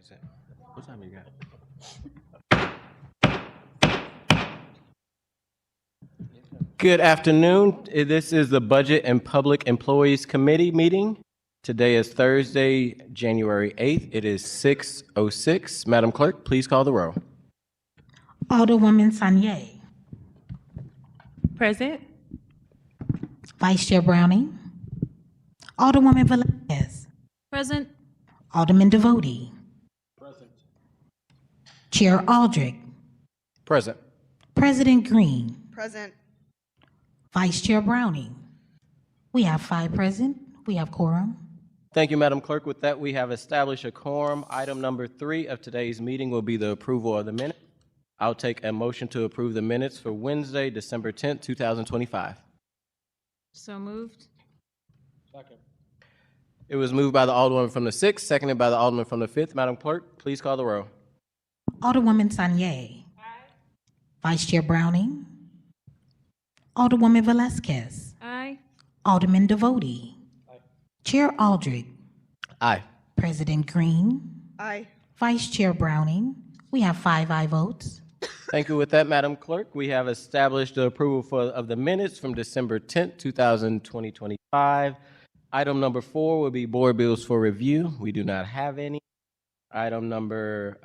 Is it? What time you got? Good afternoon. This is the Budget and Public Employees Committee meeting. Today is Thursday, January 8th. It is 6:06. Madam Clerk, please call the roll. Alderwoman Sanye. Present. Vice Chair Browning. Alderwoman Velazquez. Present. Alderman Devoti. Present. Chair Aldrich. Present. President Green. Present. Vice Chair Browning. We have 5 present. We have quorum. Thank you, Madam Clerk. With that, we have established a quorum. Item number 3 of today's meeting will be the approval of the minutes. I'll take a motion to approve the minutes for Wednesday, December 10th, 2025. So moved. Second. It was moved by the Alderwoman from the 6th, seconded by the Alderman from the 5th. Madam Clerk, please call the roll. Alderwoman Sanye. Vice Chair Browning. Alderwoman Velazquez. Aye. Alderman Devoti. Chair Aldrich. Aye. President Green. Aye. Vice Chair Browning. We have 5 aye votes. Thank you. With that, Madam Clerk, we have established the approval of the minutes from December 10th, 2025. Item number 4 will be board bills for review. We do not have any. Item number,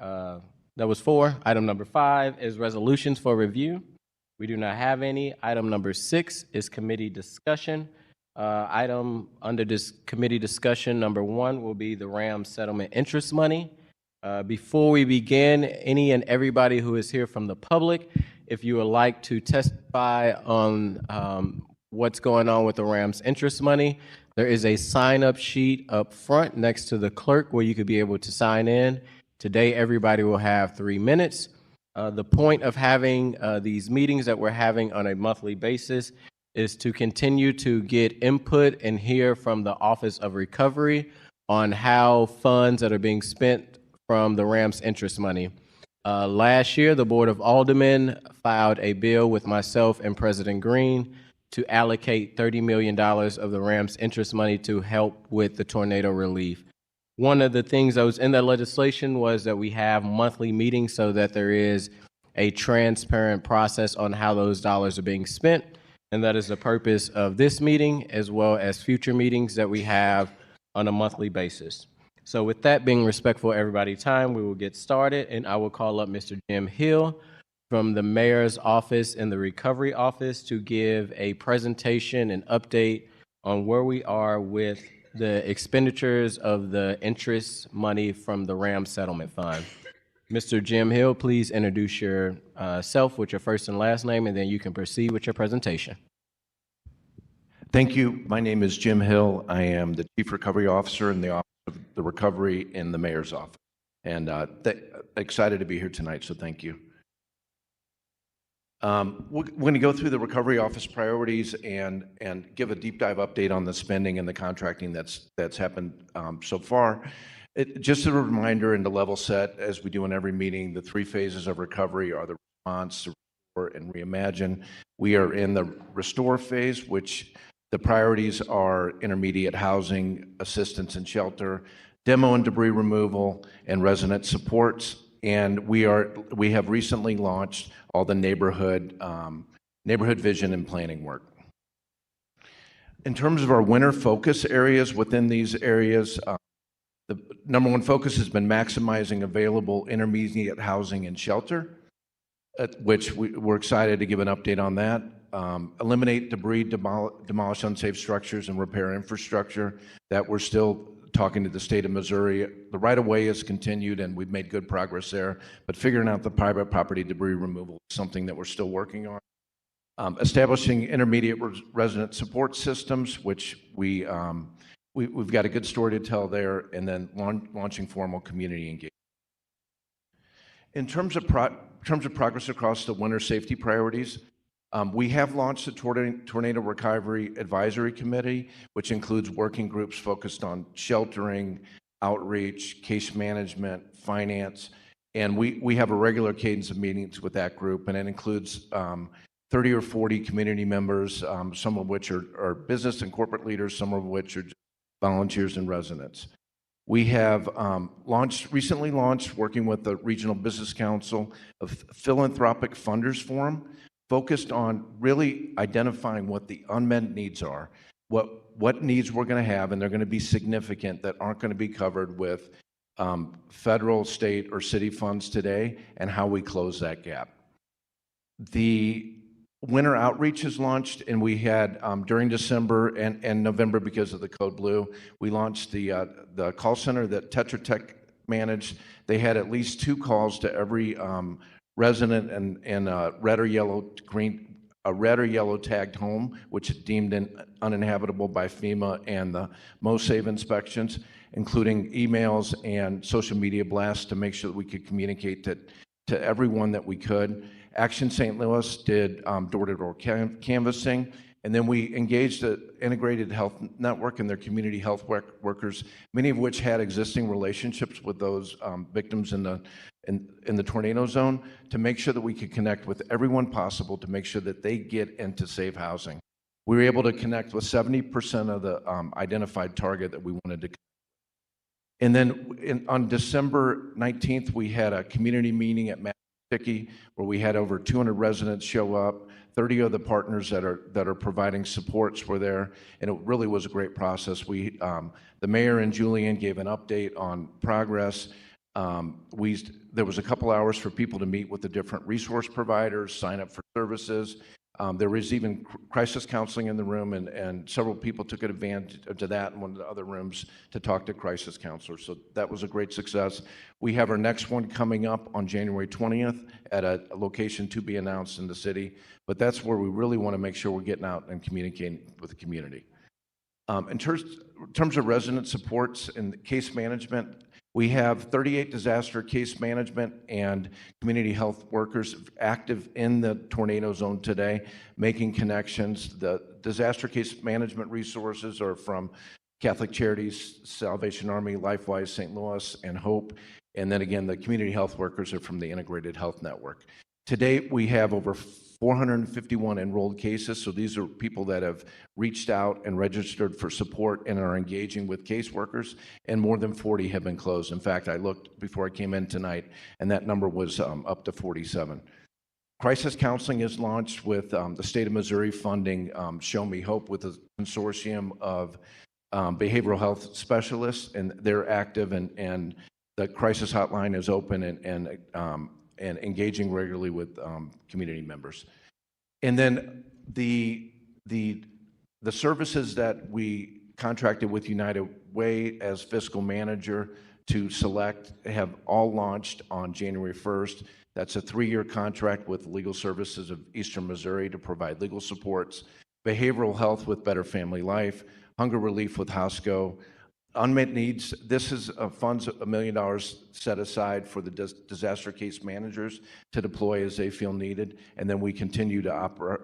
that was 4. Item number 5 is resolutions for review. We do not have any. Item number 6 is committee discussion. Item under this committee discussion, number 1 will be the RAM settlement interest money. Before we begin, any and everybody who is here from the public, if you would like to testify on what's going on with the RAM's interest money, there is a sign-up sheet up front next to the clerk where you could be able to sign in. Today, everybody will have 3 minutes. The point of having these meetings that we're having on a monthly basis is to continue to get input and hear from the Office of Recovery on how funds that are being spent from the RAM's interest money. Last year, the Board of Aldermen filed a bill with myself and President Green to allocate $30 million of the RAM's interest money to help with the tornado relief. One of the things that was in that legislation was that we have monthly meetings so that there is a transparent process on how those dollars are being spent. And that is the purpose of this meeting as well as future meetings that we have on a monthly basis. So with that, being respectful of everybody's time, we will get started, and I will call up Mr. Jim Hill from the Mayor's Office and the Recovery Office to give a presentation and update on where we are with the expenditures of the interest money from the RAM Settlement Fund. Mr. Jim Hill, please introduce yourself with your first and last name, and then you can proceed with your presentation. Thank you. My name is Jim Hill. I am the Chief Recovery Officer in the Office of the Recovery in the Mayor's Office. And excited to be here tonight, so thank you. We're going to go through the Recovery Office priorities and give a deep dive update on the spending and the contracting that's happened so far. Just a reminder and to level set, as we do in every meeting, the 3 phases of recovery are the response, the restore, and reimagine. We are in the restore phase, which the priorities are intermediate housing, assistance and shelter, demo and debris removal, and resident supports. And we have recently launched all the neighborhood vision and planning work. In terms of our winter focus areas within these areas, the number 1 focus has been maximizing available intermediate housing and shelter, which we're excited to give an update on that. Eliminate debris, demolish unsafe structures, and repair infrastructure that we're still talking to the state of Missouri. The right-of-way has continued, and we've made good progress there, but figuring out the private property debris removal is something that we're still working on. Establishing intermediate resident support systems, which we've got a good story to tell there, and then launching formal community engagement. In terms of progress across the winter safety priorities, we have launched the Tornado Recovery Advisory Committee, which includes working groups focused on sheltering, outreach, case management, finance, and we have a regular cadence of meetings with that group, and it includes 30 or 40 community members, some of which are business and corporate leaders, some of which are volunteers and residents. We have recently launched, working with the Regional Business Council, a philanthropic funders forum focused on really identifying what the unmet needs are, what needs we're going to have, and they're going to be significant, that aren't going to be covered with federal, state, or city funds today, and how we close that gap. The winter outreach is launched, and we had during December and November, because of the Code Blue, we launched the call center that Tetra Tech managed. They had at least 2 calls to every resident in a red or yellow tagged home, which is deemed uninhabitable by FEMA and the MoSave inspections, including emails and social media blasts to make sure that we could communicate to everyone that we could. Action St. Louis did door-to-door canvassing, and then we engaged the Integrated Health Network and their community health workers, many of which had existing relationships with those victims in the tornado zone, to make sure that we could connect with everyone possible to make sure that they get into safe housing. We were able to connect with 70% of the identified target that we wanted to. And then on December 19th, we had a community meeting at Sticky, where we had over 200 residents show up. 30 of the partners that are providing supports were there, and it really was a great process. The mayor and Julian gave an update on progress. There was a couple hours for people to meet with the different resource providers, sign up for services. There was even crisis counseling in the room, and several people took advantage of that in one of the other rooms to talk to crisis counselors. So that was a great success. We have our next one coming up on January 20th at a location to be announced in the city, but that's where we really want to make sure we're getting out and communicating with the community. In terms of resident supports and case management, we have 38 disaster case management and community health workers active in the tornado zone today, making connections. The disaster case management resources are from Catholic Charities, Salvation Army, LifeWise St. Louis, and Hope. And then again, the community health workers are from the Integrated Health Network. To date, we have over 451 enrolled cases. So these are people that have reached out and registered for support and are engaging with caseworkers, and more than 40 have been closed. In fact, I looked before I came in tonight, and that number was up to 47. Crisis counseling is launched with the state of Missouri funding Show Me Hope, with a consortium of behavioral health specialists, and they're active, and the crisis hotline is open and engaging regularly with community members. And then the services that we contracted with United Way as fiscal manager to select have all launched on January 1st. That's a 3-year contract with Legal Services of Eastern Missouri to provide legal supports, behavioral health with Better Family Life, hunger relief with Hosco. Unmet needs, this is funds $1 million set aside for the disaster case managers to deploy as they feel needed, and then we continue to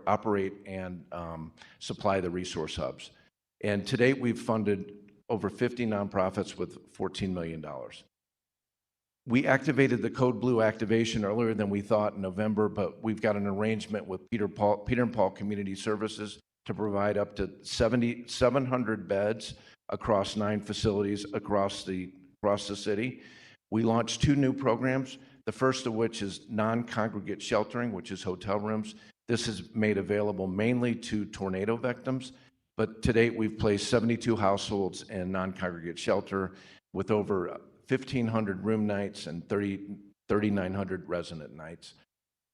operate and supply the resource hubs. And to date, we've funded over 50 nonprofits with $14 million. We activated the Code Blue activation earlier than we thought in November, but we've got an arrangement with Peter and Paul Community Services to provide up to 700 beds across 9 facilities across the city. We launched 2 new programs, the first of which is non-congregate sheltering, which is hotel rooms. This is made available mainly to tornado victims, but to date we've placed 72 households in non-congregate shelter with over 1,500 room nights and 3,900 resident nights.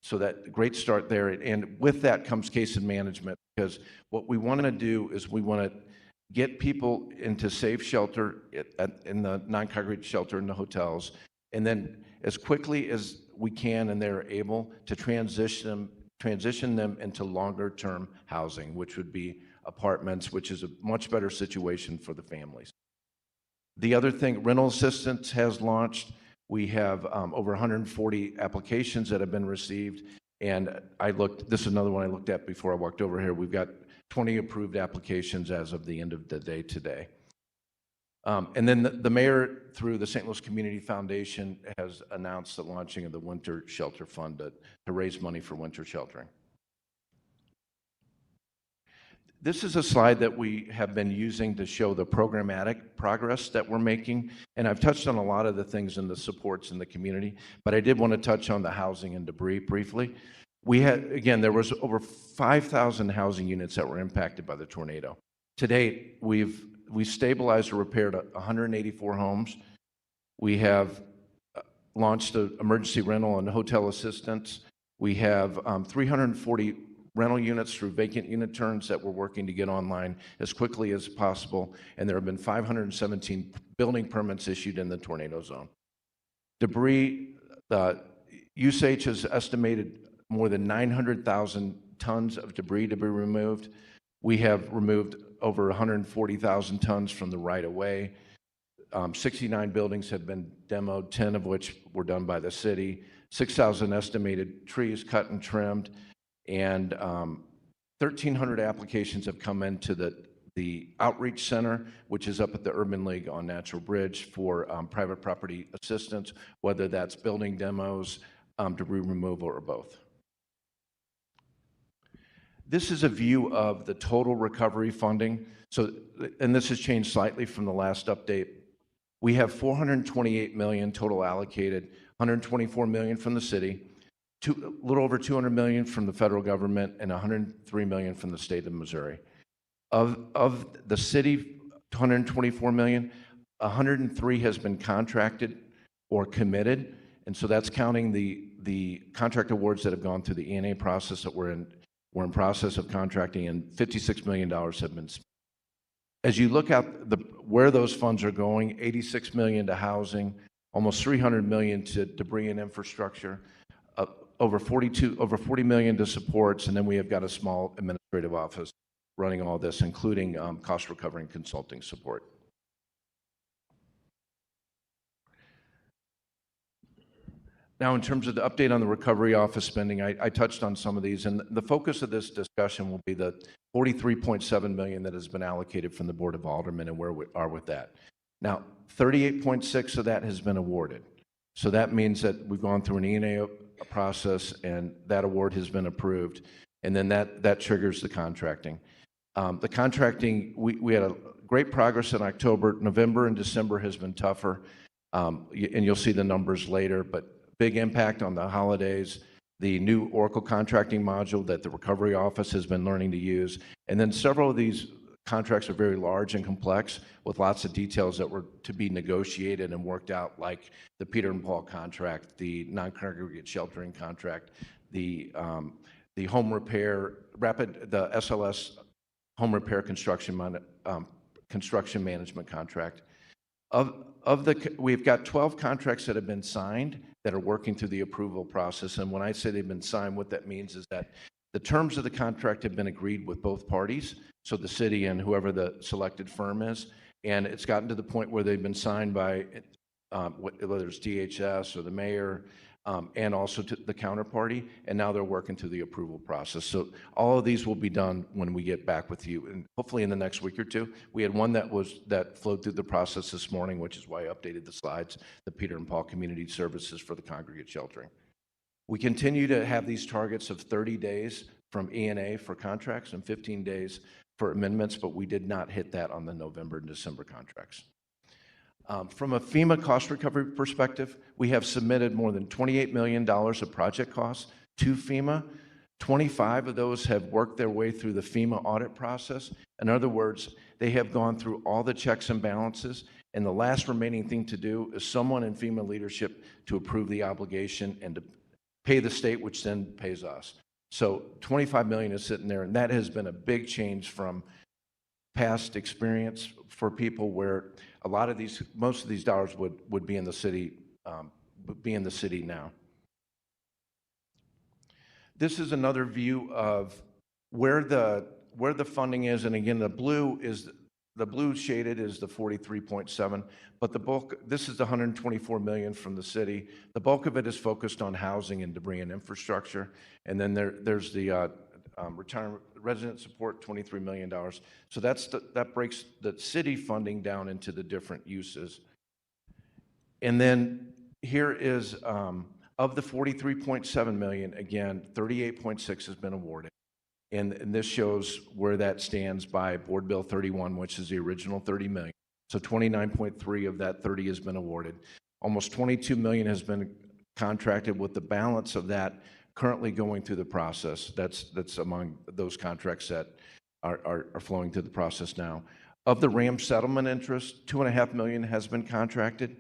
So that great start there, and with that comes case management, because what we want to do is we want to get people into safe shelter in the non-congregate shelter in the hotels, and then as quickly as we can and they're able to transition them into longer-term housing, which would be apartments, which is a much better situation for the families. The other thing, rental assistance has launched. We have over 140 applications that have been received, and this is another one I looked at before I walked over here. We've got 20 approved applications as of the end of the day today. And then the mayor, through the St. Louis Community Foundation, has announced the launching of the Winter Shelter Fund to raise money for winter sheltering. This is a slide that we have been using to show the programmatic progress that we're making. And I've touched on a lot of the things in the supports in the community, but I did want to touch on the housing and debris briefly. We had, again, there was over 5,000 housing units that were impacted by the tornado. To date, we've stabilized or repaired 184 homes. We have launched an emergency rental and hotel assistance. We have 340 rental units through vacant unit turns that we're working to get online as quickly as possible, and there have been 517 building permits issued in the tornado zone. Debris, USAH has estimated more than 900,000 tons of debris to be removed. We have removed over 140,000 tons from the right-of-way. 69 buildings have been demoed, 10 of which were done by the city, 6,000 estimated trees cut and trimmed, and 1,300 applications have come into the outreach center, which is up at the Urban League on Natural Bridge for private property assistance, whether that's building demos, debris removal, or both. This is a view of the total recovery funding. So, and this has changed slightly from the last update. We have $428 million total allocated, $124 million from the city, a little over $200 million from the federal government, and $103 million from the state of Missouri. Of the city, $124 million, $103 has been contracted or committed, and so that's counting the contract awards that have gone through the E&A process that we're in process of contracting, and $56 million have been spent. As you look at where those funds are going, $86 million to housing, almost $300 million to debris and infrastructure, over $40 million to supports, and then we have got a small administrative office running all this, including cost recovery and consulting support. Now, in terms of the update on the recovery office spending, I touched on some of these, and the focus of this discussion will be the $43.7 million that has been allocated from the Board of Aldermen and where we are with that. Now, 38.6 of that has been awarded. So that means that we've gone through an E&A process and that award has been approved, and then that triggers the contracting. The contracting, we had a great progress in October. November and December has been tougher, and you'll see the numbers later, but big impact on the holidays, the new Oracle contracting module that the Recovery Office has been learning to use, and then several of these contracts are very large and complex with lots of details that were to be negotiated and worked out, like the Peter and Paul contract, the non-congregate sheltering contract, the home repair, the SLS home repair construction management contract. We've got 12 contracts that have been signed that are working through the approval process. And when I say they've been signed, what that means is that the terms of the contract have been agreed with both parties, so the city and whoever the selected firm is. And it's gotten to the point where they've been signed by whether it's DHS or the mayor, and also to the counterparty, and now they're working through the approval process. So all of these will be done when we get back with you, and hopefully in the next week or two. We had one that flowed through the process this morning, which is why I updated the slides, the Peter and Paul Community Services for the congregate sheltering. We continue to have these targets of 30 days from E&A for contracts and 15 days for amendments, but we did not hit that on the November and December contracts. From a FEMA cost recovery perspective, we have submitted more than $28 million of project costs to FEMA. 25 of those have worked their way through the FEMA audit process. In other words, they have gone through all the checks and balances, and the last remaining thing to do is someone in FEMA leadership to approve the obligation and to pay the state, which then pays us. So $25 million is sitting there, and that has been a big change from past experience for people where a lot of these, most of these dollars would be in the city, now. This is another view of where the funding is, and again, the blue shaded is the 43.7, but the bulk, this is the 124 million from the city. The bulk of it is focused on housing and debris and infrastructure, and then there's the retirement resident support, $23 million. So that breaks the city funding down into the different uses. And then here is of the 43.7 million, again, 38.6 has been awarded. And this shows where that stands by Board Bill 31, which is the original 30 million. So 29.3 of that 30 has been awarded. Almost 22 million has been contracted, with the balance of that currently going through the process. That's among those contracts that are flowing through the process now. Of the RAM settlement interest, 2.5 million has been contracted.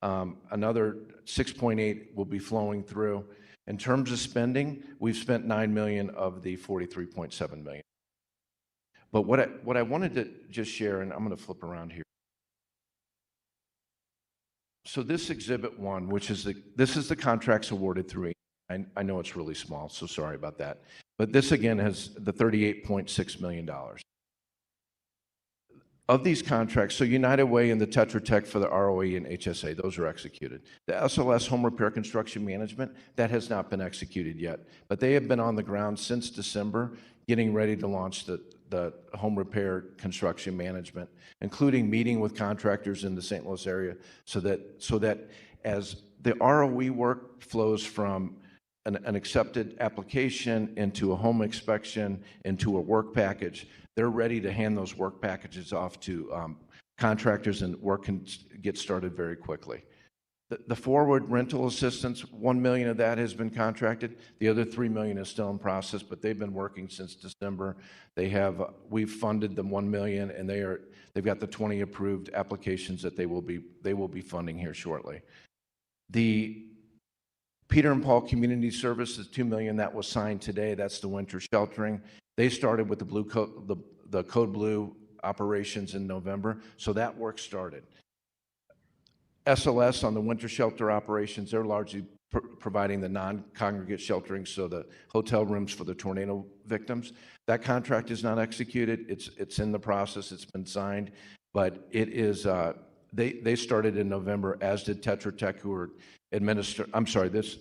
Another 6.8 will be flowing through. In terms of spending, we've spent 9 million of the 43.7 million. But what I wanted to just share, and I'm going to flip around here. So this Exhibit 1, which is this is the contracts awarded through. I know it's really small, so sorry about that. But this again has the $38.6 million. Of these contracts, so United Way and the Tetra Tech for the ROE and HSA, those are executed. The SLS Home Repair Construction Management, that has not been executed yet, but they have been on the ground since December, getting ready to launch the home repair construction management, including meeting with contractors in the St. Louis area, so that as the ROE work flows from an accepted application into a home inspection, into a work package, they're ready to hand those work packages off to contractors, and work can get started very quickly. The forward rental assistance, 1 million of that has been contracted. The other 3 million is still in process, but they've been working since December. We've funded them 1 million, and they've got the 20 approved applications that they will be funding here shortly. The Peter and Paul Community Services, 2 million, that was signed today. That's the winter sheltering. They started with the Code Blue operations in November, so that work started. SLS on the winter shelter operations, they're largely providing the non-congregate sheltering, so the hotel rooms for the tornado victims. That contract is not executed. It's in the process. It's been signed, but it is. They started in November, as did Tetra Tech, who are I'm sorry, there's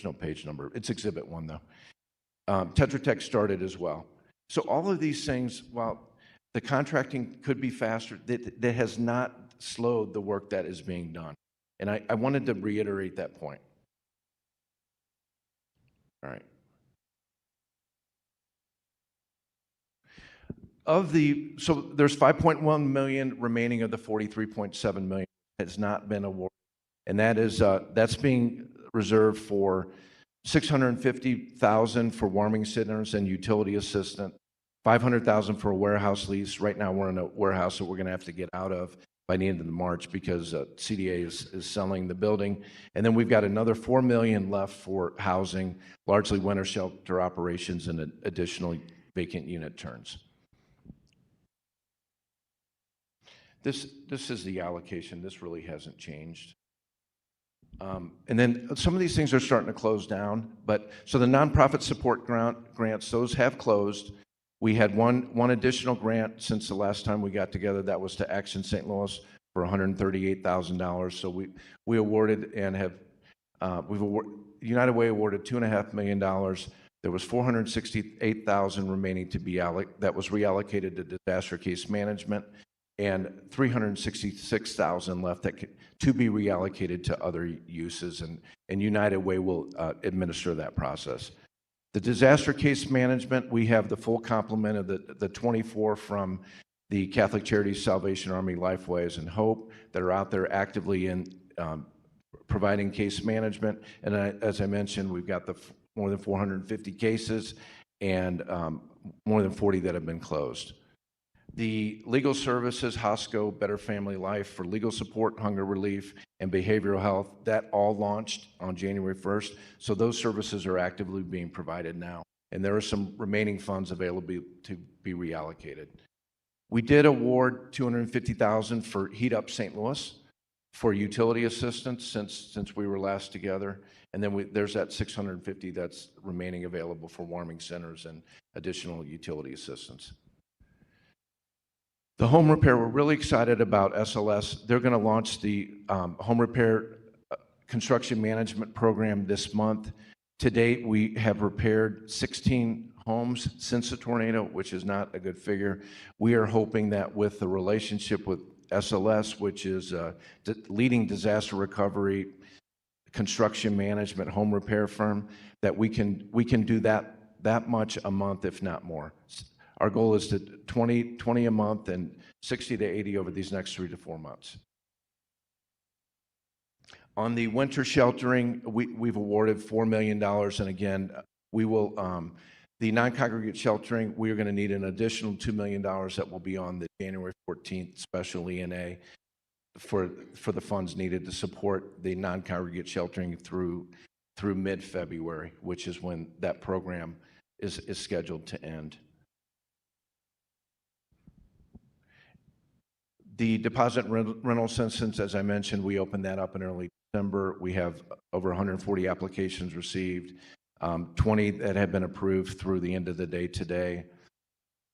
no page number. It's Exhibit 1, though. Tetra Tech started as well. So all of these things, while the contracting could be faster, that has not slowed the work that is being done. And I wanted to reiterate that point. All right. So there's 5.1 million remaining of the 43.7 million has not been awarded. And that's being reserved for 650,000 for warming centers and utility assistant, 500,000 for a warehouse lease. Right now, we're in a warehouse that we're going to have to get out of by the end of March because CDA is selling the building. And then we've got another 4 million left for housing, largely winter shelter operations and additional vacant unit turns. This is the allocation. This really hasn't changed. And then some of these things are starting to close down. So the nonprofit support grants, those have closed. We had one additional grant since the last time we got together. That was to Action St. Louis for $138,000. So we awarded and have United Way awarded $2.5 million. There was $468,000 remaining that was reallocated to disaster case management, and $366,000 left to be reallocated to other uses, and United Way will administer that process. The disaster case management, we have the full complement of the 24 from the Catholic Charities, Salvation Army, Lifeways, and Hope that are out there actively in providing case management. And as I mentioned, we've got more than 450 cases and more than 40 that have been closed. The legal services, HOSCO, Better Family Life for legal support, hunger relief, and behavioral health, that all launched on January 1st. So those services are actively being provided now. And there are some remaining funds available to be reallocated. We did award $250,000 for Heat Up St. Louis for utility assistance since we were last together. And then there's that $650 that's remaining available for warming centers and additional utility assistance. The home repair, we're really excited about SLS. They're going to launch the home repair construction management program this month. To date, we have repaired 16 homes since the tornado, which is not a good figure. We are hoping that with the relationship with SLS, which is a leading disaster recovery construction management home repair firm, that we can do that that much a month, if not more. Our goal is to 20 a month and 60 to 80 over these next 3 to 4 months. On the winter sheltering, we've awarded $4 million, and again, we will, the non-congregate sheltering, we are going to need an additional $2 million that will be on the January 14th special ENA for the funds needed to support the non-congregate sheltering through mid-February, which is when that program is scheduled to end. The deposit rental census, as I mentioned, we opened that up in early December. We have over 140 applications received, 20 that have been approved through the end of the day today.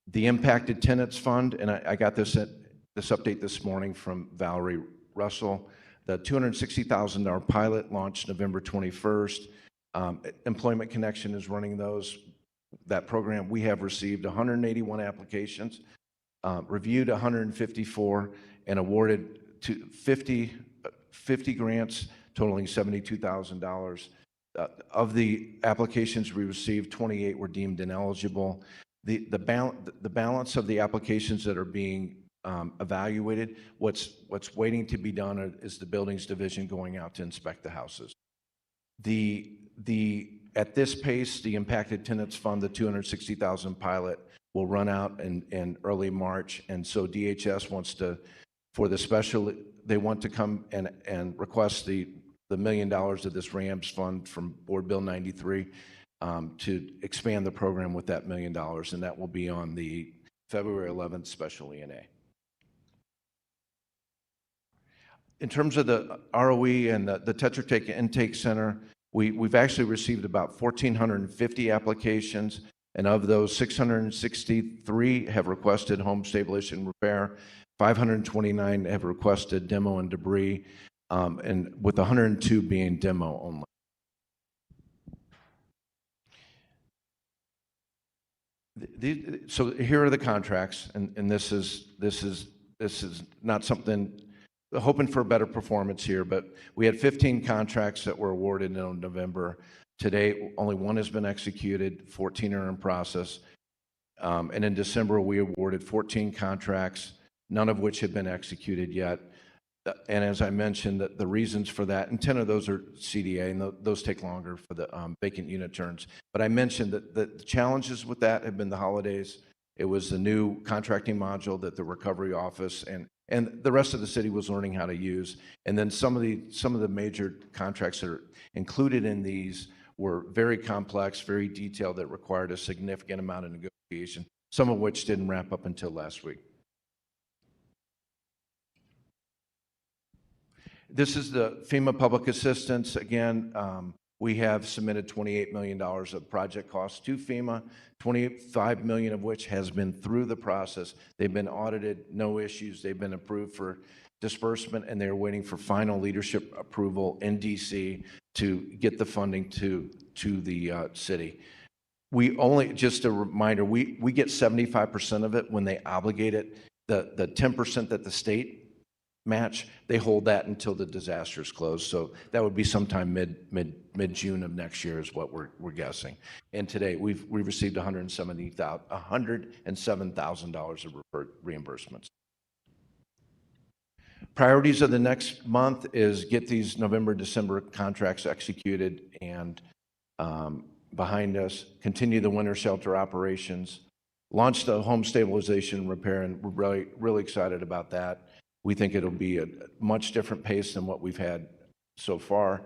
The Impacted Tenants Fund, and I got this update this morning from Valerie Russell. The $260,000 pilot launched November 21st. Employment Connection is running that program. We have received 181 applications, reviewed 154, and awarded to 50 grants totaling $72,000. Of the applications we received, 28 were deemed ineligible. The balance of the applications that are being evaluated, what's waiting to be done is the Buildings Division going out to inspect the houses. At this pace, the Impacted Tenants Fund, the $260,000 pilot, will run out in early March, and so DHS wants to, for the special, they want to come and request the $1 million of this RAMS fund from Board Bill 93 to expand the program with that $1 million, and that will be on the February 11th special ENA. In terms of the ROE and the Tetra Tech Intake Center, we've actually received about 1,450 applications, and of those, 663 have requested home stabilization repair, 529 have requested demo and debris, and with 102 being demo only. So here are the contracts, and this is not something, hoping for a better performance here, but we had 15 contracts that were awarded in November. Today, only one has been executed, 14 are in process. And in December, we awarded 14 contracts, none of which have been executed yet. And as I mentioned, the reasons for that, and 10 of those are CDA, and those take longer for the vacant unit turns. But I mentioned that the challenges with that have been the holidays. It was the new contracting module that the recovery office and the rest of the city was learning how to use. And then some of the major contracts that are included in these were very complex, very detailed, that required a significant amount of negotiation, some of which didn't wrap up until last week. This is the FEMA public assistance. Again, we have submitted $28 million of project costs to FEMA, $25 million of which has been through the process. They've been audited, no issues. They've been approved for disbursement, and they're waiting for final leadership approval in DC to get the funding to the city. We only, just a reminder, we get 75% of it when they obligate it. The 10% that the state match, they hold that until the disaster is closed. So that would be sometime mid-June of next year is what we're guessing. And today we've received $107,000 of reimbursements. Priorities of the next month is get these November, December contracts executed and behind us, continue the winter shelter operations, launch the home stabilization repair, and we're really excited about that. We think it'll be a much different pace than what we've had so far.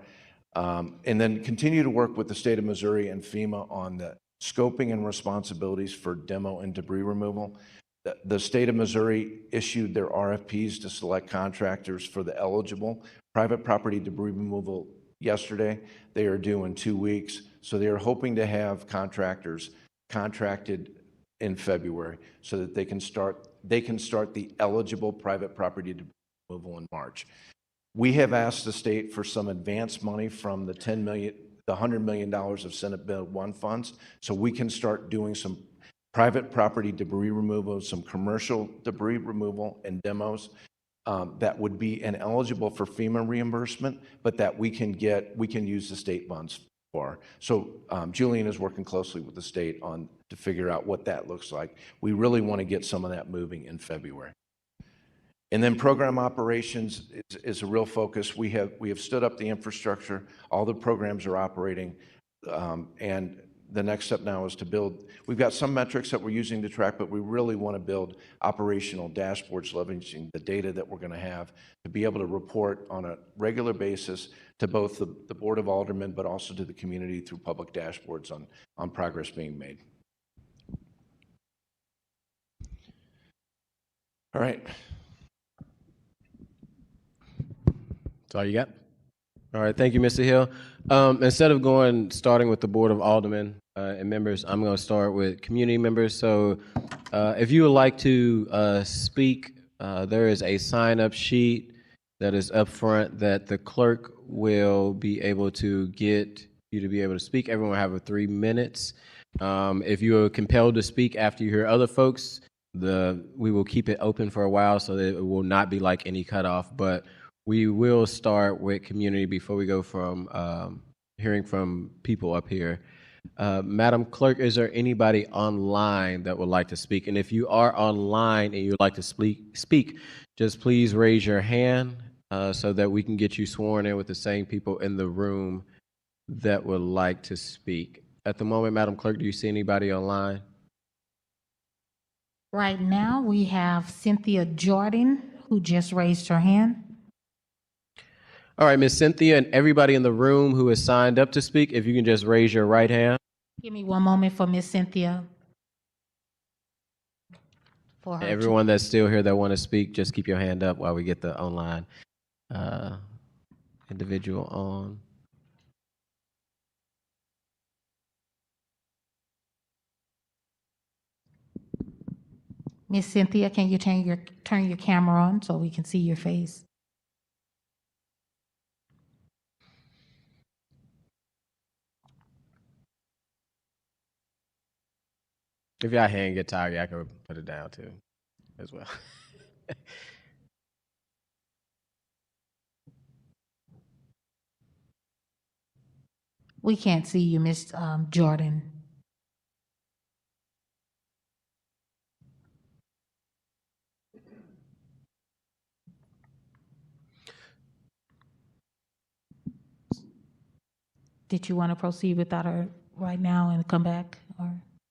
And then continue to work with the state of Missouri and FEMA on the scoping and responsibilities for demo and debris removal. The state of Missouri issued their RFPs to select contractors for the eligible private property debris removal yesterday. They are due in 2 weeks. So they are hoping to have contractors contracted in February so that they can start the eligible private property removal in March. We have asked the state for some advance money from the $100 million of Senate Bill 1 funds, so we can start doing some private property debris removal, some commercial debris removal and demos that would be ineligible for FEMA reimbursement, but that we can use the state funds far. So Julian is working closely with the state to figure out what that looks like. We really want to get some of that moving in February. And then program operations is a real focus. We have stood up the infrastructure. All the programs are operating. And the next step now is to build. We've got some metrics that we're using to track, but we really want to build operational dashboards leveraging the data that we're going to have to be able to report on a regular basis to both the Board of Aldermen, but also to the community through public dashboards on progress being made. All right. That's all you got? All right, thank you, Mr. Hill. Instead of starting with the Board of Aldermen and members, I'm going to start with community members. So if you would like to speak, there is a sign-up sheet that is up front that the clerk will be able to get you to be able to speak. Everyone will have 3 minutes. If you are compelled to speak after you hear other folks, we will keep it open for a while so that it will not be like any cutoff, but we will start with community before we go from hearing from people up here. Madam Clerk, is there anybody online that would like to speak? And if you are online and you'd like to speak, just please raise your hand so that we can get you sworn in with the same people in the room that would like to speak. At the moment, Madam Clerk, do you see anybody online? Right now, we have Cynthia Jordan, who just raised her hand. All right, Miss Cynthia, and everybody in the room who has signed up to speak, if you can just raise your right hand. Give me one moment for Miss Cynthia. For her Everyone that's still here that want to speak, just keep your hand up while we get the online individual on. Miss Cynthia, can you turn your camera on so we can see your face? If y'all hand get tired, I can put it down too, as well. We can't see you, Miss Jordan. Did you want to proceed without her right now and come back? Or?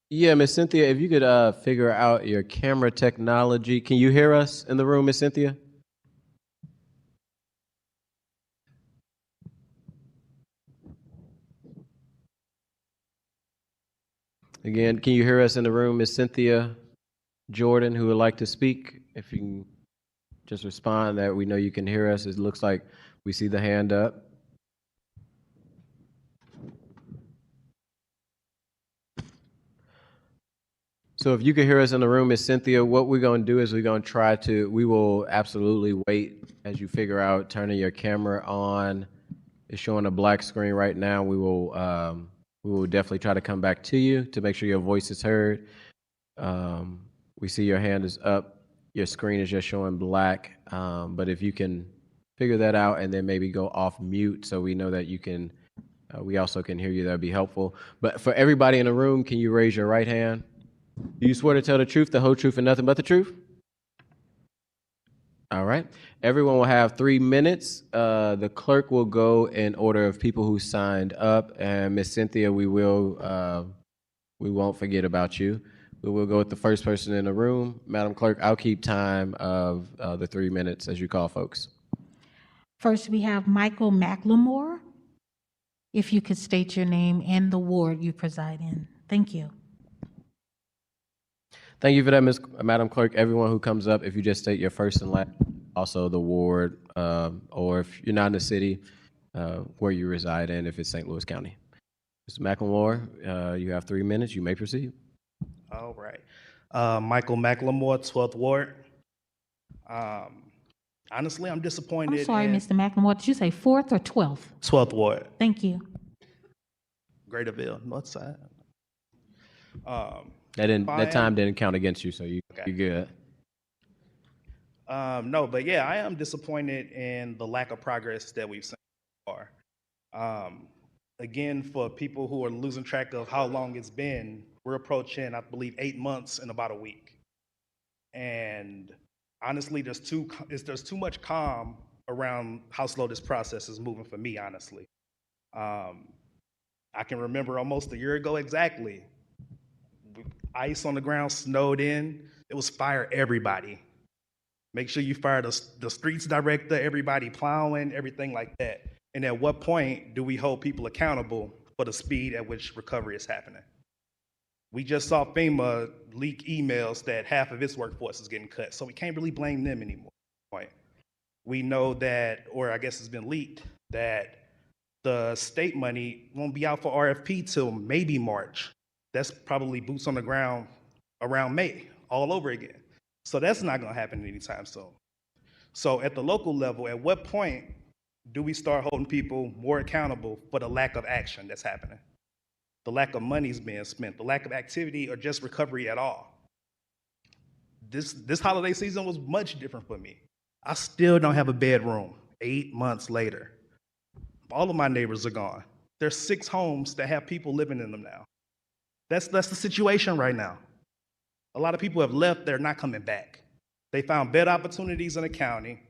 Yeah, Miss Cynthia, if you could figure out your camera technology. Can you hear us in the room, Miss Cynthia? Again, can you hear us in the room, Miss Cynthia Jordan, who would like to speak? If you can just respond that we know you can hear us. It looks like we see the hand up. So if you can hear us in the room, Miss Cynthia, what we're going to do is we will absolutely wait as you figure out turning your camera on. It's showing a black screen right now. We will definitely try to come back to you to make sure your voice is heard. We see your hand is up. Your screen is just showing black. But if you can figure that out and then maybe go off mute so we know that you can, we also can hear you, that'd be helpful. But for everybody in the room, can you raise your right hand? Do you swear to tell the truth, the whole truth, and nothing but the truth? All right. Everyone will have 3 minutes. The clerk will go in order of people who signed up, and Miss Cynthia, we won't forget about you. We will go with the first person in the room. Madam Clerk, I'll keep time of the 3 minutes as you call folks. First, we have Michael McLemore. If you could state your name and the ward you preside in. Thank you. Thank you for that, Madam Clerk. Everyone who comes up, if you just state your first and last, also the ward, or if you're not in the city, where you reside in, if it's St. Louis County. Mr. McLemore, you have 3 minutes. You may proceed. All right. Michael McLemore, 12th Ward. Honestly, I'm disappointed. I'm sorry, Mr. McLemore. Did you say 4th or 12th? 12th Ward. Thank you. Greaterville, North Side. That time didn't count against you, so you're good. No, but yeah, I am disappointed in the lack of progress that we've seen so far. Again, for people who are losing track of how long it's been, we're approaching, I believe, 8 months in about a week. And honestly, there's too much calm around how slow this process is moving for me, honestly. I can remember almost a year ago exactly, ice on the ground, snowed in, it was fire everybody. Make sure you fire the streets director, everybody plowing, everything like that. And at what point do we hold people accountable for the speed at which recovery is happening? We just saw FEMA leak emails that half of its workforce is getting cut, so we can't really blame them anymore. We know that, or I guess it's been leaked, that the state money won't be out for RFP till maybe March. That's probably boots on the ground around May, all over again. So that's not gonna happen anytime soon. So at the local level, at what point do we start holding people more accountable for the lack of action that's happening? The lack of money's being spent, the lack of activity, or just recovery at all. This holiday season was much different for me. I still don't have a bedroom 8 months later. All of my neighbors are gone. There's 6 homes that have people living in them now. That's the situation right now. A lot of people have left, they're not coming back. They found better opportunities in the county,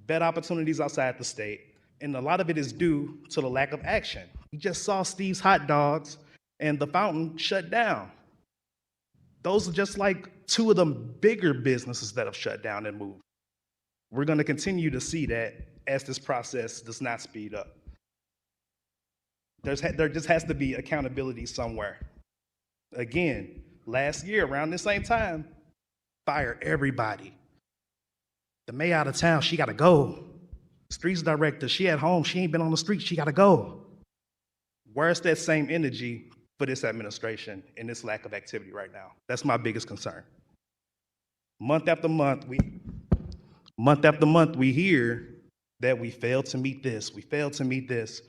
better opportunities outside the state, and a lot of it is due to the lack of action. We just saw Steve's Hot Dogs and the fountain shut down. Those are just like 2 of the bigger businesses that have shut down and moved. We're gonna continue to see that as this process does not speed up. There just has to be accountability somewhere. Again, last year, around this same time, fire everybody. The mayor out of town, she gotta go. Streets director, she at home, she ain't been on the street, she gotta go. Where's that same energy for this administration and this lack of activity right now? That's my biggest concern. Month after month, we hear that we failed to meet this,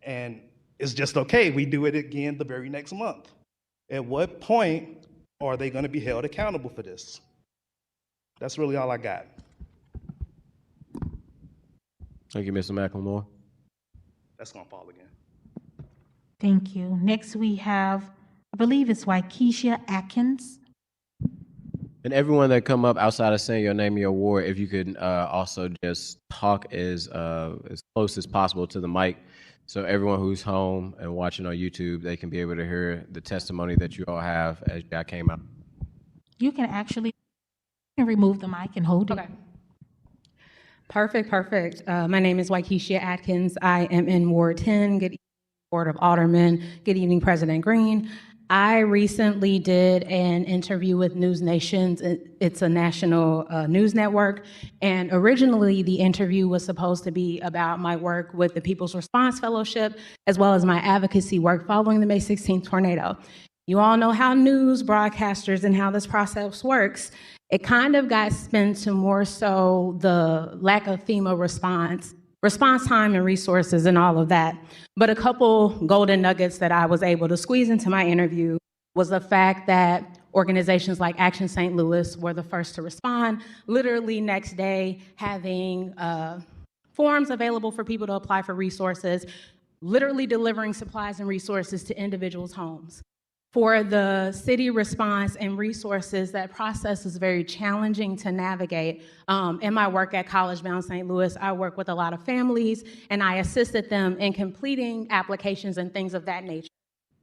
and it's just okay, we do it again the very next month. At what point are they gonna be held accountable for this? That's really all I got. Thank you, Mr. McLemore. That's gonna fall again. Thank you. Next, we have, I believe it's Waikisha Atkins. And everyone that come up outside of saying your name and your ward, if you could also just talk as close as possible to the mic, so everyone who's home and watching on YouTube, they can be able to hear the testimony that you all have as y'all came out. You can actually remove the mic and hold it. Okay. Perfect. My name is Waikisha Atkins. I am in Ward 10. Good evening, Board of Aldermen. Good evening, President Green. I recently did an interview with News Nation. It's a national news network. And originally, the interview was supposed to be about my work with the People's Response Fellowship, as well as my advocacy work following the May 16th tornado. You all know how news broadcasters and how this process works. It kind of got spun to more so the lack of FEMA response time and resources and all of that. But a couple golden nuggets that I was able to squeeze into my interview was the fact that organizations like Action St. Louis were the first to respond, literally next day having forms available for people to apply for resources, literally delivering supplies and resources to individuals' homes. For the city response and resources, that process is very challenging to navigate. In my work at College Bound St. Louis, I work with a lot of families, and I assisted them in completing applications and things of that nature.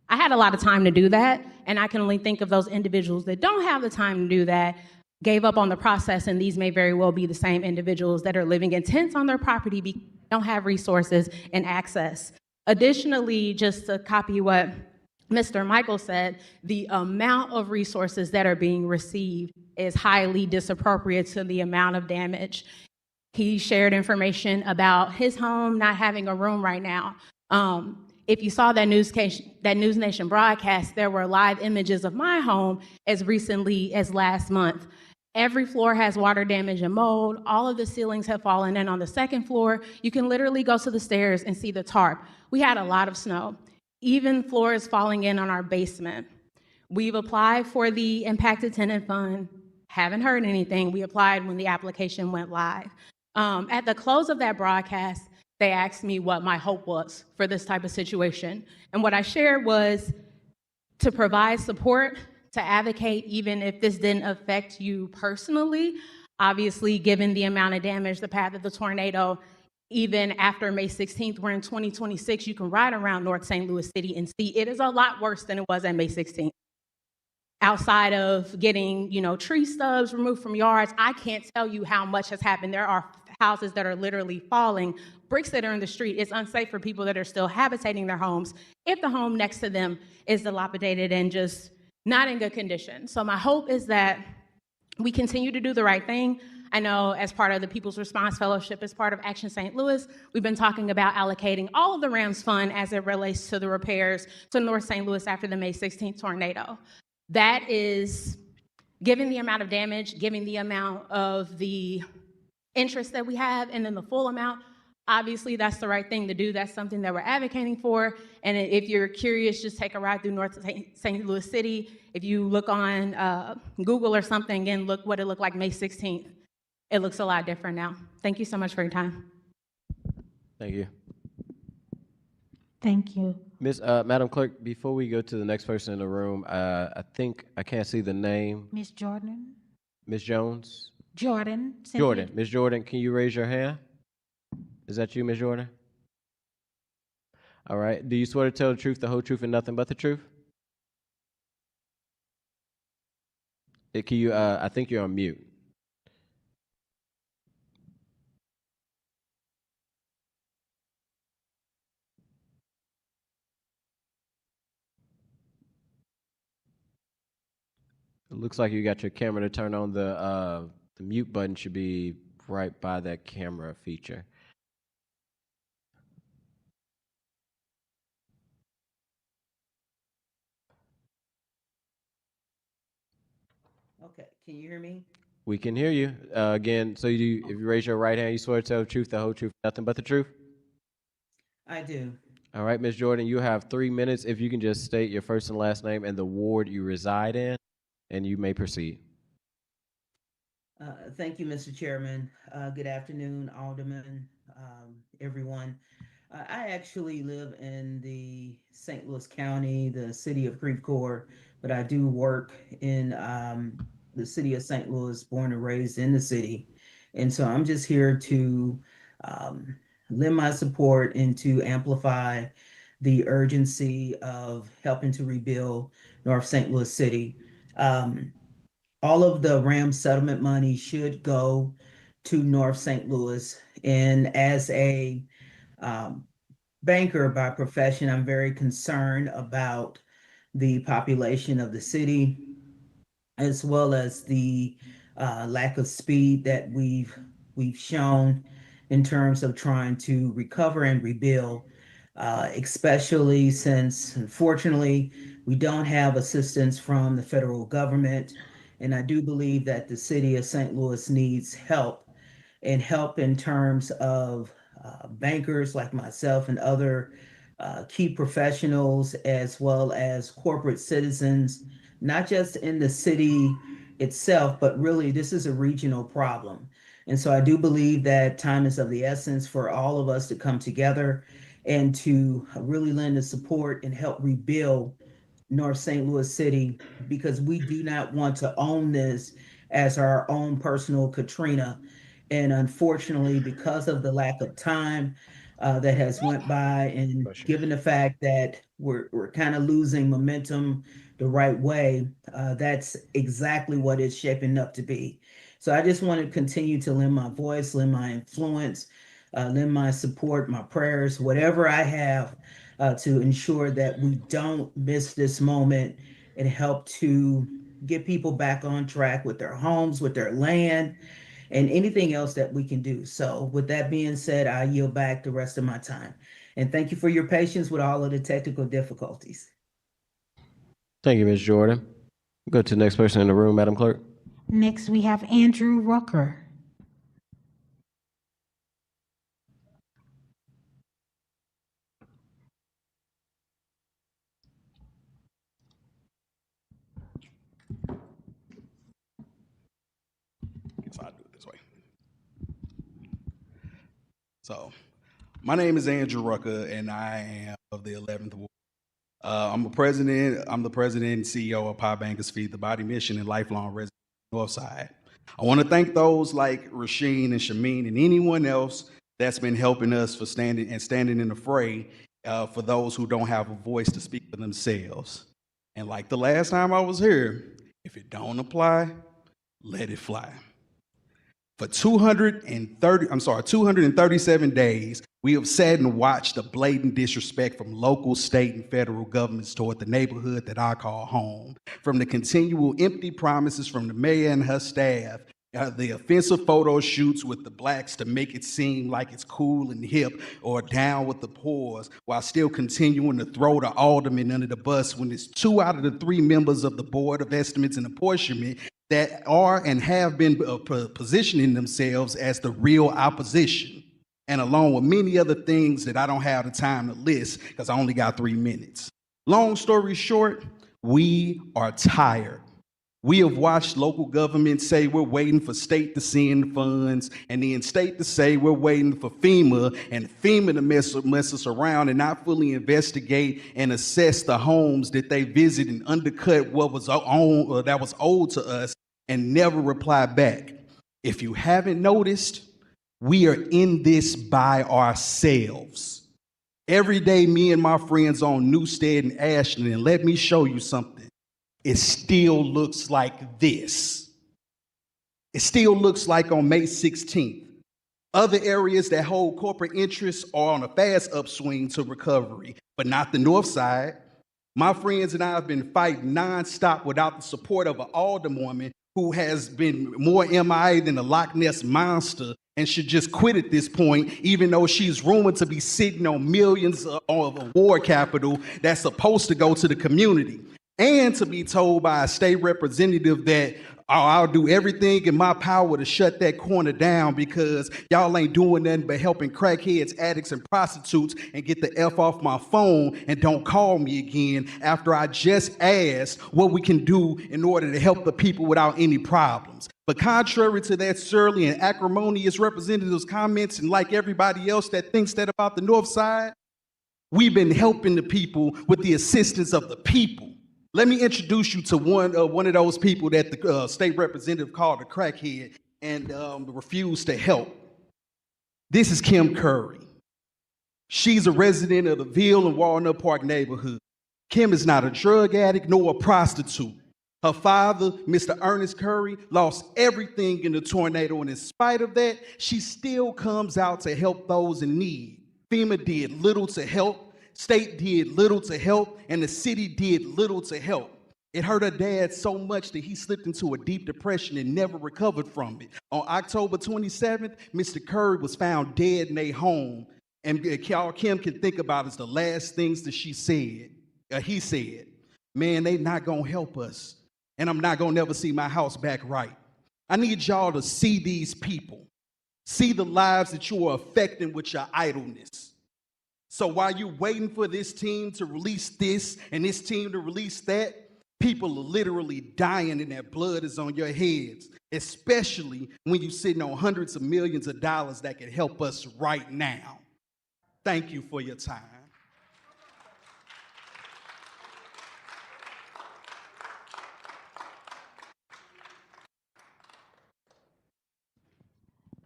I had a lot of time to do that, and I can only think of those individuals that don't have the time to do that, gave up on the process, and these may very well be the same individuals that are living in tents on their property because they don't have resources and access. Additionally, just to copy what Mr. Michael said, the amount of resources that are being received is highly disappropriate to the amount of damage. He shared information about his home not having a room right now. If you saw that News Nation broadcast, there were live images of my home as recently as last month. Every floor has water damage and mold. All of the ceilings have fallen in on the second floor. You can literally go to the stairs and see the tarp. We had a lot of snow. Even floors falling in on our basement. We've applied for the impacted tenant fund, haven't heard anything. We applied when the application went live. At the close of that broadcast, they asked me what my hope was for this type of situation. And what I shared was to provide support, to advocate, even if this didn't affect you personally. Obviously, given the amount of damage, the path of the tornado, even after May 16th, we're in 2026, you can ride around North St. Louis City and see it is a lot worse than it was at May 16th. Outside of getting, tree stubs removed from yards, I can't tell you how much has happened. There are houses that are literally falling, bricks that are in the street. It's unsafe for people that are still habitating their homes if the home next to them is dilapidated and just not in good condition. So my hope is that we continue to do the right thing. I know as part of the People's Response Fellowship, as part of Action St. Louis, we've been talking about allocating all of the RAMS fund as it relates to the repairs to North St. Louis after the May 16th tornado. That is, given the amount of damage, given the amount of the interest that we have, and then the full amount, obviously that's the right thing to do. That's something that we're advocating for. And if you're curious, just take a ride through North St. Louis City. If you look on Google or something and look what it looked like May 16th, it looks a lot different now. Thank you so much for your time. Thank you. Thank you. Madam Clerk, before we go to the next person in the room, I think I can't see the name. Ms. Jordan? Ms. Jones? Jordan? Cynthia? Jordan. Ms. Jordan, can you raise your hand? Is that you, Ms. Jordan? All right. Do you swear to tell the truth, the whole truth, and nothing but the truth? Can you? I think you're on mute. It looks like you got your camera to turn on. The mute button should be right by that camera feature. Okay, can you hear me? We can hear you. Again, so if you raise your right hand, you swear to tell the truth, the whole truth, nothing but the truth? I do. All right, Ms. Jordan, you have 3 minutes. If you can just state your first and last name and the ward you reside in, and you may proceed. Thank you, Mr. Chairman. Good afternoon, Alderman, everyone. I actually live in the St. Louis County, the city of Creve Coeur, but I do work in the city of St. Louis, born and raised in the city. And so I'm just here to lend my support and to amplify the urgency of helping to rebuild North St. Louis City. All of the RAM settlement money should go to North St. Louis. And as a banker by profession, I'm very concerned about the population of the city, as well as the lack of speed that we've shown in terms of trying to recover and rebuild, especially since, unfortunately, we don't have assistance from the federal government. And I do believe that the city of St. Louis needs help, and help in terms of bankers like myself and other key professionals, as well as corporate citizens, not just in the city itself, but really this is a regional problem. And so I do believe that time is of the essence for all of us to come together and to really lend the support and help rebuild North St. Louis City, because we do not want to own this as our own personal Katrina. And unfortunately, because of the lack of time that has went by, and given the fact that we're kind of losing momentum the right way, that's exactly what it's shaping up to be. So I just want to continue to lend my voice, lend my influence, lend my support, my prayers, whatever I have to ensure that we don't miss this moment, and help to get people back on track with their homes, with their land, and anything else that we can do. So with that being said, I yield back the rest of my time. And thank you for your patience with all of the technical difficulties. Thank you, Ms. Jordan. Go to the next person in the room, Madam Clerk. Next, we have Andrew Rucker. So I'll do it this way. So My name is Andrew Rucker, and I am of the 11th Ward. I'm the president and CEO of Pie Bankers Feed the Body Mission and lifelong resident of Northside. I want to thank those like Rasheen and Shameen and anyone else that's been helping us for standing in the fray for those who don't have a voice to speak for themselves. And like the last time I was here, if it don't apply, let it fly. For 237 days, we have sat and watched the blatant disrespect from local, state, and federal governments toward the neighborhood that I call home. From the continual empty promises from the mayor and her staff, the offensive photo shoots with the blacks to make it seem like it's cool and hip, or down with the poors, while still continuing to throw the aldermen under the bus when it's 2 out of the 3 members of the Board of Estimates and Apportionment that are and have been positioning themselves as the real opposition, and along with many other things that I don't have the time to list because I only got 3 minutes. Long story short, we are tired. We have watched local government say we're waiting for state to send funds, and then state to say we're waiting for FEMA, and FEMA to mess us around and not fully investigate and assess the homes that they visit and undercut what was that was owed to us and never reply back. If you haven't noticed, we are in this by ourselves. Every day, me and my friends on Newstead and Ashland, and let me show you something. It still looks like this. It still looks like on May 16th. Other areas that hold corporate interests are on a fast upswing to recovery, but not the North Side. My friends and I have been fighting nonstop without the support of an alderwoman who has been more MIA than a Loch Ness monster and should just quit at this point, even though she's rumored to be sitting on millions of award capital that's supposed to go to the community. And to be told by a state representative that I'll do everything in my power to shut that corner down because y'all ain't doing nothing but helping crackheads, addicts, and prostitutes, and get the F off my phone and don't call me again after I just asked what we can do in order to help the people without any problems. But contrary to that surly and acrimonious representative's comments, and like everybody else that thinks that about the North Side, we've been helping the people with the assistance of the people. Let me introduce you to one of those people that the state representative called a crackhead and refused to help. This is Kim Curry. She's a resident of the Ville and Walnut Park neighborhood. Kim is not a drug addict nor a prostitute. Her father, Mr. Ernest Curry, lost everything in the tornado, and in spite of that, she still comes out to help those in need. FEMA did little to help. State did little to help, and the city did little to help. It hurt her dad so much that he slipped into a deep depression and never recovered from it. On October 27th, Mr. Curry was found dead in a home, and all Kim can think about is the last things that he said, man, they not gonna help us, and I'm not gonna never see my house back right. I need y'all to see these people, see the lives that you are affecting with your idleness. So while you're waiting for this team to release this and this team to release that, people are literally dying and their blood is on your heads, especially when you're sitting on hundreds of millions of dollars that can help us right now. Thank you for your time.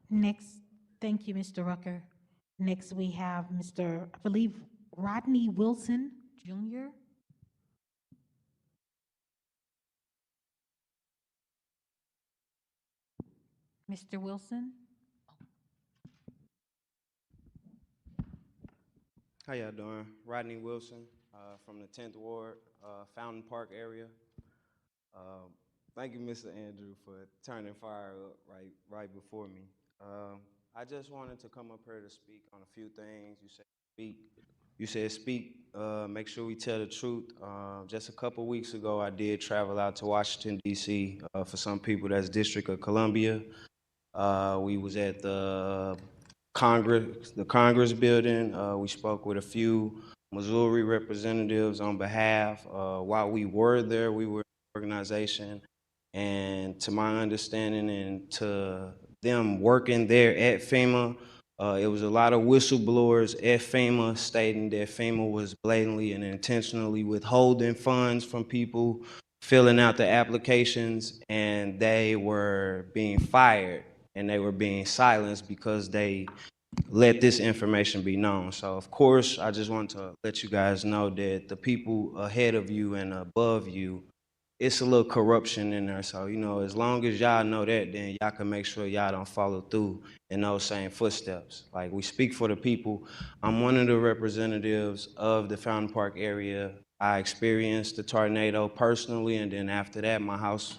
Next, thank you, Mr. Rucker. Next, we have Mr., I believe, Rodney Wilson, Jr. Mr. Wilson? How y'all doing? Rodney Wilson from the 10th Ward, Fountain Park area. Thank you, Mr. Andrew, for turning fire up right before me. I just wanted to come up here to speak on a few things. You said speak, make sure we tell the truth. Just a couple weeks ago, I did travel out to Washington, D.C. For some people, that's District of Columbia. We was at the Congress building. We spoke with a few Missouri representatives on behalf. While we were there, we were an organization. And to my understanding and to them working there at FEMA, It was a lot of whistleblowers at FEMA stating that FEMA was blatantly and intentionally withholding funds from people filling out the applications, and they were being fired and they were being silenced because they let this information be known. So of course, I just want to let you guys know that the people ahead of you and above you, it's a little corruption in there. So, as long as y'all know that, then y'all can make sure y'all don't follow through in those same footsteps. Like, we speak for the people. I'm one of the representatives of the Fountain Park area. I experienced the tornado personally, and then after that, my house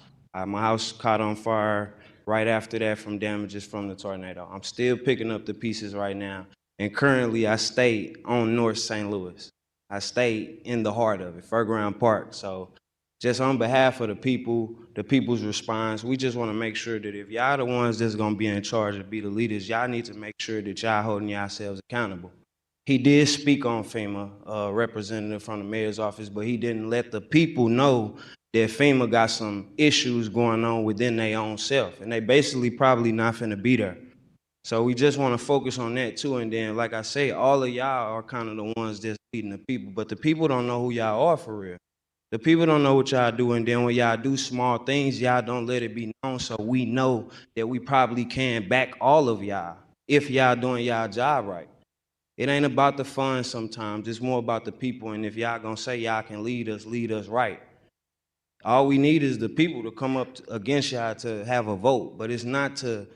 caught on fire right after that from damages from the tornado. I'm still picking up the pieces right now. And currently, I stay on North St. Louis. I stay in the heart of it, Fairground Park. So just on behalf of the people, the people's response, we just want to make sure that if y'all the ones that's going to be in charge and be the leaders, y'all need to make sure that y'all holding yourselves accountable. He did speak on FEMA, a representative from the mayor's office, but he didn't let the people know that FEMA got some issues going on within their own self, and they basically probably not finna be there. So we just want to focus on that too, and then, like I say, all of y'all are kind of the ones that's leading the people, but the people don't know who y'all are for real. The people don't know what y'all do, and then when y'all do small things, y'all don't let it be known, so we know that we probably can back all of y'all if y'all doing y'all job right. It ain't about the funds sometimes, it's more about the people, and if y'all gonna say y'all can lead us right. All we need is the people to come up against y'all to have a vote, but it's not to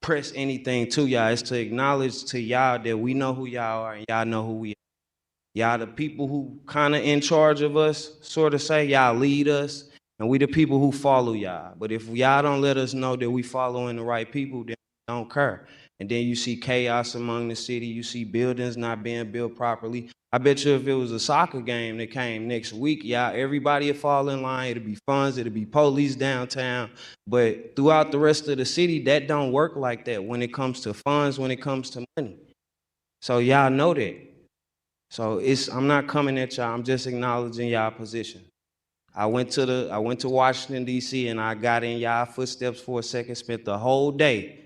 press anything to y'all, it's to acknowledge to y'all that we know who y'all are and y'all know who we are. Y'all the people who kind of in charge of us, sort of say, y'all lead us, and we the people who follow y'all. But if y'all don't let us know that we following the right people, then we don't care. And then you see chaos among the city, you see buildings not being built properly. I bet you if it was a soccer game that came next week, y'all, everybody would fall in line, it'd be funds, it'd be police downtown. But throughout the rest of the city, that don't work like that when it comes to funds, when it comes to money. So y'all know that. So I'm not coming at y'all, I'm just acknowledging y'all position. I went to Washington, D.C., and I got in y'all footsteps for a second, spent the whole day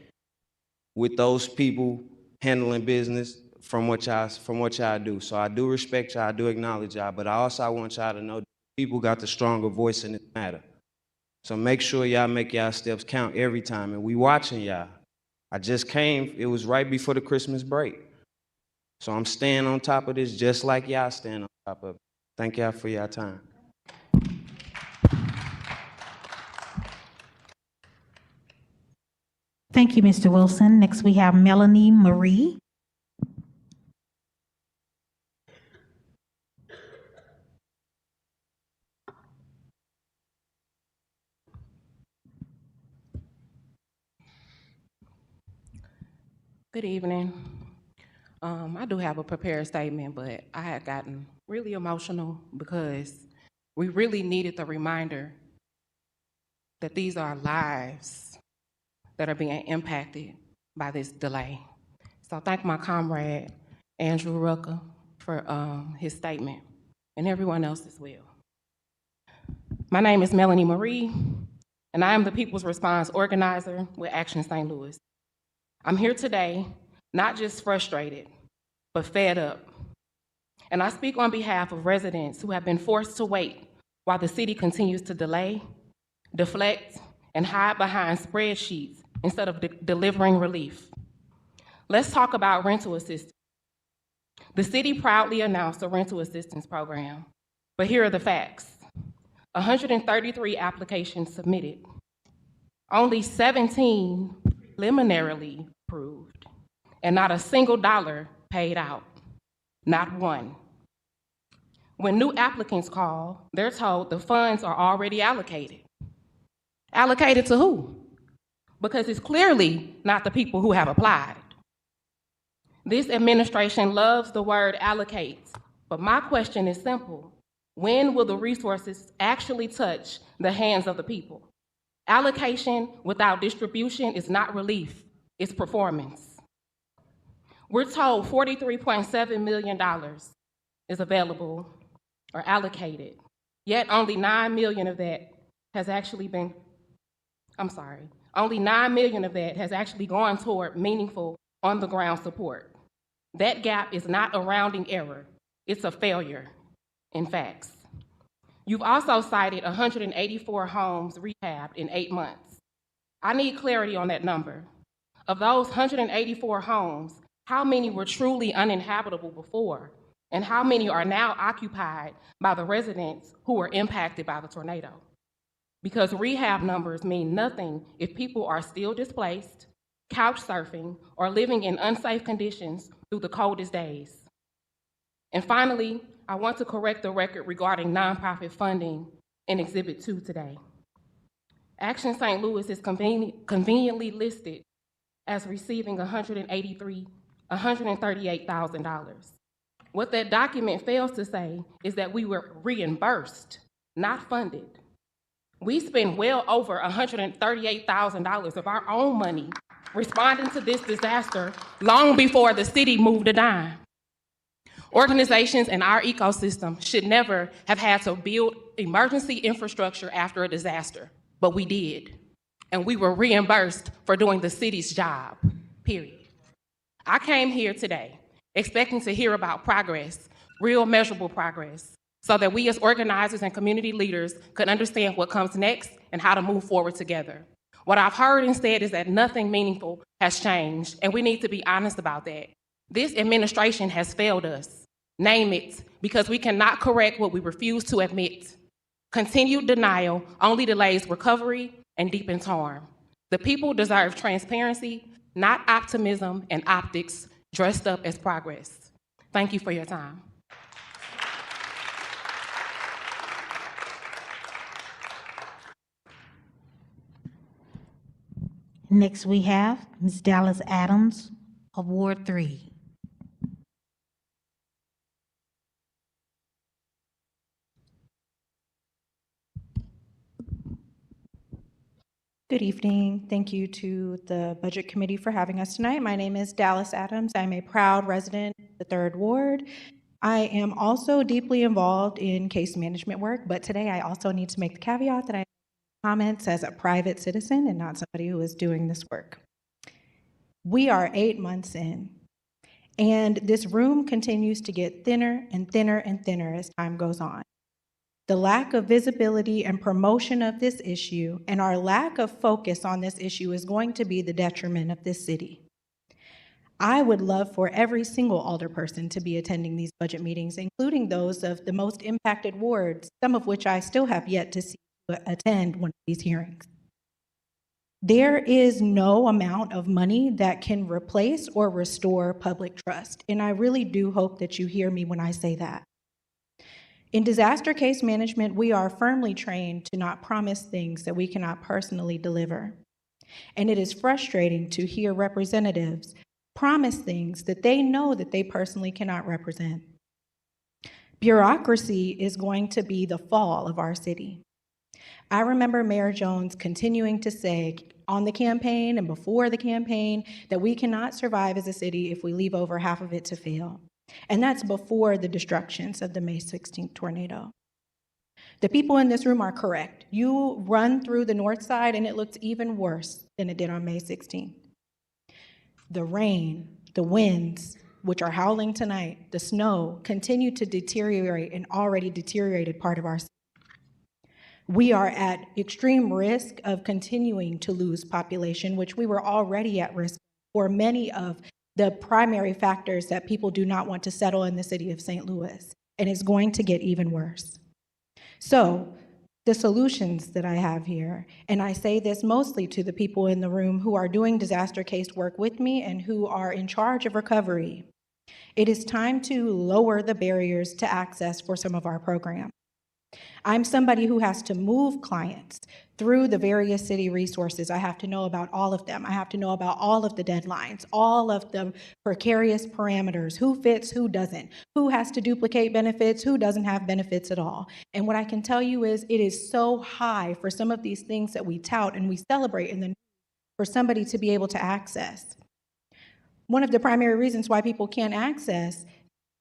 with those people handling business from what y'all do. So I do respect y'all, I do acknowledge y'all, but I also want y'all to know that people got the stronger voice in this matter. So make sure y'all make y'all steps count every time, and we watching y'all. I just came, it was right before the Christmas break. So I'm staying on top of this just like y'all stand on top of it. Thank y'all for your time. Thank you, Mr. Wilson. Next, we have Melanie Marie. Good evening. I do have a prepared statement, but I had gotten really emotional because we really needed the reminder that these are lives that are being impacted by this delay. So I thank my comrade, Andrew Rucker, for his statement, and everyone else as well. My name is Melanie Marie, and I am the People's Response Organizer with Action St. Louis. I'm here today, not just frustrated, but fed up. And I speak on behalf of residents who have been forced to wait while the city continues to delay, deflect, and hide behind spreadsheets instead of delivering relief. Let's talk about rental assistance. The city proudly announced a rental assistance program, but here are the facts. 133 applications submitted, only 17 preliminarily approved, and not a single dollar paid out, not one. When new applicants call, they're told the funds are already allocated. Allocated to who? Because it's clearly not the people who have applied. This administration loves the word allocate, but my question is simple. When will the resources actually touch the hands of the people? Allocation without distribution is not relief, it's performance. We're told $43.7 million is available or allocated, yet only $9 million of that has actually been, only $9 million of that has actually gone toward meaningful on-the-ground support. That gap is not a rounding error. It's a failure in facts. You've also cited 184 homes rehabbed in 8 months. I need clarity on that number. Of those 184 homes, how many were truly uninhabitable before, and how many are now occupied by the residents who were impacted by the tornado? Because rehab numbers mean nothing if people are still displaced, couch surfing, or living in unsafe conditions through the coldest days. And finally, I want to correct the record regarding nonprofit funding in Exhibit 2 today. Action St. Louis is conveniently listed as receiving $138,000. What that document fails to say is that we were reimbursed, not funded. We spent well over $138,000 of our own money responding to this disaster long before the city moved a dime. Organizations in our ecosystem should never have had to build emergency infrastructure after a disaster, but we did. And we were reimbursed for doing the city's job, period. I came here today expecting to hear about progress, real measurable progress, so that we as organizers and community leaders could understand what comes next and how to move forward together. What I've heard instead is that nothing meaningful has changed, and we need to be honest about that. This administration has failed us. Name it, because we cannot correct what we refuse to admit. Continued denial only delays recovery and deepens harm. The people deserve transparency, not optimism and optics dressed up as progress. Thank you for your time. Next, we have Ms. Dallas Adams of Ward 3. Good evening. Thank you to the Budget Committee for having us tonight. My name is Dallas Adams. I'm a proud resident of the 3rd Ward. I am also deeply involved in case management work, but today I also need to make the caveat that I comments as a private citizen and not somebody who is doing this work. We are 8 months in, and this room continues to get thinner and thinner and thinner as time goes on. The lack of visibility and promotion of this issue and our lack of focus on this issue is going to be the detriment of this city. I would love for every single alderperson to be attending these budget meetings, including those of the most impacted wards, some of which I still have yet to see attend one of these hearings. There is no amount of money that can replace or restore public trust, and I really do hope that you hear me when I say that. In disaster case management, we are firmly trained to not promise things that we cannot personally deliver. And it is frustrating to hear representatives promise things that they know that they personally cannot represent. Bureaucracy is going to be the fall of our city. I remember Mayor Jones continuing to say on the campaign and before the campaign that we cannot survive as a city if we leave over half of it to fail. And that's before the destructions of the May 16th tornado. The people in this room are correct. You run through the north side and it looks even worse than it did on May 16th. The rain, the winds, which are howling tonight, the snow, continue to deteriorate an already deteriorated part of our city. We are at extreme risk of continuing to lose population, which we were already at risk for many of the primary factors that people do not want to settle in the city of St. Louis, and it's going to get even worse. So the solutions that I have here, and I say this mostly to the people in the room who are doing disaster case work with me and who are in charge of recovery, it is time to lower the barriers to access for some of our programs. I'm somebody who has to move clients through the various city resources. I have to know about all of them. I have to know about all of the deadlines, all of the precarious parameters, who fits, who doesn't, who has to duplicate benefits, who doesn't have benefits at all. And what I can tell you is it is so high for some of these things that we tout and we celebrate and then for somebody to be able to access. One of the primary reasons why people can't access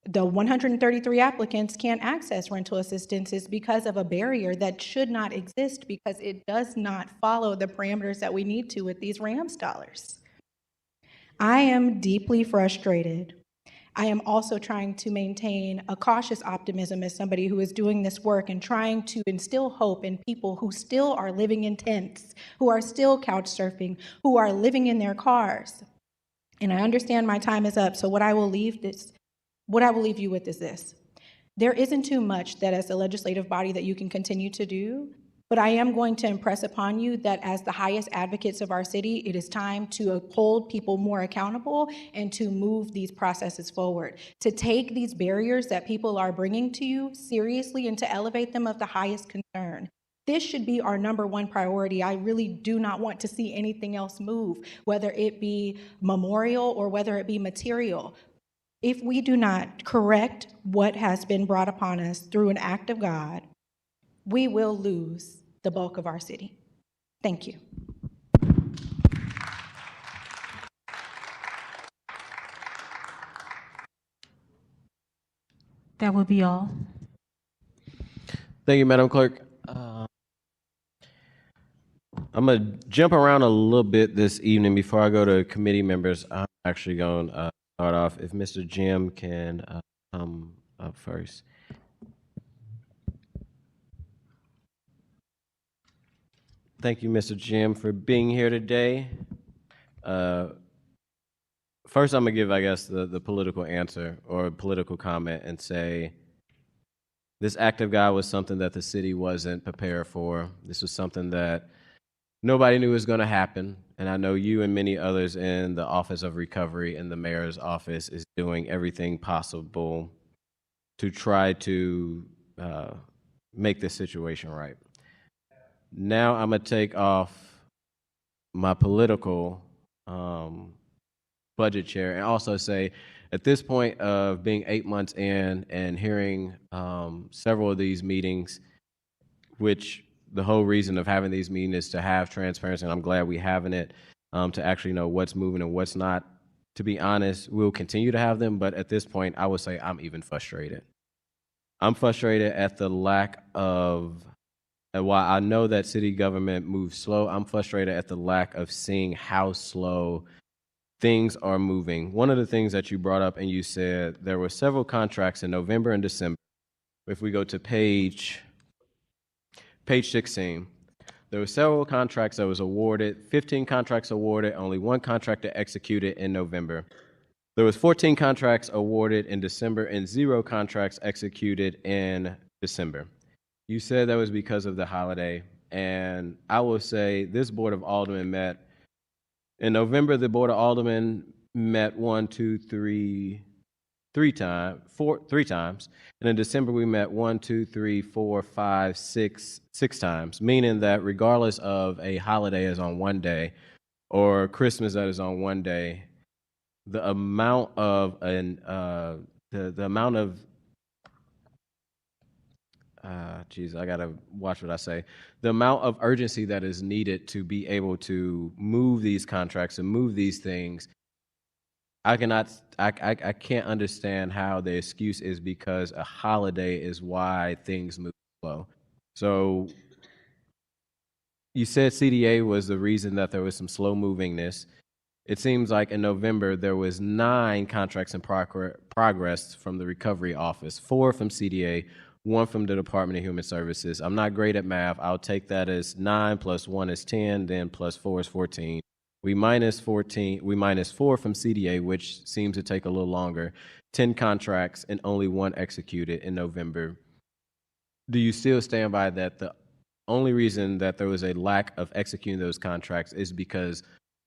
the 133 applicants can't access rental assistance is because of a barrier that should not exist because it does not follow the parameters that we need to with these RAMS dollars. I am deeply frustrated. I am also trying to maintain a cautious optimism as somebody who is doing this work and trying to instill hope in people who still are living in tents, who are still couch surfing, who are living in their cars. And I understand my time is up, so what I will leave you with is this. There isn't too much that as a legislative body that you can continue to do, but I am going to impress upon you that as the highest advocates of our city, it is time to hold people more accountable and to move these processes forward, to take these barriers that people are bringing to you seriously and to elevate them of the highest concern. This should be our number one priority. I really do not want to see anything else move, whether it be memorial or whether it be material. If we do not correct what has been brought upon us through an act of God, we will lose the bulk of our city. Thank you. That would be all. Thank you, Madam Clerk. I'm going to jump around a little bit this evening before I go to committee members. I'm actually going to start off. If Mr. Jim can come up first. Thank you, Mr. Jim, for being here today. First, I'm going to give, I guess, the political answer or political comment and say this act of God was something that the city wasn't prepared for. This was something that nobody knew was going to happen. And I know you and many others in the Office of Recovery and the mayor's office is doing everything possible to try to make this situation right. Now I'm going to take off my political budget chair and also say, at this point of being 8 months in and hearing several of these meetings, which the whole reason of having these meetings is to have transparency, and I'm glad we're having it, to actually know what's moving and what's not. To be honest, we'll continue to have them, but at this point, I would say I'm even frustrated. I'm frustrated at the lack of, and while I know that city government moves slow, I'm frustrated at the lack of seeing how slow things are moving. One of the things that you brought up and you said there were several contracts in November and December. If we go to page 16, there were several contracts that was awarded, 15 contracts awarded, only one contractor executed in November. There was 14 contracts awarded in December and 0 contracts executed in December. You said that was because of the holiday, and I will say this Board of Aldermen met. In November, the Board of Aldermen met three times. And in December, we met 6 times, meaning that regardless of a holiday is on one day or Christmas that is on one day, the amount of the amount of I gotta watch what I say. The amount of urgency that is needed to be able to move these contracts and move these things, I can't understand how the excuse is because a holiday is why things move slow. So you said CDA was the reason that there was some slow movingness. It seems like in November there was 9 contracts in progress from the recovery office, 4 from CDA, 1 from the Department of Human Services. I'm not great at math. I'll take that as 9 plus 1 is 10, then plus 4 is 14. We minus 4 from CDA, which seems to take a little longer. 10 contracts and only 1 executed in November. Do you still stand by that the only reason that there was a lack of executing those contracts is because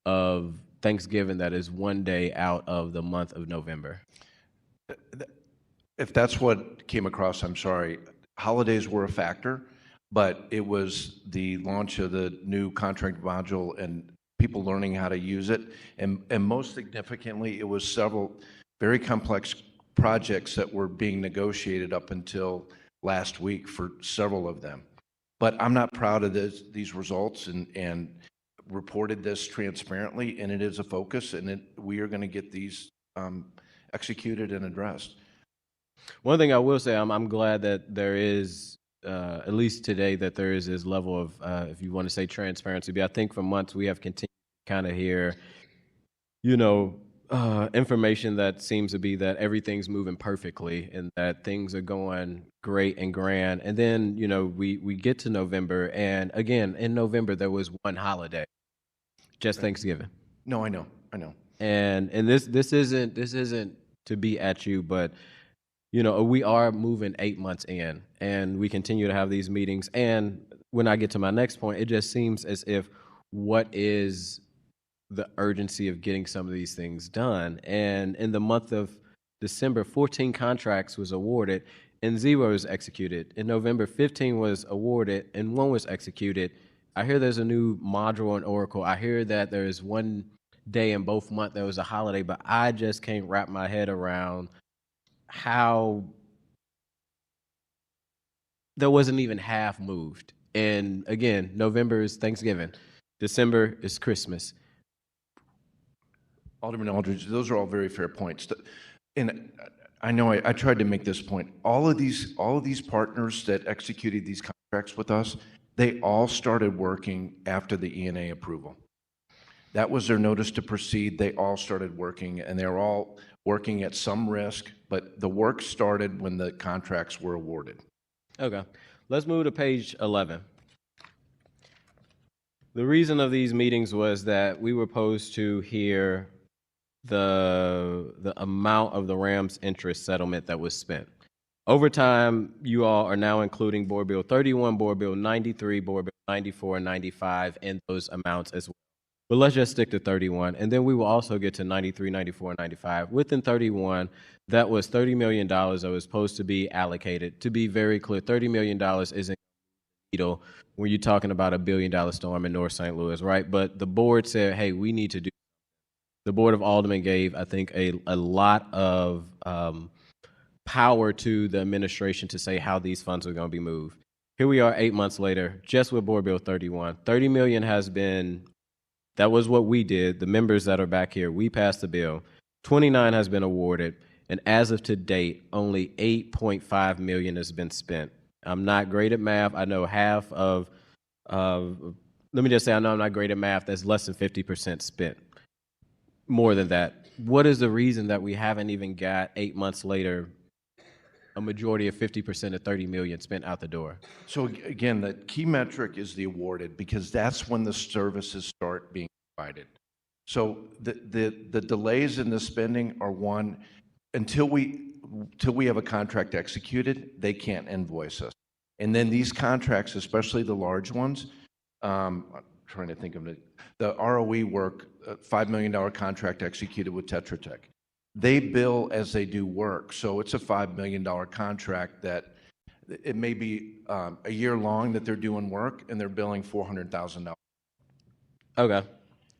of Thanksgiving that is 1 day out of the month of November? If that's what came across, I'm sorry. Holidays were a factor, but it was the launch of the new contract module and people learning how to use it. And most significantly, it was several very complex projects that were being negotiated up until last week for several of them. But I'm not proud of these results and reported this transparently, and it is a focus, and we are going to get these executed and addressed. One thing I will say, I'm glad that there is, at least today, that there is this level of, if you want to say transparency, but I think for months we have continued to kind of hear, information that seems to be that everything's moving perfectly and that things are going great and grand. And then, we get to November, and again, in November, there was one holiday, just Thanksgiving. No, I know. And this isn't to be at you, but we are moving 8 months in, and we continue to have these meetings. And when I get to my next point, it just seems as if what is the urgency of getting some of these things done? And in the month of December, 14 contracts was awarded and 0 was executed. In November, 15 was awarded and 1 was executed. I hear there's a new module in Oracle. I hear that there's one day in both months there was a holiday, but I just can't wrap my head around how there wasn't even half moved. And again, November is Thanksgiving. December is Christmas. Alderman Aldridge, those are all very fair points. And I know I tried to make this point. All of these partners that executed these contracts with us, they all started working after the ENA approval. That was their notice to proceed. They all started working, and they're all working at some risk, but the work started when the contracts were awarded. Okay, let's move to page 11. The reason of these meetings was that we were supposed to hear the amount of the Rams interest settlement that was spent. Over time, you all are now including Board Bill 31, Board Bill 93, Board Bill 94, and 95 in those amounts as well. But let's just stick to 31, and then we will also get to 93, 94, and 95. Within 31, that was $30 million that was supposed to be allocated. To be very clear, $30 million isn't needle when you're talking about $1 billion storm in North St. Louis, right? But the board said, hey, we need to do. The Board of Aldermen gave, I think, a lot of power to the administration to say how these funds are going to be moved. Here we are 8 months later, just with Board Bill 31. $30 million has been, that was what we did. The members that are back here, we passed the bill. 29 has been awarded, and as of to date, only 8.5 million has been spent. I'm not great at math. I know half of, let me just say, I know I'm not great at math. That's less than 50% spent. More than that. What is the reason that we haven't even got 8 months later a majority of 50% of 30 million spent out the door? So again, the key metric is the awarded, because that's when the services start being provided. So the delays in the spending are one, until we have a contract executed, they can't invoice us. And then these contracts, especially the large ones, I'm trying to think of it, the ROE work, $5 million contract executed with Tetra Tech. They bill as they do work. So it's a $5 million contract that it may be a year long that they're doing work, and they're billing $400,000. Okay.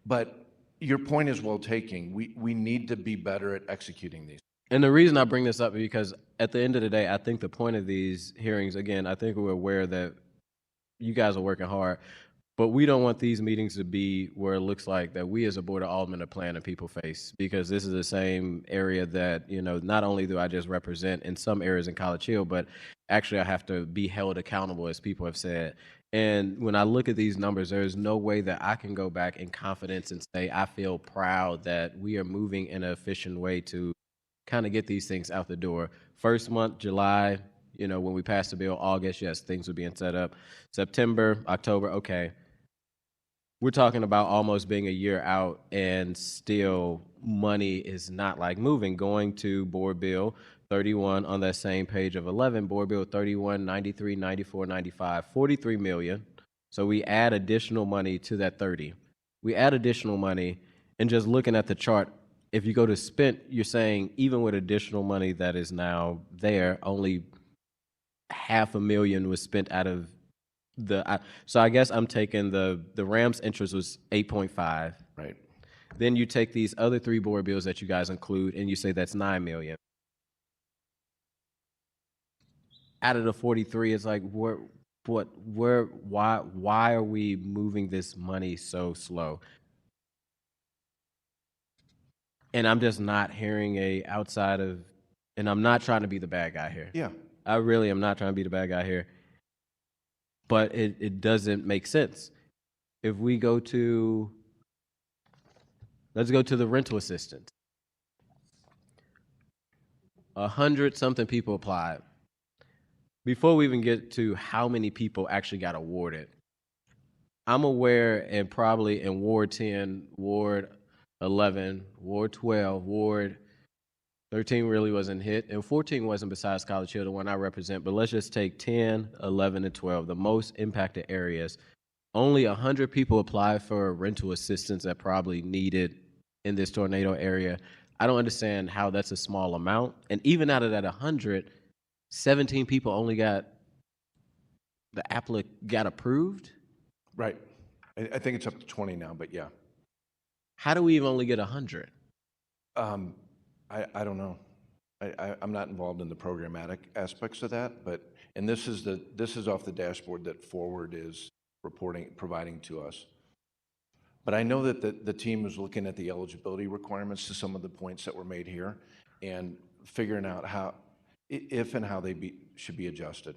But your point is well taken. We need to be better at executing these. And the reason I bring this up is because at the end of the day, I think the point of these hearings, again, I think we're aware that you guys are working hard, but we don't want these meetings to be where it looks like that we as a Board of Aldermen are playing in people's face, because this is the same area that, not only do I just represent in some areas in College Hill, but actually I have to be held accountable, as people have said. And when I look at these numbers, there's no way that I can go back in confidence and say I feel proud that we are moving in an efficient way to kind of get these things out the door. First month, July, when we passed the bill, August, yes, things were being set up. September, October, okay. We're talking about almost being a year out, and still money is not moving. Going to Board Bill 31 on that same page of 11, Board Bill 31, 93, 94, 95, 43 million. So we add additional money to that 30. We add additional money, and just looking at the chart, if you go to spent, you're saying even with additional money that is now there, only $500,000 was spent out of so I guess I'm taking the Rams interest was 8.5. Right. Then you take these other 3 board bills that you guys include, and you say that's 9 million. Out of the 43, it's like, why are we moving this money so slow? And I'm just not hearing and I'm not trying to be the bad guy here. Yeah. I really am not trying to be the bad guy here. But it doesn't make sense. If we let's go to the rental assistance. 100-something people applied. Before we even get to how many people actually got awarded, I'm aware, and probably in Ward 10, Ward 11, Ward 12, Ward 13 really wasn't hit, and 14 wasn't besides College Hill, the one I represent, but let's just take 10, 11, and 12, the most impacted areas. Only 100 people applied for rental assistance that probably needed in this tornado area. I don't understand how that's a small amount. And even out of that 100, 17 people only got got approved. Right. I think it's up to 20 now, but yeah. How do we even only get 100? I don't know. I'm not involved in the programmatic aspects of that, but, and this is off the dashboard that Forward is providing to us. But I know that the team is looking at the eligibility requirements to some of the points that were made here and figuring out how, if and how they should be adjusted.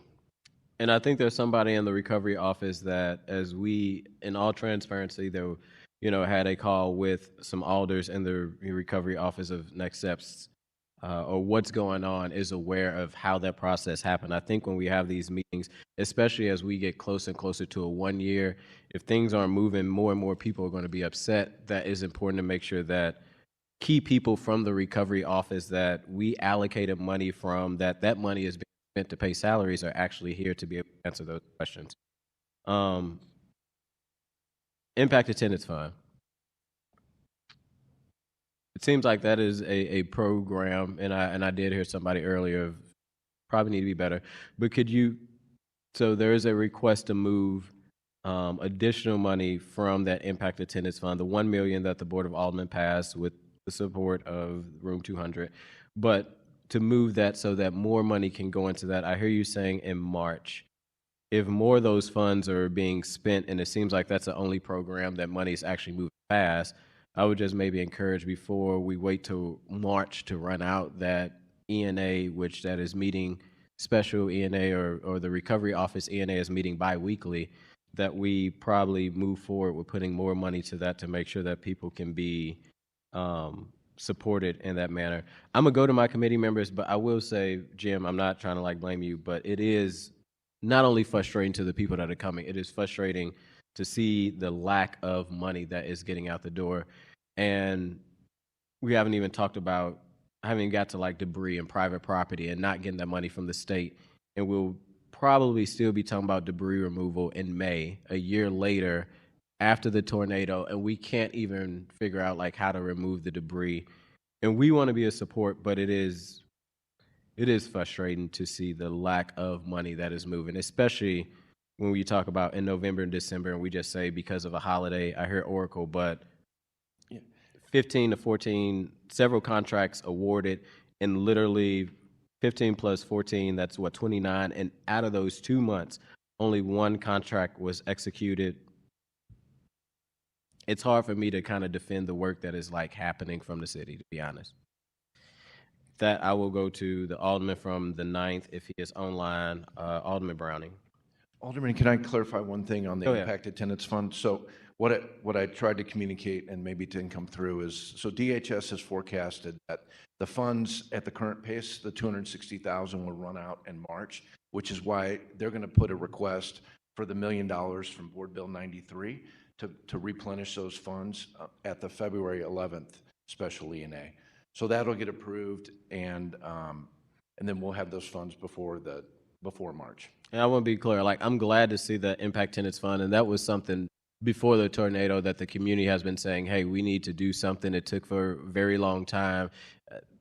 And I think there's somebody in the recovery office that, as we, in all transparency, there, had a call with some alders in the recovery office of next steps, or what's going on, is aware of how that process happened. I think when we have these meetings, especially as we get closer and closer to a 1 year, if things aren't moving, more and more people are going to be upset. That is important to make sure that key people from the recovery office that we allocated money from, that money is being spent to pay salaries, are actually here to be able to answer those questions. Impact Attendance Fund. It seems like that is a program, and I did hear somebody earlier, probably need to be better. But so there is a request to move additional money from that Impact Attendance Fund, the $1 million that the Board of Aldermen passed with the support of Room 200, but to move that so that more money can go into that. I hear you saying in March. If more of those funds are being spent, and it seems like that's the only program that money is actually moving fast, I would just maybe encourage, before we wait till March to run out, that ENA, which that is meeting, special ENA or the recovery office ENA is meeting bi-weekly, that we probably move forward with putting more money to that to make sure that people can be supported in that manner. I'm gonna go to my committee members, but I will say, Jim, I'm not trying to blame you, but it is not only frustrating to the people that are coming, it is frustrating to see the lack of money that is getting out the door. And we haven't even talked about, I haven't even got to debris and private property and not getting that money from the state. And we'll probably still be talking about debris removal in May, a year later, after the tornado, and we can't even figure out how to remove the debris. And we want to be a support, but it is frustrating to see the lack of money that is moving, especially when we talk about in November and December, and we just say because of a holiday. I hear Oracle, but 15 to 14, several contracts awarded, and literally 15 plus 14, that's 29. And out of those 2 months, only one contract was executed. It's hard for me to kind of defend the work that is happening from the city, to be honest. That I will go to the Alderman from the 9th, if he is online, Alderman Browning. Alderman, can I clarify one thing on the Impact Attendance Fund? So what I tried to communicate, and maybe didn't come through, is so DHS has forecasted that the funds at the current pace, the $260,000, will run out in March, which is why they're going to put a request for the $1 million from Board Bill 93 to replenish those funds at the February 11th special ENA. So that'll get approved, and then we'll have those funds before March. And I want to be clear, I'm glad to see the Impact Tenants Fund, and that was something before the tornado that the community has been saying, hey, we need to do something. It took for a very long time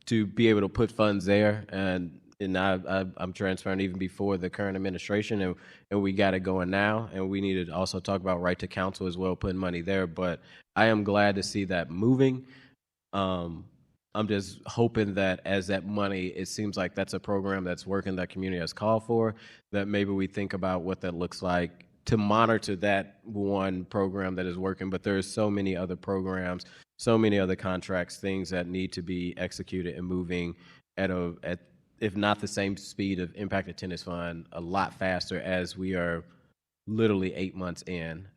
to be able to put funds there, and I'm transparent even before the current administration, and we got it going now, and we need to also talk about right to counsel as well, putting money there. But I am glad to see that moving. I'm just hoping that as that money, it seems like that's a program that's working, that community has called for, that maybe we think about what that looks like to monitor that one program that is working. But there's so many other programs, so many other contracts, things that need to be executed and moving at if not the same speed of Impact Attendance Fund, a lot faster, as we are literally 8 months in,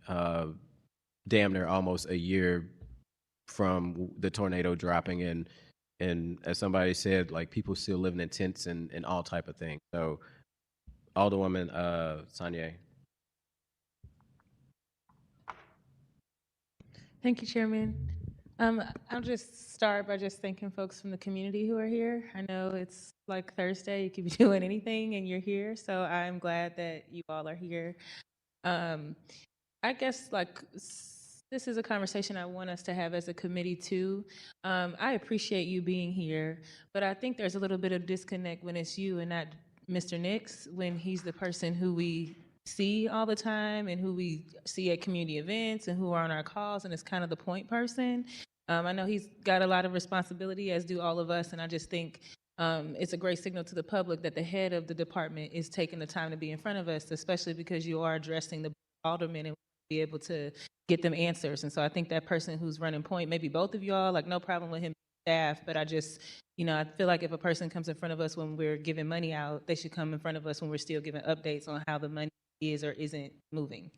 damn near almost a year from the tornado dropping, and And as somebody said, like people still living in tents and all type of things. So Alderwoman Sanye. Thank you, Chairman. I'll just start by just thanking folks from the community who are here. I know it's like Thursday, you could be doing anything and you're here, so I'm glad that you all are here. I guess this is a conversation I want us to have as a committee too. I appreciate you being here, but I think there's a little bit of disconnect when it's you and not Mr. Nix, when he's the person who we see all the time and who we see at community events and who are on our calls and is kind of the point person. I know he's got a lot of responsibility, as do all of us, and I just think it's a great signal to the public that the head of the department is taking the time to be in front of us, especially because you are addressing the aldermen and be able to get them answers. And so I think that person who's running point, maybe both of y'all, like no problem with him staff, but I just, I feel like if a person comes in front of us when we're giving money out, they should come in front of us when we're still giving updates on how the money is or isn't moving.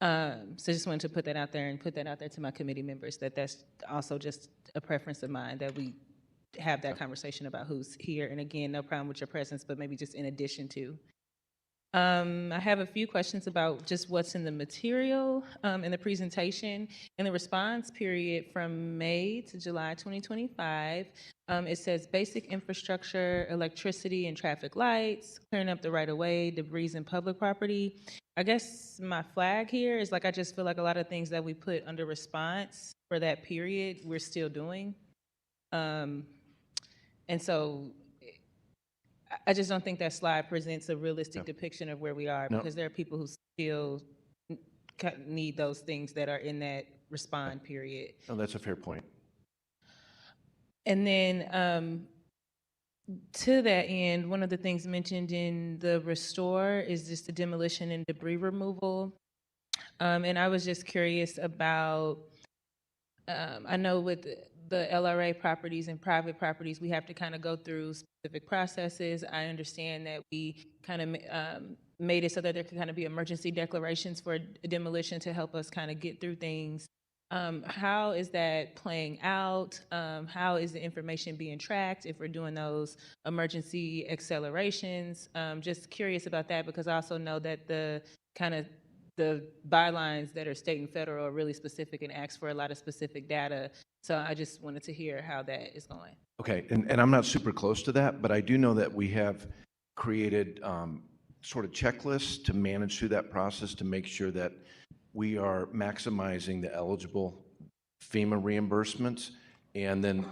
So just wanted to put that out there and put that out there to my committee members, that that's also just a preference of mine, that we have that conversation about who's here. And again, no problem with your presence, but maybe just in addition to. I have a few questions about just what's in the material in the presentation. In the response period from May to July 2025, it says basic infrastructure, electricity and traffic lights, clearing up the right-of-way, debris and public property. I guess my flag here is like I just feel like a lot of things that we put under response for that period, we're still doing. And so I just don't think that slide presents a realistic depiction of where we are, because there are people who still need those things that are in that respond period. No, that's a fair point. And then to that end, one of the things mentioned in the restore is just the demolition and debris removal. And I was just curious about, I know with the LRA properties and private properties, we have to kind of go through specific processes. I understand that we kind of made it so that there could kind of be emergency declarations for demolition to help us kind of get through things. How is that playing out? How is the information being tracked if we're doing those emergency accelerations? Just curious about that, because I also know that the bylines that are state and federal are really specific and ask for a lot of specific data. So I just wanted to hear how that is going. Okay, and I'm not super close to that, but I do know that we have created sort of checklists to manage through that process to make sure that we are maximizing the eligible FEMA reimbursements and then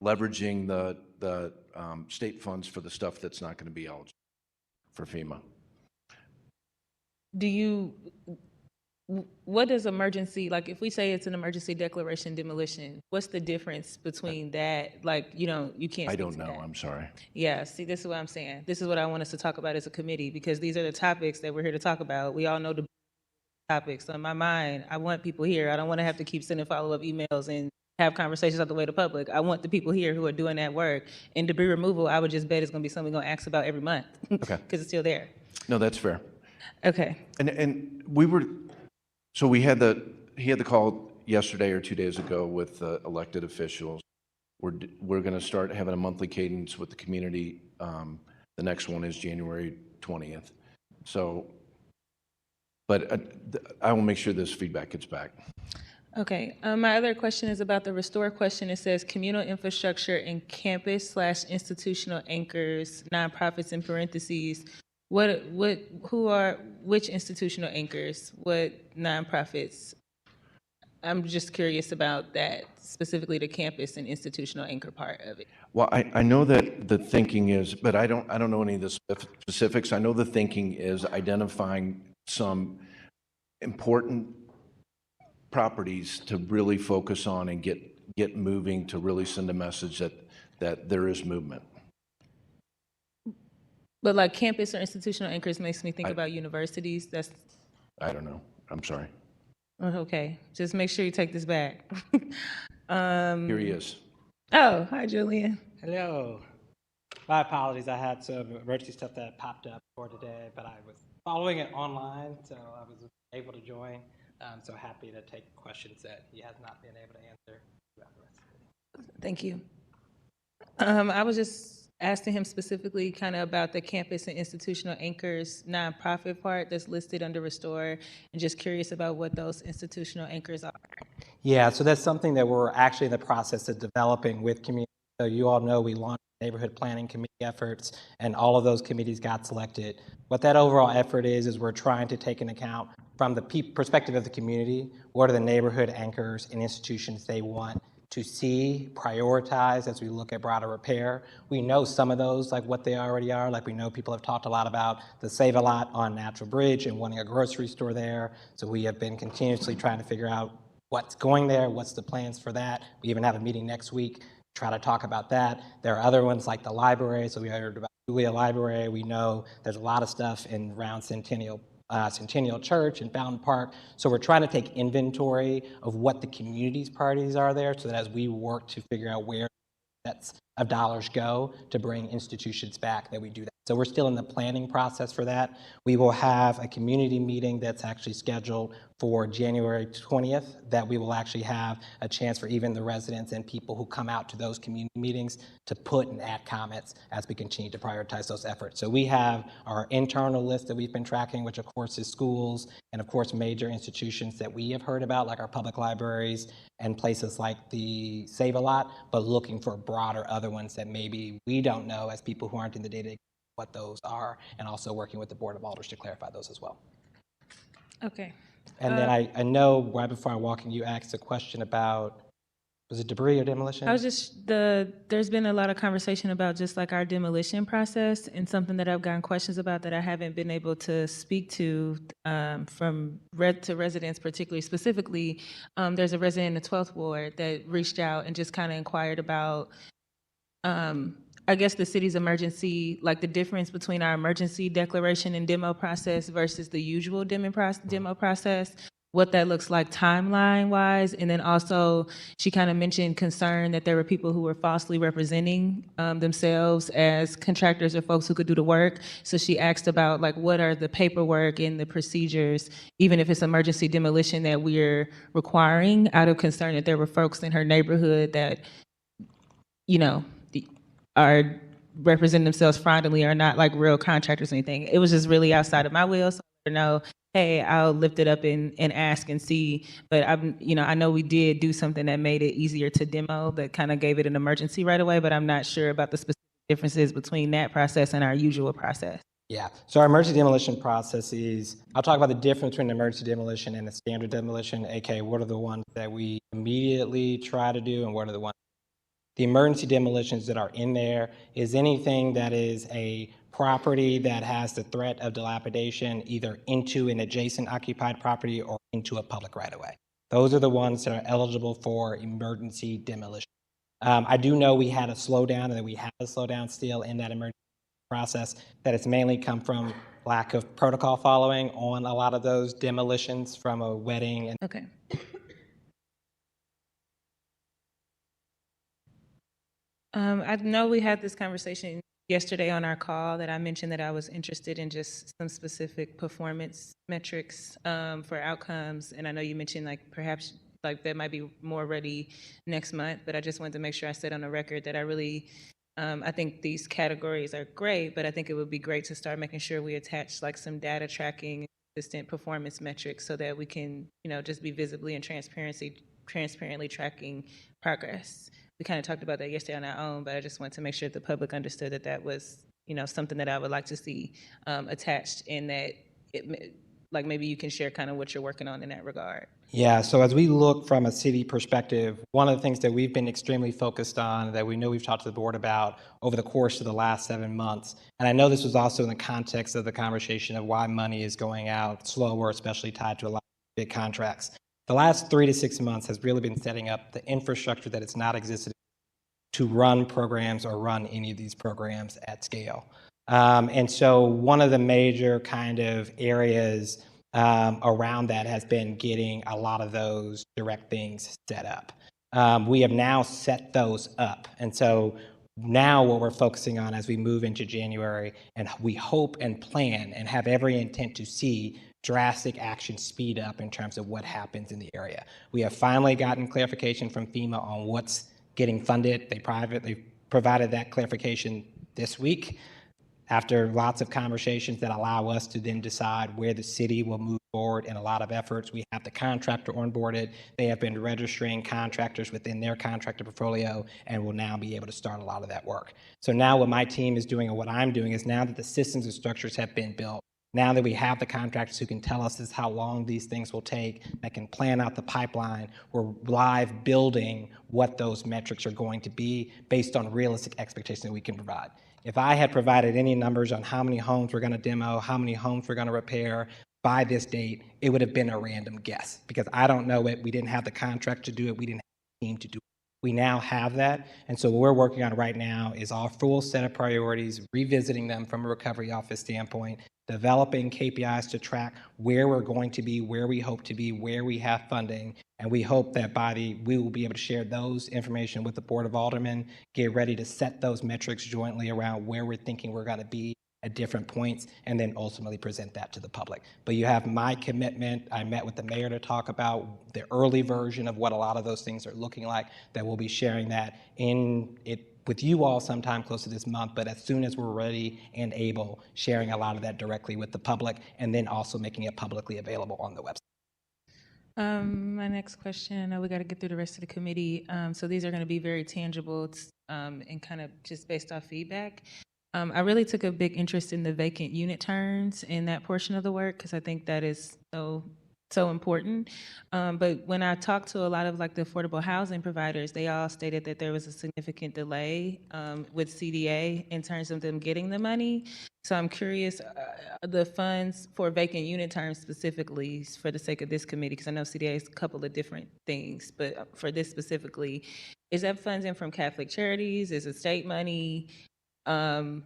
leveraging the state funds for the stuff that's not going to be eligible for FEMA. What is emergency, like if we say it's an emergency declaration demolition, what's the difference between that? Like, you can't. I don't know, I'm sorry. Yeah, see, this is what I'm saying. This is what I want us to talk about as a committee, because these are the topics that we're here to talk about. We all know the topics. So in my mind, I want people here. I don't want to have to keep sending follow-up emails and have conversations out the way to public. I want the people here who are doing that work. And debris removal, I would just bet it's going to be something we're going to ask about every month. Okay. Because it's still there. No, that's fair. Okay. And we were, so he had the call yesterday or 2 days ago with elected officials. We're going to start having a monthly cadence with the community. The next one is January 20th. So, but I will make sure this feedback gets back. Okay. My other question is about the restore question. It says communal infrastructure and campus/institutional anchors, nonprofits in parentheses. Which institutional anchors? What nonprofits? I'm just curious about that, specifically the campus and institutional anchor part of it. Well, I know that the thinking is, but I don't know any of the specifics. I know the thinking is identifying some important properties to really focus on and get moving, to really send a message that there is movement. But like campus or institutional anchors makes me think about universities. I don't know. I'm sorry. Okay. Just make sure you take this back. Here he is. Oh, hi, Julian. Hello. My apologies. I had some emergency stuff that popped up for today, but I was following it online, so I was able to join. So happy to take questions that he has not been able to answer throughout the rest of the day. Thank you. I was just asking him specifically kind of about the campus and institutional anchors nonprofit part that's listed under Restore, and just curious about what those institutional anchors are. Yeah, so that's something that we're actually in the process of developing with community. So you all know we launched neighborhood planning committee efforts, and all of those committees got selected. What that overall effort is we're trying to take into account from the perspective of the community, what are the neighborhood anchors and institutions they want to see, prioritize as we look at broader repair. We know some of those, like what they already are. Like we know people have talked a lot about the Save-A-Lot on Natural Bridge and wanting a grocery store there. So we have been continuously trying to figure out what's going there, what's the plans for that. We even have a meeting next week to try to talk about that. There are other ones like the library. So we heard about Julia Library. We know there's a lot of stuff in around Centennial Church and Fountain Park. So we're trying to take inventory of what the community's priorities are there so that as we work to figure out where sets of dollars go to bring institutions back, that we do that. So we're still in the planning process for that. We will have a community meeting that's actually scheduled for January 20th, that we will actually have a chance for even the residents and people who come out to those community meetings to put and add comments as we continue to prioritize those efforts. So we have our internal list that we've been tracking, which of course is schools and of course major institutions that we have heard about, like our public libraries and places like the Save-A-Lot, but looking for broader other ones that maybe we don't know as people who aren't in the data what those are, and also working with the Board of Alders to clarify those as well. Okay. And then I know right before I walk in, you asked a question about, was it debris or demolition? I was just, there's been a lot of conversation about just like our demolition process, and something that I've gotten questions about that I haven't been able to speak to from residents, particularly specifically. There's a resident in the 12th ward that reached out and just kind of inquired about I guess the city's emergency, like the difference between our emergency declaration and demo process versus the usual demo process, what that looks like timeline-wise. And then also, she kind of mentioned concern that there were people who were falsely representing themselves as contractors or folks who could do the work. So she asked about like, what are the paperwork and the procedures, even if it's emergency demolition, that we're requiring, out of concern that there were folks in her neighborhood that, you know, are representing themselves fraudulently or not like real contractors or anything. It was just really outside of my wheel. So I know, hey, I'll lift it up and ask and see. But I know we did do something that made it easier to demo, that kind of gave it an emergency right away, but I'm not sure about the specific differences between that process and our usual process. Yeah, so our emergency demolition process is, I'll talk about the difference between emergency demolition and a standard demolition, aka what are the ones that we immediately try to do and what are the ones. The emergency demolitions that are in there is anything that is a property that has the threat of dilapidation either into an adjacent occupied property or into a public right-of-way. Those are the ones that are eligible for emergency demolition. I do know we had a slowdown and that we have a slowdown still in that emergency process, that it's mainly come from lack of protocol following on a lot of those demolitions from a wedding. Okay. I know we had this conversation yesterday on our call, that I mentioned that I was interested in just some specific performance metrics for outcomes. And I know you mentioned like perhaps like that might be more ready next month, but I just wanted to make sure I said on the record that I really, I think these categories are great, but I think it would be great to start making sure we attach like some data tracking, consistent performance metrics so that we can, just be visibly and transparently tracking progress. We kind of talked about that yesterday on our own, but I just wanted to make sure the public understood that that was, something that I would like to see attached, in that like maybe you can share kind of what you're working on in that regard. Yeah, so as we look from a city perspective, one of the things that we've been extremely focused on, that we know we've talked to the board about over the course of the last 7 months, and I know this was also in the context of the conversation of why money is going out slower, especially tied to a lot of big contracts. The last 3 to 6 months has really been setting up the infrastructure that has not existed to run programs or run any of these programs at scale. And so one of the major kind of areas around that has been getting a lot of those direct things set up. We have now set those up. And so now what we're focusing on as we move into January, and we hope and plan and have every intent to see drastic action speed up in terms of what happens in the area. We have finally gotten clarification from FEMA on what's getting funded. They provided that clarification this week after lots of conversations that allow us to then decide where the city will move forward in a lot of efforts. We have the contractor onboarded. They have been registering contractors within their contractor portfolio and will now be able to start a lot of that work. So now what my team is doing, and what I'm doing, is now that the systems and structures have been built, now that we have the contractors who can tell us this how long these things will take, that can plan out the pipeline, we're live building what those metrics are going to be based on realistic expectations that we can provide. If I had provided any numbers on how many homes we're going to demo, how many homes we're going to repair by this date, it would have been a random guess because I don't know it. We didn't have the contract to do it. We didn't have the team to do it. We now have that. And so what we're working on right now is our full set of priorities, revisiting them from a recovery office standpoint, developing KPIs to track where we're going to be, where we hope to be, where we have funding. And we hope that we will be able to share those information with the Board of Aldermen, get ready to set those metrics jointly around where we're thinking we're going to be at different points, and then ultimately present that to the public. But you have my commitment. I met with the mayor to talk about the early version of what a lot of those things are looking like, that we'll be sharing that with you all sometime close to this month, but as soon as we're ready and able, sharing a lot of that directly with the public, and then also making it publicly available on the website. My next question, I know we got to get through the rest of the committee. So these are going to be very tangible and kind of just based off feedback. I really took a big interest in the vacant unit turns in that portion of the work because I think that is so important. But when I talked to a lot of like the affordable housing providers, they all stated that there was a significant delay with CDA in terms of them getting the money. So I'm curious, the funds for vacant unit terms specifically, for the sake of this committee, because I know CDA is a couple of different things, but for this specifically, is that funds in from Catholic Charities? Is it state money? Where's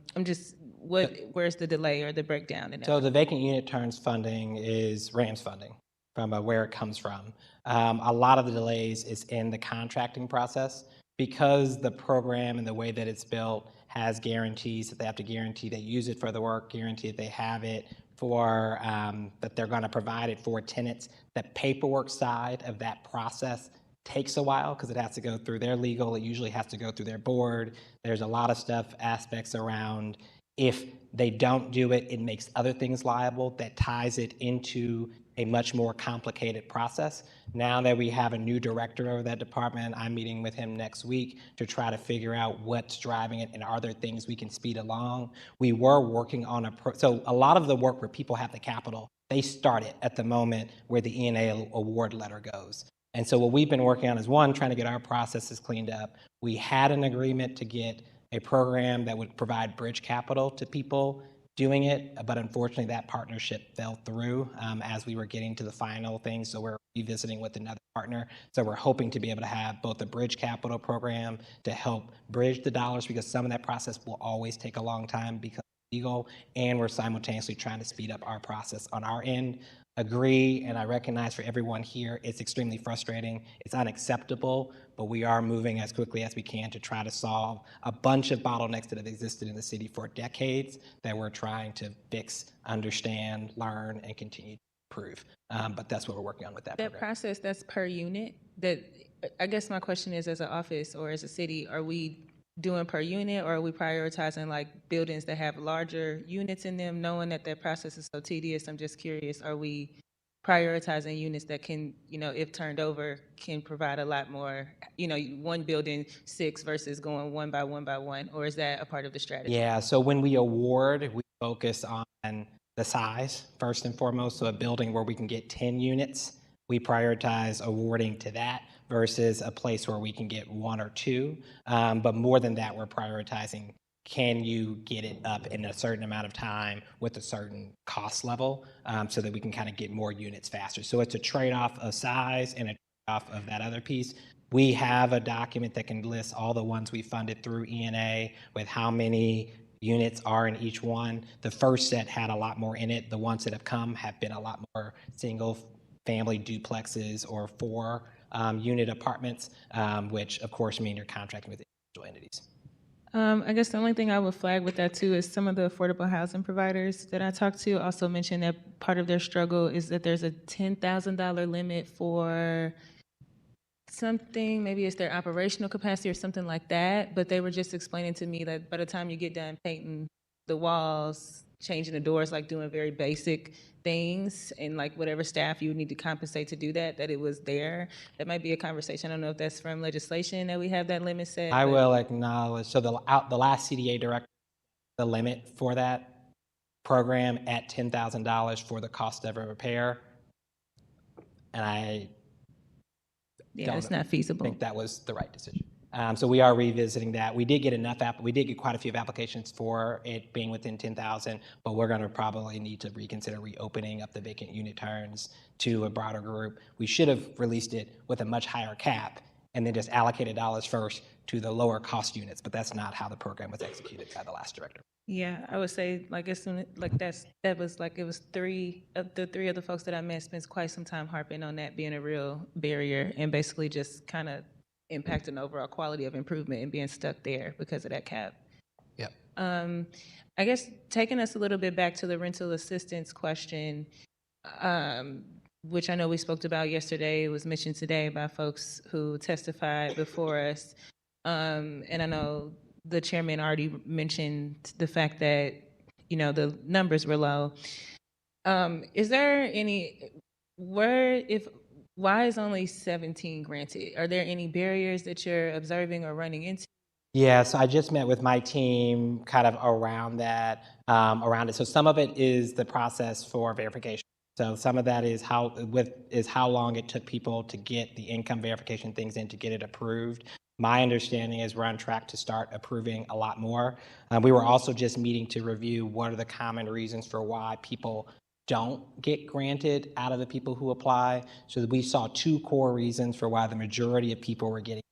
the delay or the breakdown in that? So the vacant unit turns funding is RAMS funding from where it comes from. A lot of the delays is in the contracting process because the program and the way that it's built has guarantees that they have to guarantee they use it for the work, guarantee that they have it for, that they're going to provide it for tenants. The paperwork side of that process takes a while because it has to go through their legal. It usually has to go through their board. There's a lot of aspects around if they don't do it, it makes other things liable that ties it into a much more complicated process. Now that we have a new director over that department, I'm meeting with him next week to try to figure out what's driving it and are there things we can speed along. We were working on so a lot of the work where people have the capital, they start it at the moment where the ENA award letter goes. And so what we've been working on is one, trying to get our processes cleaned up. We had an agreement to get a program that would provide bridge capital to people doing it, but unfortunately that partnership fell through as we were getting to the final thing. So we're revisiting with another partner. So we're hoping to be able to have both a bridge capital program to help bridge the dollars because some of that process will always take a long time because legal, and we're simultaneously trying to speed up our process on our end. Agree, and I recognize for everyone here, it's extremely frustrating. It's unacceptable, but we are moving as quickly as we can to try to solve a bunch of bottlenecks that have existed in the city for decades that we're trying to fix, understand, learn, and continue to improve. But that's what we're working on with that program. Process, that's per unit. I guess my question is, as an office or as a city, are we doing per unit, or are we prioritizing like buildings that have larger units in them, knowing that that process is so tedious? I'm just curious, are we prioritizing units that can, if turned over, can provide a lot more, one building 6 versus going one by one, or is that a part of the strategy? Yeah, so when we award, we focus on the size first and foremost. So a building where we can get 10 units, we prioritize awarding to that versus a place where we can get 1 or 2. But more than that, we're prioritizing, can you get it up in a certain amount of time with a certain cost level so that we can kind of get more units faster. So it's a trade-off of size and a trade-off of that other piece. We have a document that can list all the ones we funded through ENA with how many units are in each one. The first set had a lot more in it. The ones that have come have been a lot more single family duplexes or 4 unit apartments, which of course mean you're contracting with individual entities. I guess the only thing I would flag with that too is some of the affordable housing providers that I talked to also mentioned that part of their struggle is that there's a $10,000 limit for something, maybe it's their operational capacity or something like that, but they were just explaining to me that by the time you get done painting the walls, changing the doors, like doing very basic things, and like whatever staff you would need to compensate to do that, that it was there. That might be a conversation. I don't know if that's from legislation that we have that limit set. I but- will acknowledge, so the last CDA director, the limit for that program at $10,000 for the cost of a repair. And I Yeah, it's don't not feasible. think that was the right decision. So we are revisiting that. We did get we did get quite a few applications for it being within 10,000, but we're gonna probably need to reconsider reopening up the vacant unit turns to a broader group. We should have released it with a much higher cap and then just allocated dollars first to the lower cost units, but that's not how the program was executed by the last director. Yeah, I would say like as soon like that was like it was three of the folks that I met spent quite some time harping on that being a real barrier and basically just kind of impacting the overall quality of improvement and being stuck there because of that cap. Yep. I guess taking us a little bit back to the rental assistance question, which I know we spoke about yesterday, it was mentioned today by folks who testified before us. And I know the chairman already mentioned the fact that, you know, the numbers were low. Is there any, why is only 17 granted? Are there any barriers that you're observing or running into? Yeah, so I just met with my team kind of around that, around it. So some of it is the process for verification. So some of that is how long it took people to get the income verification things in to get it approved. My understanding is we're on track to start approving a lot more. We were also just meeting to review what are the common reasons for why people don't get granted out of the people who apply. So we saw two core reasons for why the majority of people were getting.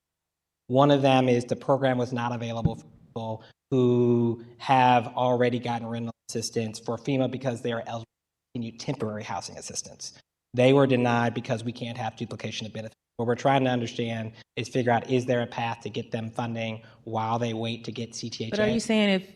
One of them is the program was not available for people who have already gotten rental assistance for FEMA because they are eligible to continue temporary housing assistance. They were denied because we can't have duplication of benefits. What we're trying to understand is figure out, is there a path to get them funding while they wait to get CTHA? But are you saying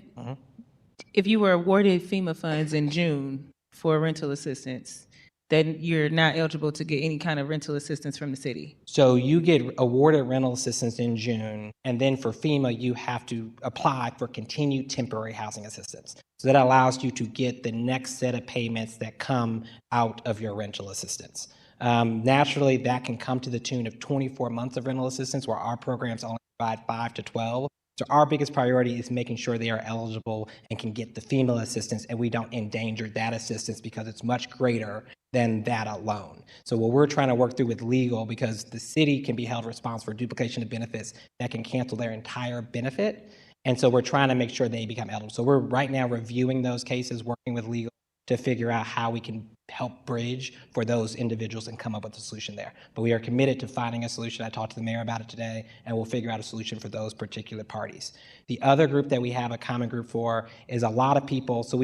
if you were awarded FEMA funds in June for rental assistance, then you're not eligible to get any kind of rental assistance from the city? So you get awarded rental assistance in June, and then for FEMA, you have to apply for continued temporary housing assistance. So that allows you to get the next set of payments that come out of your rental assistance. Naturally, that can come to the tune of 24 months of rental assistance, where our programs only provide 5 to 12. So our biggest priority is making sure they are eligible and can get the FEMA assistance, and we don't endanger that assistance because it's much greater than that alone. So what we're trying to work through with legal, because the city can be held responsible for duplication of benefits that can cancel their entire benefit. And so we're trying to make sure they become eligible. So we're right now reviewing those cases, working with legal to figure out how we can help bridge for those individuals and come up with a solution there. But we are committed to finding a solution. I talked to the mayor about it today, and we'll figure out a solution for those particular parties. The other group that we have a common group for is a lot of people. So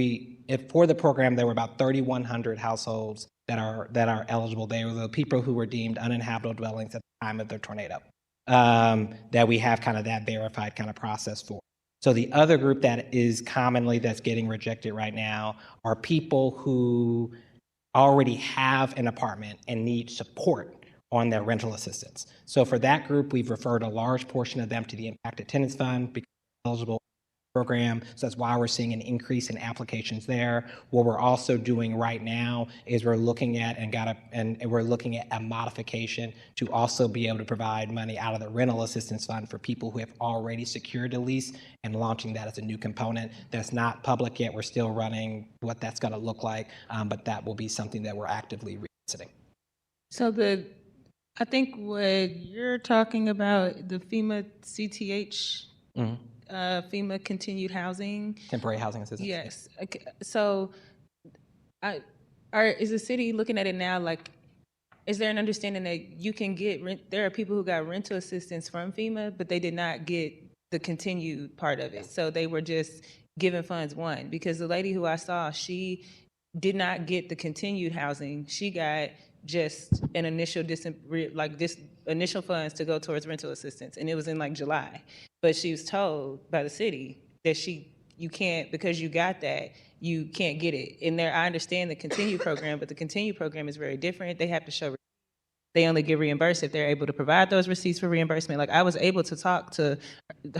for the program, there were about 3,100 households that are eligible. They were the people who were deemed uninhabitable dwellings at the time of the tornado, that we have kind of that verified kind of process for. So the other group that is commonly that's getting rejected right now are people who already have an apartment and need support on their rental assistance. So for that group, we've referred a large portion of them to the Impacted Tenants Fund because they're eligible program. So that's why we're seeing an increase in applications there. What we're also doing right now is we're looking at we're looking at a modification to also be able to provide money out of the rental assistance fund for people who have already secured a lease and launching that as a new component. That's not public yet. We're still running what that's going to look like, but that will be something that we're actively revisiting. So I think what you're talking about, the FEMA CTH, FEMA continued housing. Temporary housing assistance. Yes. Okay. So is the city looking at it now like, is there an understanding that you can get there are people who got rental assistance from FEMA, but they did not get the continued part of it. So they were just given funds one, because the lady who I saw, she did not get the continued housing. She got just an initial initial funds to go towards rental assistance, and it was in like July. But she was told by the city that you can't, because you got that, you can't get it. And I understand the continued program, but the continued program is very different. They have to show they only get reimbursed if they're able to provide those receipts for reimbursement. Like, I was able to talk to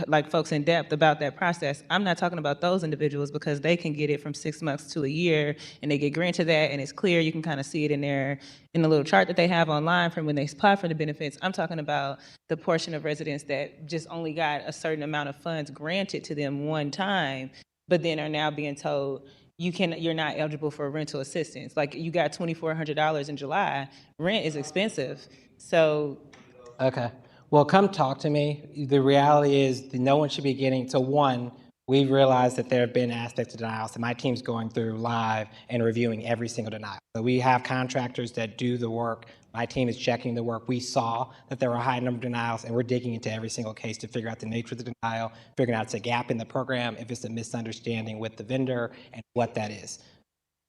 like folks in depth about that process. I'm not talking about those individuals because they can get it from 6 months to a year and they get granted that and it's clear. You can kind of see it in the little chart that they have online from when they apply for the benefits. I'm talking about the portion of residents that just only got a certain amount of funds granted to them one time, but then are now being told you're not eligible for rental assistance. Like, you got $2,400 in July. Rent is expensive. So Okay. Well, come talk to me. The reality is that no one should be getting, so one, we've realized that there have been aspects of denials, and my team's going through live and reviewing every single denial. So we have contractors that do the work. My team is checking the work. We saw that there were a high number of denials, and we're digging into every single case to figure out the nature of the denial, figuring out if it's a gap in the program, if it's a misunderstanding with the vendor, and what that is.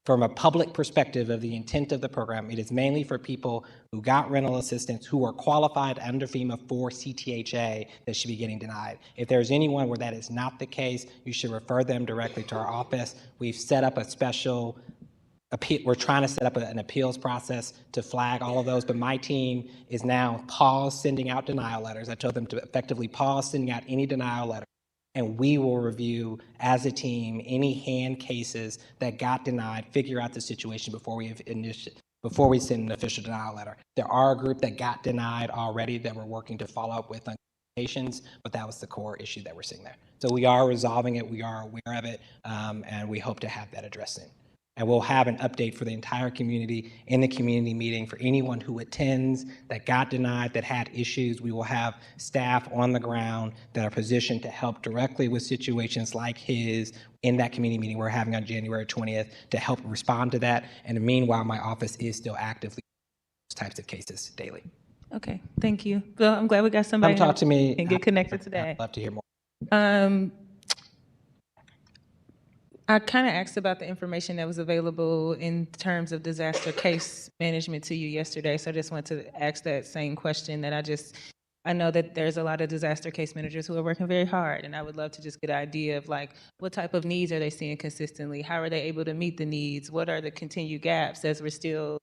From a public perspective of the intent of the program, it is mainly for people who got rental assistance who are qualified under FEMA for CTHA that should be getting denied. If there's anyone where that is not the case, you should refer them directly to our office. We've set up a special appeal. We're trying to set up an appeals process to flag all of those, but my team is now paused sending out denial letters. I told them to effectively pause sending out any denial letter. And we will review as a team any hand cases that got denied, figure out the situation before we send an official denial letter. There are a group that got denied already that we're working to follow up with on patients, but that was the core issue that we're seeing there. So we are resolving it, we are aware of it, and we hope to have that addressed soon. And we'll have an update for the entire community in the community meeting for anyone who attends that got denied, that had issues. We will have staff on the ground that are positioned to help directly with situations like his in that community meeting we're having on January 20th to help respond to that. And meanwhile, my office is still actively those types of cases daily. okay, thank you. Well, I'm glad we got somebody Come talk to me and get connected today. I'd love to hear more. I kind of asked about the information that was available in terms of disaster case management to you yesterday, so I just want to ask that same question that I know that there's a lot of disaster case managers who are working very hard, and I would love to just get an idea of like, what type of needs are they seeing consistently? How are they able to meet the needs? What are the continued gaps as we're still,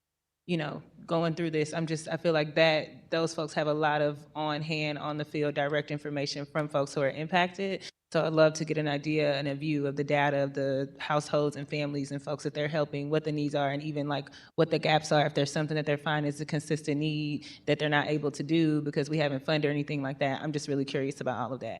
going through this? I feel like that those folks have a lot of on hand, on the field, direct information from folks who are impacted. So I'd love to get an idea and a view of the data of the households and families and folks that they're helping, what the needs are, and even like what the gaps are, if there's something that they're finding is a consistent need that they're not able to do because we haven't funded or anything like that. I'm just really curious about all of that.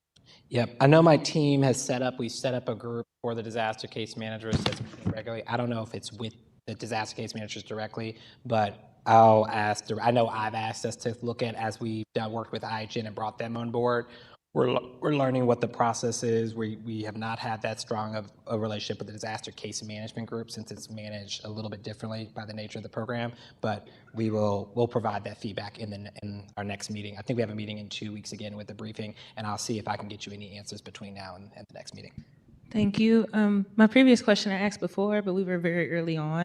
Yep, I know my team has we set up a group for the disaster case managers that's meeting regularly. I don't know if it's with the disaster case managers directly, but I'll ask, I know I've asked us to look at, as we've worked with IHN and brought them on board, we're learning what the process is. We have not had that strong of a relationship with the disaster case management group since it's managed a little bit differently by the nature of the program, but we'll provide that feedback in our next meeting. I think we have a meeting in 2 weeks again with the briefing, and I'll see if I can get you any answers between now and the next meeting. Thank you. My previous question I asked before, but we were very early on.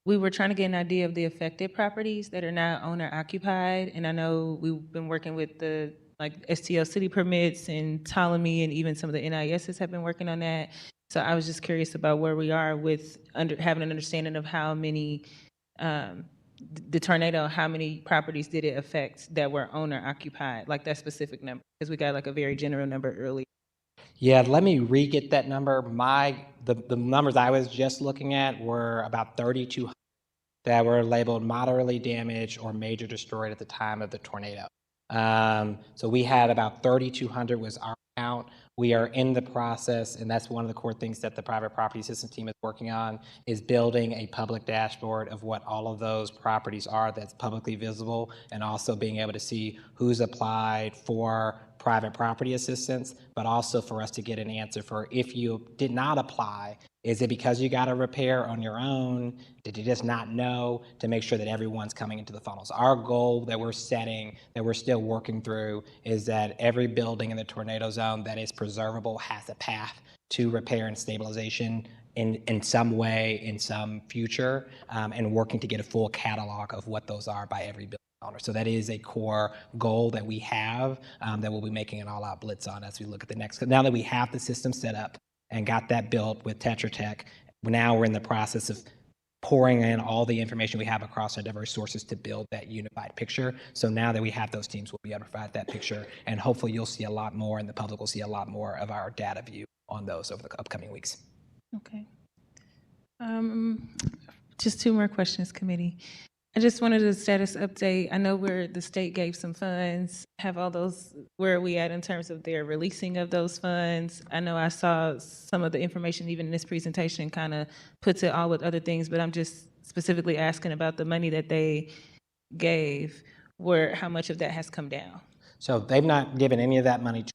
We were trying to get an idea of the affected properties that are now owner occupied, and I know we've been working with the STL city permits and Ptolemy, and even some of the NISs have been working on that. So I was just curious about where we are with having an understanding of how many, the tornado, how many properties did it affect that were owner occupied, like that specific number, because we got like a very general number earlier. Yeah, let me re-get that number. The numbers I was just looking at were about 3,200 that were labeled moderately damaged or major destroyed at the time of the tornado. So we had about 3,200 was our count. We are in the process, and that's one of the core things that the private property system team is working on, is building a public dashboard of what all of those properties are that's publicly visible, and also being able to see who's applied for private property assistance, but also for us to get an answer for if you did not apply, is it because you got a repair on your own? Did you just not know? To make sure that everyone's coming into the funnels. Our goal that we're setting, that we're still working through, is that every building in the tornado zone that is preservable has a path to repair and stabilization in some way, in some future, and working to get a full catalog of what those are by every building owner. So that is a core goal that we have, that we'll be making an all-out blitz on as we look at the next. Now that we have the system set up and got that built with Tetra Tech, now we're in the process of pouring in all the information we have across our diverse sources to build that unified picture. So now that we have those teams, we'll be able to provide that picture, and hopefully you'll see a lot more, and the public will see a lot more of our data view on those over the upcoming weeks. Okay. Just two more questions, committee. I just wanted a status update. I know where the state gave some funds, have all those, where are we at in terms of their releasing of those funds? I know I saw some of the information even in this presentation kind of puts it all with other things, but I'm just specifically asking about the money that they gave, where, how much of that has come down? So they've not given any of that money.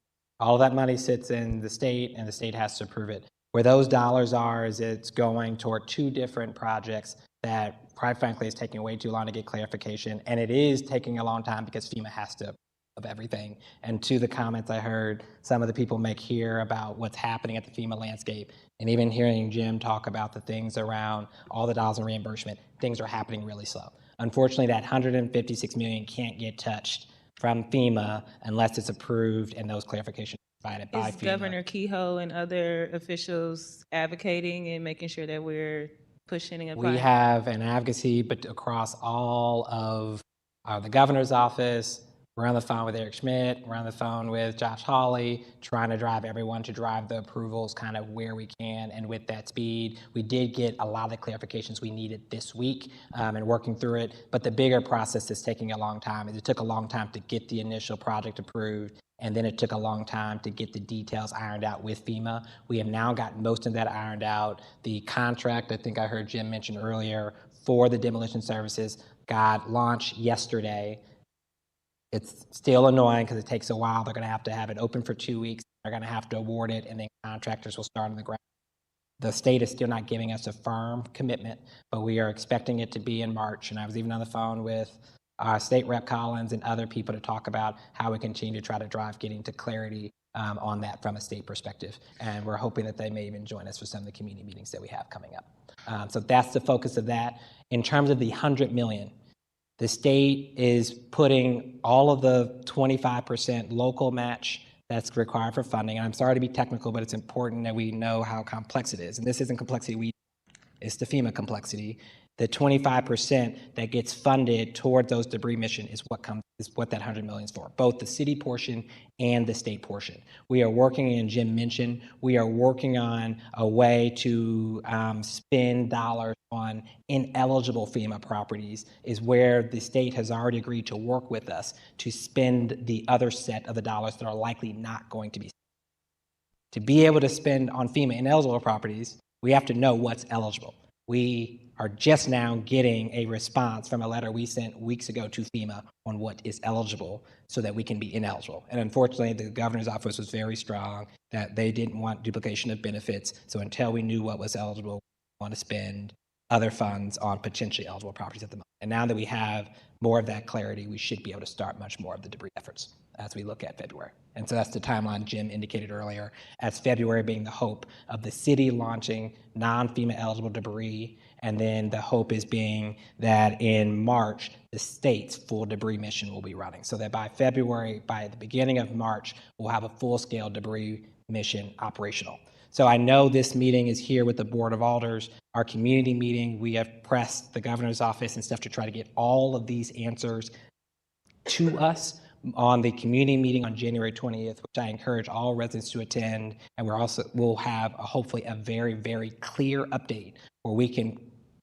All of that money sits in the state, and the state has to approve it. Where those dollars are is it's going toward two different projects that, quite frankly, is taking way too long to get clarification, and it is taking a long time because FEMA has to of everything. And to the comments I heard some of the people make here about what's happening at the FEMA landscape, and even hearing Jim talk about the things around all the dollars in reimbursement, things are happening really slow. Unfortunately, that $156 million can't get touched from FEMA unless it's approved and those clarifications provided by Is FEMA. Governor Kehoe and other officials advocating and making sure that we're pushing and applying? We have an advocacy, but across all of the governor's office. We're on the phone with Eric Schmidt. We're on the phone with Josh Hawley, trying to drive everyone to drive the approvals kind of where we can and with that speed. We did get a lot of the clarifications we needed this week and working through it. But the bigger process is taking a long time. It took a long time to get the initial project approved, and then it took a long time to get the details ironed out with FEMA. We have now gotten most of that ironed out. The contract, I think I heard Jim mention earlier, for the demolition services got launched yesterday. It's still annoying because it takes a while. They're going to have it open for 2 weeks. They're going to have to award it, and then contractors will start on the ground. The state is still not giving us a firm commitment, but we are expecting it to be in March. And I was even on the phone with State Rep Collins and other people to talk about how we continue to try to drive getting to clarity on that from a state perspective. And we're hoping that they may even join us for some of the community meetings that we have coming up. So that's the focus of that. In terms of the $100 million, the state is putting all of the 25% local match that's required for funding. And I'm sorry to be technical, but it's important that we know how complex it is. And this isn't complexity, it's the FEMA complexity. The 25% that gets funded toward those debris mission is what that $100 million is for, both the city portion and the state portion. We are working, and Jim mentioned, we are working on a way to spend dollars on ineligible FEMA properties, is where the state has already agreed to work with us to spend the other set of the dollars that are likely not going to be spent. To be able to spend on FEMA ineligible properties, we have to know what's eligible. We are just now getting a response from a letter we sent weeks ago to FEMA on what is eligible so that we can be ineligible. And unfortunately, the governor's office was very strong that they didn't want duplication of benefits. So until we knew what was eligible, we want to spend other funds on potentially eligible properties at the moment. And now that we have more of that clarity, we should be able to start much more of the debris efforts as we look at February. And so that's the timeline Jim indicated earlier, as February being the hope of the city launching non-FEMA eligible debris. And then the hope is being that in March, the state's full debris mission will be running. So that by February, by the beginning of March, we'll have a full-scale debris mission operational. So I know this meeting is here with the Board of Alders. Our community meeting, we have pressed the governor's office and stuff to try to get all of these answers to us on the community meeting on January 20th, which I encourage all residents to attend. And we'll have hopefully a very, very clear update where we can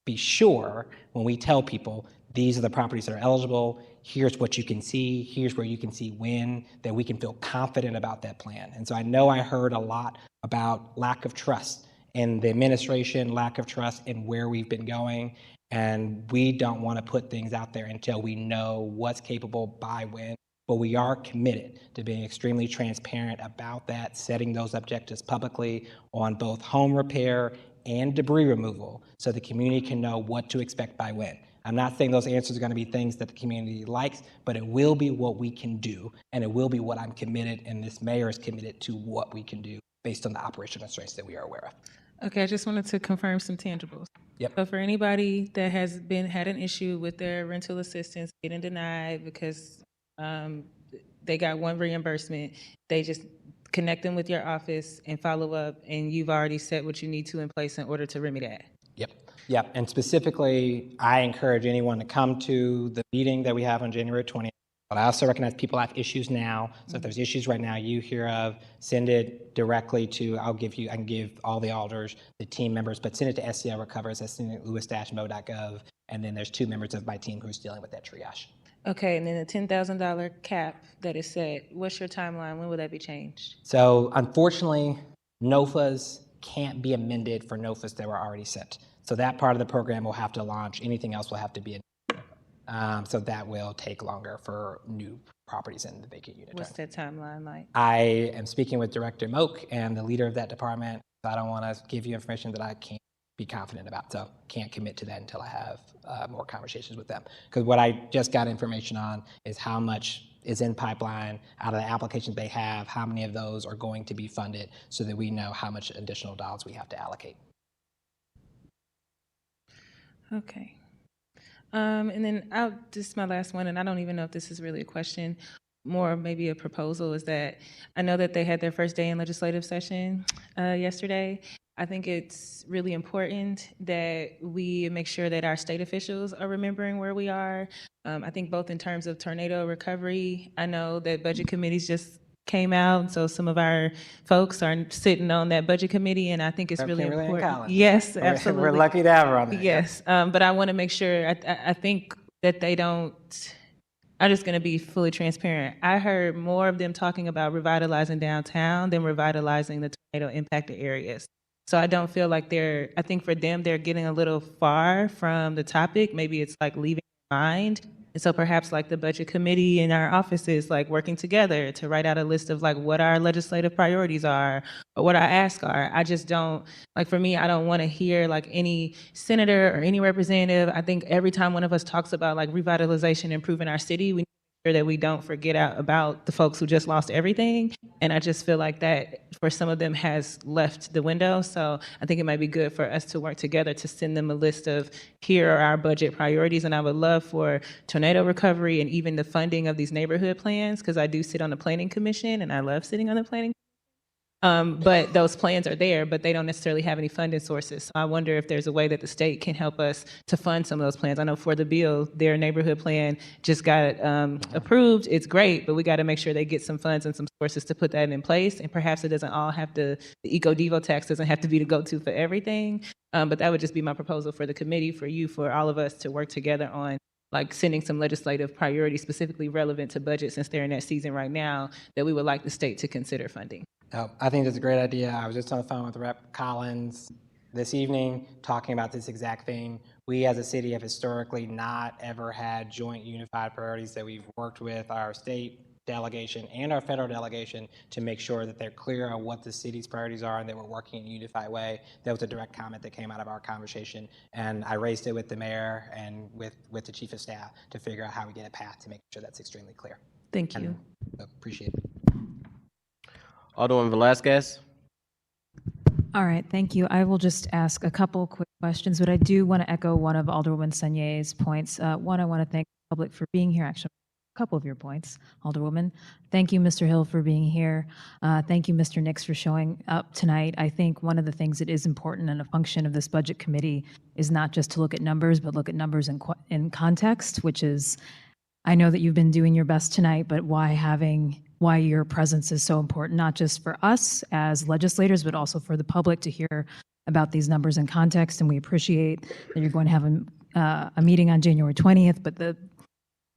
be sure when we tell people these are the properties that are eligible, here's what you can see, here's where you can see when, that we can feel confident about that plan. And so I know I heard a lot about lack of trust in the administration, lack of trust in where we've been going. And we don't want to put things out there until we know what's capable by when. But we are committed to being extremely transparent about that, setting those objectives publicly on both home repair and debris removal so the community can know what to expect by when. I'm not saying those answers are going to be things that the community likes, but it will be what we can do, and it will be what I'm committed, and this mayor is committed to what we can do based on the operational constraints that we are aware of. Okay, I just wanted to confirm some tangibles. Yep. So for anybody that has had an issue with their rental assistance getting denied because they got one reimbursement, they just connect them with your office and follow up, and you've already set what you need to in place in order to remedy that. Yep. Yep, and specifically, I encourage anyone to come to the meeting that we have on January 20th. But I also recognize people have issues now. So if there's issues right now you hear of, send it directly to, I can give all the alders, the team members, but send it to SCL Recovers at louis-mo.gov. And then there's 2 members of my team who's dealing with that triage. Okay, and then the $10,000 cap that is set, what's your timeline? When will that be changed? So unfortunately, NOFAs can't be amended for NOFAs that were already set. So that part of the program will have to launch. Anything else will have to be so that will take longer for new properties in the vacant unit. What's that timeline like? I am speaking with Director Moak and the leader of that department. So I don't want to give you information that I can't be confident about. So can't commit to that until I have more conversations with them. Because what I just got information on is how much is in pipeline out of the applications they have, how many of those are going to be funded so that we know how much additional dollars we have to allocate. Okay. And then this is my last one, and I don't even know if this is really a question, more maybe a proposal, is that I know that they had their first day in legislative session yesterday. I think it's really important that we make sure that our state officials are remembering where we are. I think both in terms of tornado recovery, I know that budget committees just came out, so some of our folks are sitting on that budget committee, and I think it's really important. Yes, absolutely. We're lucky to have her on that. Yes, but I want to make sure, I think that they don't, I'm just going to be fully transparent. I heard more of them talking about revitalizing downtown than revitalizing the tornado impacted areas. So I don't feel like I think for them, they're getting a little far from the topic. Maybe it's like leaving mind. And so perhaps like the budget committee in our offices, like working together to write out a list of like what our legislative priorities are or what our asks are. I just don't, like for me, I don't want to hear like any senator or any representative. I think every time one of us talks about like revitalization, improving our city, we need to make sure that we don't forget about the folks who just lost everything. And I just feel like that for some of them has left the window. So I think it might be good for us to work together to send them a list of here are our budget priorities. And I would love for tornado recovery and even the funding of these neighborhood plans, because I do sit on the planning commission and I love sitting on the planning. But those plans are there, but they don't necessarily have any funding sources. So I wonder if there's a way that the state can help us to fund some of those plans. I know for the bill, their neighborhood plan just got approved. It's great, but we got to make sure they get some funds and some sources to put that in place. And perhaps it doesn't all have to, the Eco-Devo tax doesn't have to be the go-to for everything. But that would just be my proposal for the committee, for you, for all of us to work together on like sending some legislative priorities specifically relevant to budget, since they're in that season right now, that we would like the state to consider funding. I think that's a great idea. I was just on the phone with Rep. Collins this evening talking about this exact thing. We as a city have historically not ever had joint unified priorities that we've worked with our state delegation and our federal delegation to make sure that they're clear on what the city's priorities are and that we're working in a unified way. That was a direct comment that came out of our conversation. And I raised it with the mayor and with the chief of staff to figure out how we get a path to make sure that's extremely clear. Thank you. Appreciate it. Alderman Velasquez. All right, thank you. I will just ask a couple quick questions, but I do want to echo one of Alderwoman Sanye's points. One, I want to thank the public for being here. Actually, a couple of your points, Alderwoman. Thank you, Mr. Hill, for being here. Thank you, Mr. Nix, for showing up tonight. I think one of the things that is important and a function of this budget committee is not just to look at numbers, but look at numbers in context, which is, I know that you've been doing your best tonight, but why your presence is so important, not just for us as legislators, but also for the public to hear about these numbers in context. And we appreciate that you're going to have a meeting on January 20th, but the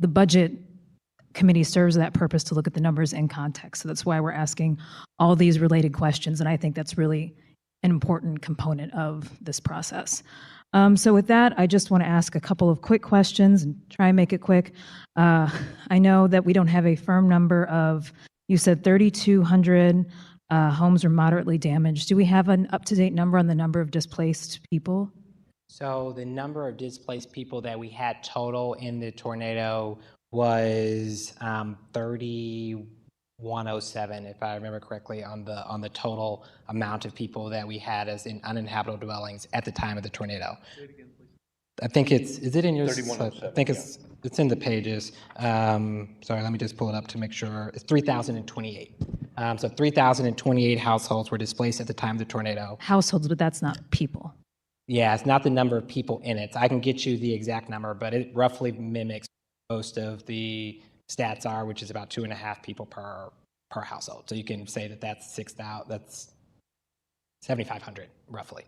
budget committee serves that purpose to look at the numbers in context. So that's why we're asking all these related questions. And I think that's really an important component of this process. So with that, I just want to ask a couple of quick questions and try and make it quick. I know that we don't have a firm number of, you said 3,200 homes are moderately damaged. Do we have an up-to-date number on the number of displaced people? So the number of displaced people that we had total in the tornado was 3,107, if I remember correctly, on the total amount of people that we had as in uninhabitable dwellings at the time of the tornado. Say it again, please. I think is it in yours? I think it's in the pages. Sorry, let me just pull it up to make sure. It's 3,028. So 3,028 households were displaced at the time of the tornado. Households, but that's not people. Yeah, it's not the number of people in it. I can get you the exact number, but it roughly mimics most of the stats are, which is about 2.5 people per household. So you can say that that's 6,000. That's 7,500 roughly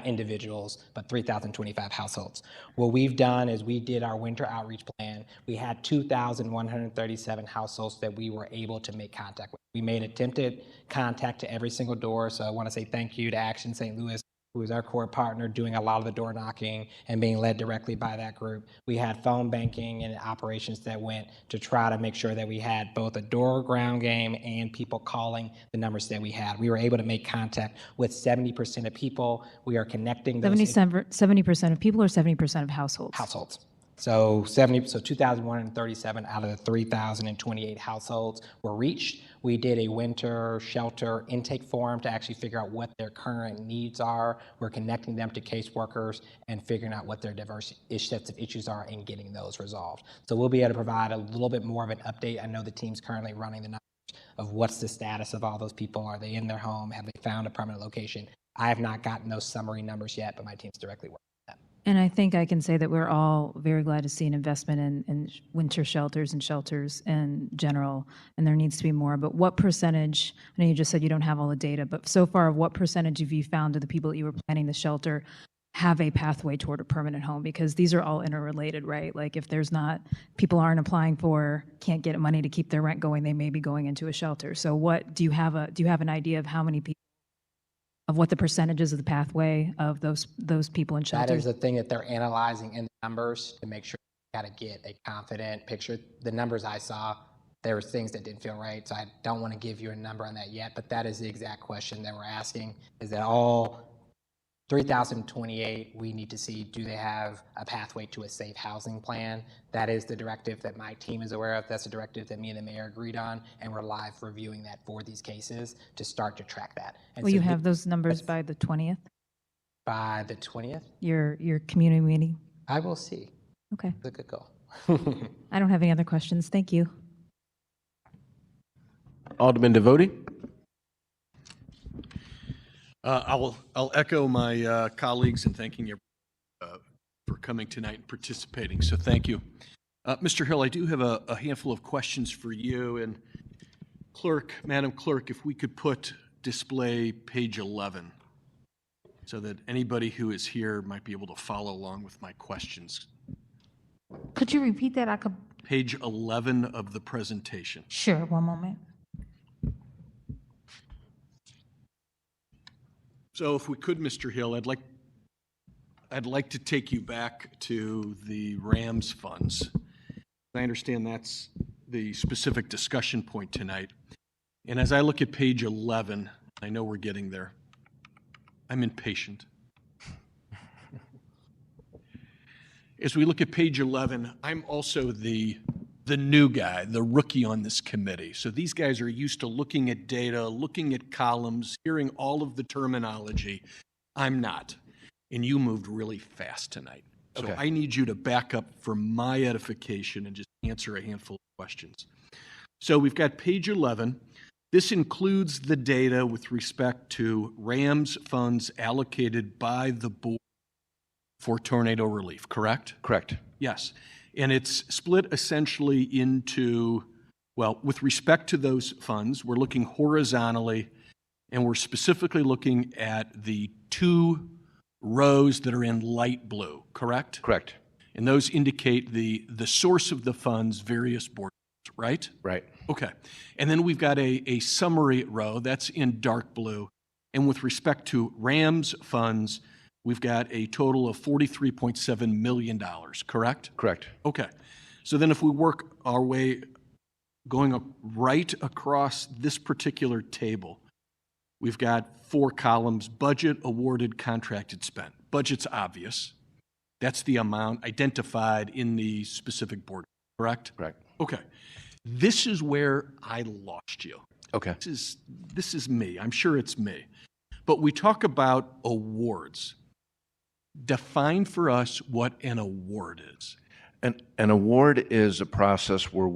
individuals, but 3,025 households. What we've done is we did our winter outreach plan. We had 2,137 households that we were able to make contact with. We made attempted contact to every single door. So I want to say thank you to Action St. Louis, who is our core partner, doing a lot of the door knocking and being led directly by that group. We had phone banking and operations that went to try to make sure that we had both a door ground game and people calling the numbers that we had. We were able to make contact with 70% of people. We are connecting those 70% of people or 70% of households? households. So 2,137 out of the 3,028 households were reached. We did a winter shelter intake forum to actually figure out what their current needs are. We're connecting them to caseworkers and figuring out what their diverse sets of issues are and getting those resolved. So we'll be able to provide a little bit more of an update. I know the team's currently running the numbers of what's the status of all those people. Are they in their home? Have they found a permanent location? I have not gotten those summary numbers yet, but my team's directly working. And I think I can say that we're all very glad to see an investment in winter shelters and shelters in general, and there needs to be more. But what percentage, I know you just said you don't have all the data, but so far, what percentage have you found of the people that you were planning the shelter have a pathway toward a permanent home? Because these are all interrelated, right? Like if there's not, people aren't applying for, can't get money to keep their rent going, they may be going into a shelter. So what, do you have an idea of how many people, of what the percentages of the pathway of those people in shelters? That is the thing that they're analyzing in the numbers to make sure you got to get a confident picture. The numbers I saw, there were things that didn't feel right, so I don't want to give you a number on that yet, but that is the exact question that we're asking, is that all 3,028, we need to see, do they have a pathway to a safe housing plan? That is the directive that my team is aware of. That's the directive that me and the mayor agreed on, and we're live reviewing that for these cases to start to track that. And Will so you have those numbers by the 20th? by the 20th? Your community meeting? I will see. Okay. It's a good goal. I don't have any other questions. Thank you. Alderman Devoti. I'll echo my colleagues in thanking you for coming tonight and participating. So thank you. Mr. Hill, I do have a handful of questions for you. And Clerk, Madam Clerk, if we could display page 11 so that anybody who is here might be able to follow along with my questions. Could you repeat that? I could. Page 11 of the presentation. Sure, one moment. So if we could, Mr. Hill, I'd like to take you back to the RAMS funds. I understand that's the specific discussion point tonight. And as I look at page 11, I know we're getting there. I'm impatient. As we look at page 11, I'm also the new guy, the rookie on this committee. So these guys are used to looking at data, looking at columns, hearing all of the terminology. I'm not. And you moved really fast tonight. So Okay. I need you to back up for my edification and just answer a handful of questions. So we've got page 11. This includes the data with respect to RAMS funds allocated by the board for tornado relief, correct? Correct. Yes. And it's split essentially into, well, with respect to those funds, we're looking horizontally, and we're specifically looking at the two rows that are in light blue, correct? Correct. And those indicate the source of the funds, various board, right? Right. Okay. And then we've got a summary row that's in dark blue. And with respect to RAMS funds, we've got a total of $43.7 million, correct? Correct. Okay. So then if we work our way going right across this particular table, we've got 4 columns: budget, awarded, contracted, spent. Budget's obvious. That's the amount identified in the specific board, correct? Correct. Okay. This is where I lost you. Okay. This is me. I'm sure it's me. But we talk about awards. Define for us what an award is. An award is a process where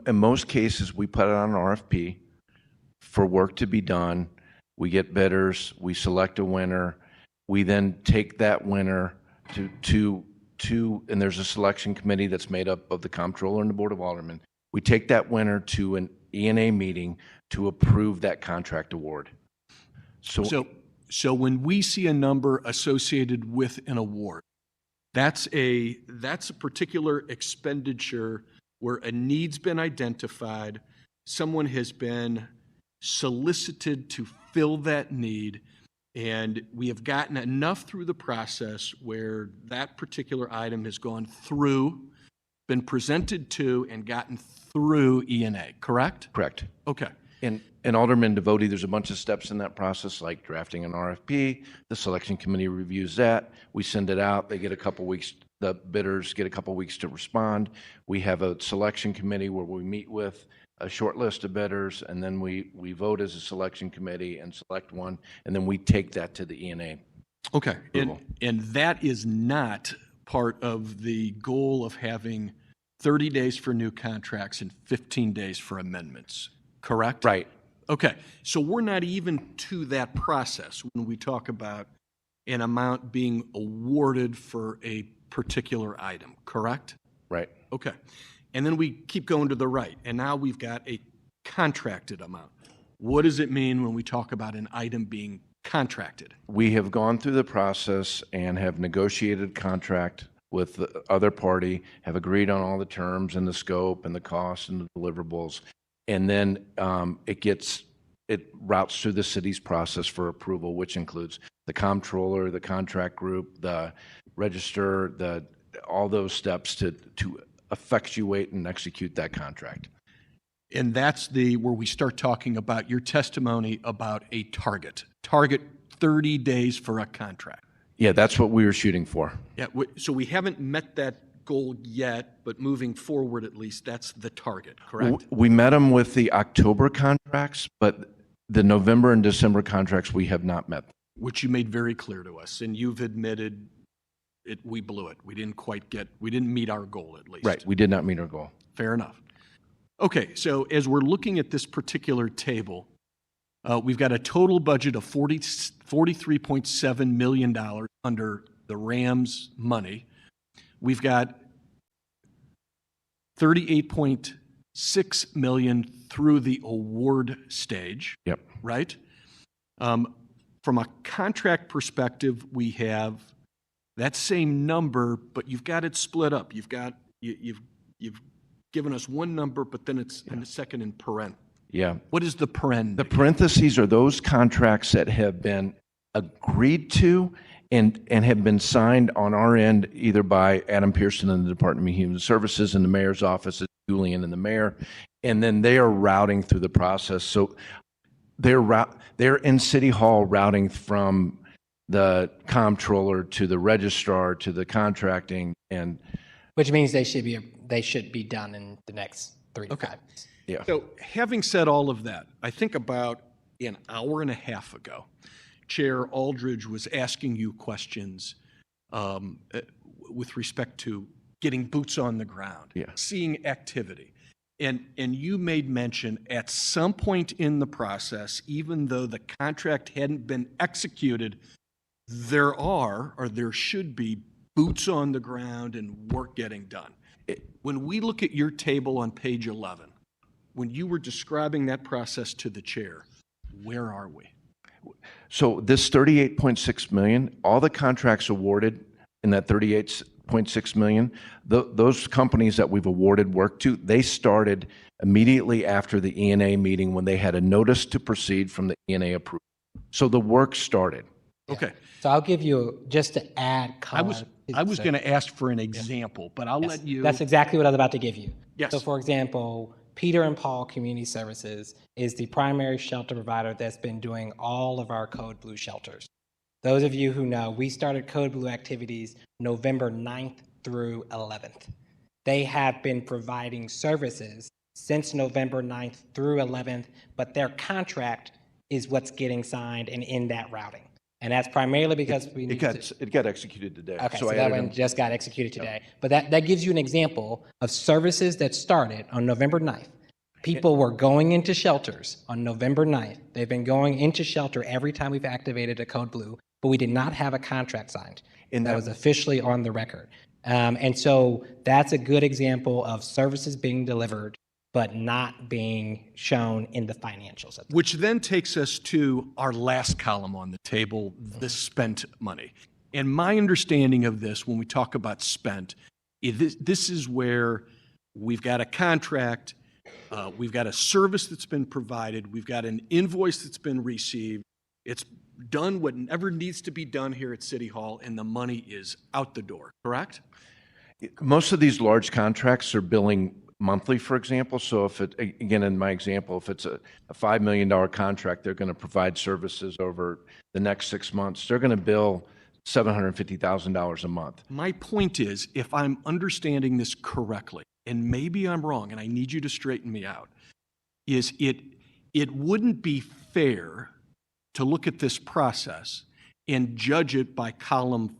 in most cases, we put it on an RFP for work to be done. we get bidders, we select a winner, we then take that winner to and there's a selection committee that's made up of the comptroller and the board of aldermen. We take that winner to an E&A meeting to approve that contract award. So when we see a number associated with an award, that's a particular expenditure where a need's been identified, someone has been solicited to fill that need, and we have gotten enough through the process where that particular item has gone through, been presented to, and gotten through E&A, correct? Correct. Okay. And Alderman Devotee, there's a bunch of steps in that process, like drafting an RFP. The selection committee reviews that. We send it out. They get a couple weeks. The bidders get a couple weeks to respond. We have a selection committee where we meet with a short list of bidders, and then we vote as a selection committee and select one, and then we take that to the E&A. Okay. And that is not part of the goal of having 30 days for new contracts and 15 days for amendments, correct? Right. Okay, so we're not even to that process when we talk about an amount being awarded for a particular item, correct? Right. Okay, and then we keep going to the right, and now we've got a contracted amount. What does it mean when we talk about an item being contracted? We have gone through the process and have negotiated contract with the other party, have agreed on all the terms and the scope and the costs and the deliverables. And then it routes through the city's process for approval, which includes the comptroller, the contract group, the register, all those steps to effectuate and execute that contract. And that's where we start talking about your testimony about a target 30 days for a contract. Yeah, that's what we were shooting for. Yeah, so we haven't met that goal yet, but moving forward at least, that's the target, correct? We met them with the October contracts, but the November and December contracts we have not met. Which you made very clear to us, and you've admitted we blew it. We didn't meet our goal at least. Right, we did not meet our goal. Fair enough. Okay, so as we're looking at this particular table, we've got a total budget of $43.7 million under the RAMS money. We've got $38.6 million through the award stage. Yep. Right? From a contract perspective, we have that same number, but you've got it split up. You've given us one number, but then it's in the second in paren. Yeah. What is the paren? The parentheses are those contracts that have been agreed to and have been signed on our end, either by Adam Pearson in the Department of Human Services and the mayor's office, Julian and the mayor, and then they are routing through the process. So they're in City Hall routing from the comptroller to the registrar to the contracting, and which means they should be done in the next 3 to 5 months. Yeah. So having said all of that, I think about an hour and a half ago, Chair Aldridge was asking you questions with respect to getting boots on the ground, seeing activity. And you made mention at some point in the process, even though the contract hadn't been executed, there should be boots on the ground and work getting done. When we look at your table on page 11, when you were describing that process to the chair, where are we? So this $38.6 million, all the contracts awarded in that $38.6 million, those companies that we've awarded work to, they started immediately after the E&A meeting when they had a notice to proceed from the E&A approval. So the work started. Okay. So I'll give you, just to add color. I was going to ask for an example, but I'll let you. That's exactly what I was about to give you. Yes. So for example, Peter and Paul Community Services is the primary shelter provider that's been doing all of our Code Blue shelters. Those of you who know, we started Code Blue activities November 9th through 11th. They have been providing services since November 9th through 11th, but their contract is what's getting signed and in that routing. And that's primarily because it got executed today. Okay, so that one just got executed today. But that gives you an example of services that started on November 9th. People were going into shelters on November 9th. They've been going into shelter every time we've activated a Code Blue, but we did not have a contract signed. And that that- was officially on the record. And so that's a good example of services being delivered, but not being shown in the financials. Which then takes us to our last column on the table, the spent money. And my understanding of this, when we talk about spent, this is where we've got a contract, we've got a service that's been provided, we've got an invoice that's been received, it's done whatever needs to be done here at City Hall, and the money is out the door, correct? Most of these large contracts are billing monthly, for example. So if it, again, in my example, if it's a $5 million contract, they're going to provide services over the next 6 months. They're going to bill $750,000 a month. My point is, if I'm understanding this correctly, and maybe I'm wrong, and I need you to straighten me out, is it wouldn't be fair to look at this process and judge it by column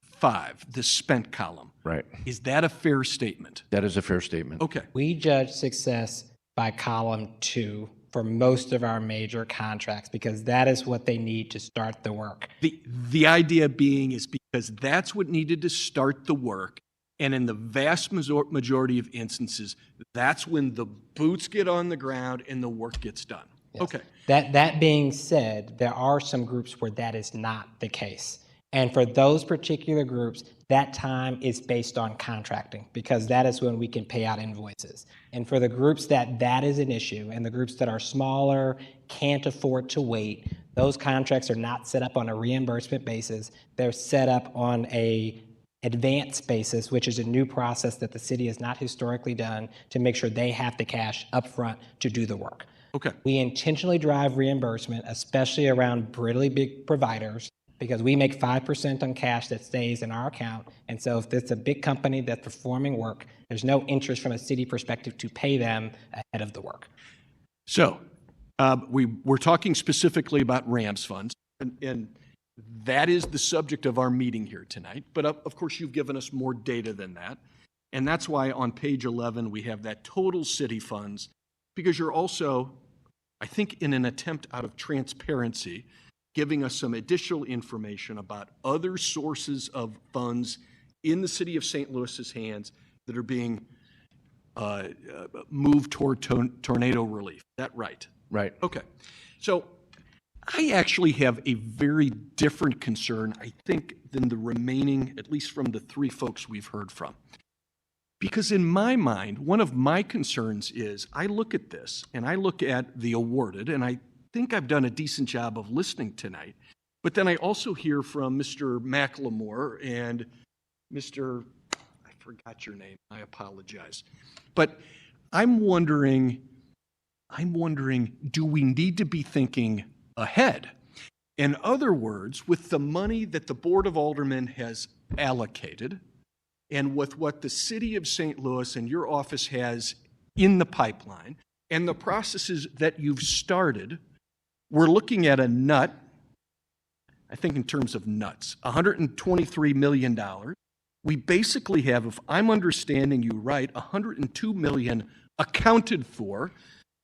5, the spent column. Right. Is that a fair statement? That is a fair statement. Okay. We judge success by column 2 for most of our major contracts because that is what they need to start the work. The idea being is because that's what needed to start the work, and in the vast majority of instances, that's when the boots get on the ground and the work gets done. Yes. Okay. That being said, there are some groups where that is not the case. And for those particular groups, that time is based on contracting because that is when we can pay out invoices. And for the groups that is an issue and the groups that are smaller, can't afford to wait, those contracts are not set up on a reimbursement basis. They're set up on a advance basis, which is a new process that the city has not historically done to make sure they have the cash up front to do the work. Okay. We intentionally drive reimbursement, especially around really big providers, because we make 5% on cash that stays in our account. And so if it's a big company that's performing work, there's no interest from a city perspective to pay them ahead of the work. So we're talking specifically about RAMS funds, and that is the subject of our meeting here tonight. But of course, you've given us more data than that. And that's why on page 11, we have that total city funds, because you're also, I think in an attempt out of transparency, giving us some additional information about other sources of funds in the city of St. Louis's hands that are being moved toward tornado relief. Is that right? Right. Okay. So I actually have a very different concern, I think, than the remaining, at least from the 3 folks we've heard from. Because in my mind, one of my concerns is I look at this and I look at the awarded, and I think I've done a decent job of listening tonight, but then I also hear from Mr. McLemore and Mr. I forgot your name, I apologize. But I'm wondering, do we need to be thinking ahead? In other words, with the money that the Board of Aldermen has allocated, and with what the city of St. Louis and your office has in the pipeline, and the processes that you've started, we're looking at a nut, I think in terms of nuts, $123 million. We basically have, if I'm understanding you right, $102 million accounted for,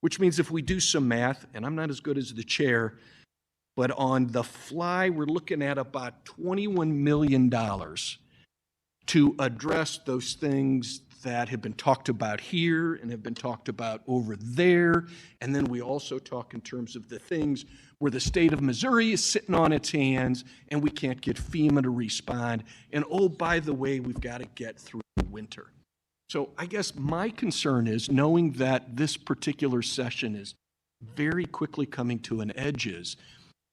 which means if we do some math, and I'm not as good as the chair, but on the fly, we're looking at about $21 million to address those things that have been talked about here and have been talked about over there. And then we also talk in terms of the things where the state of Missouri is sitting on its hands and we can't get FEMA to respond. And oh, by the way, we've got to get through the winter. So I guess my concern is, knowing that this particular session is very quickly coming to an edge, is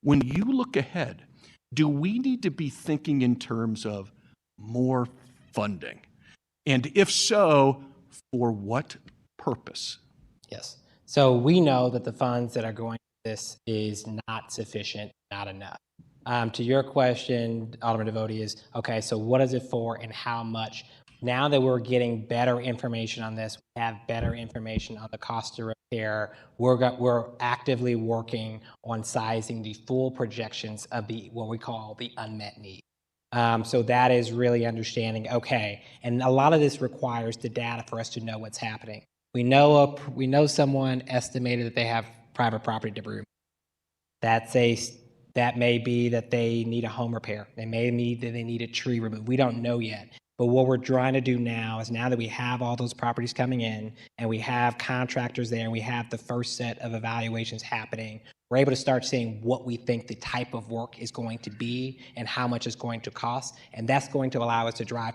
when you look ahead, do we need to be thinking in terms of more funding? And if so, for what purpose? Yes. So we know that the funds that are going to this is not sufficient, not enough. To your question, Alderman Devoti, is, okay, so what is it for and how much? Now that we're getting better information on this, we have better information on the cost of repair, we're actively working on sizing the full projections of what we call the unmet need. So that is really understanding, okay, and a lot of this requires the data for us to know what's happening. We know someone estimated that they have private property debris. That may be that they need a home repair. They may need that they need a tree removed. We don't know yet. But what we're trying to do now is, now that we have all those properties coming in and we have contractors there and we have the first set of evaluations happening, we're able to start seeing what we think the type of work is going to be and how much it's going to cost. And that's going to allow us to drive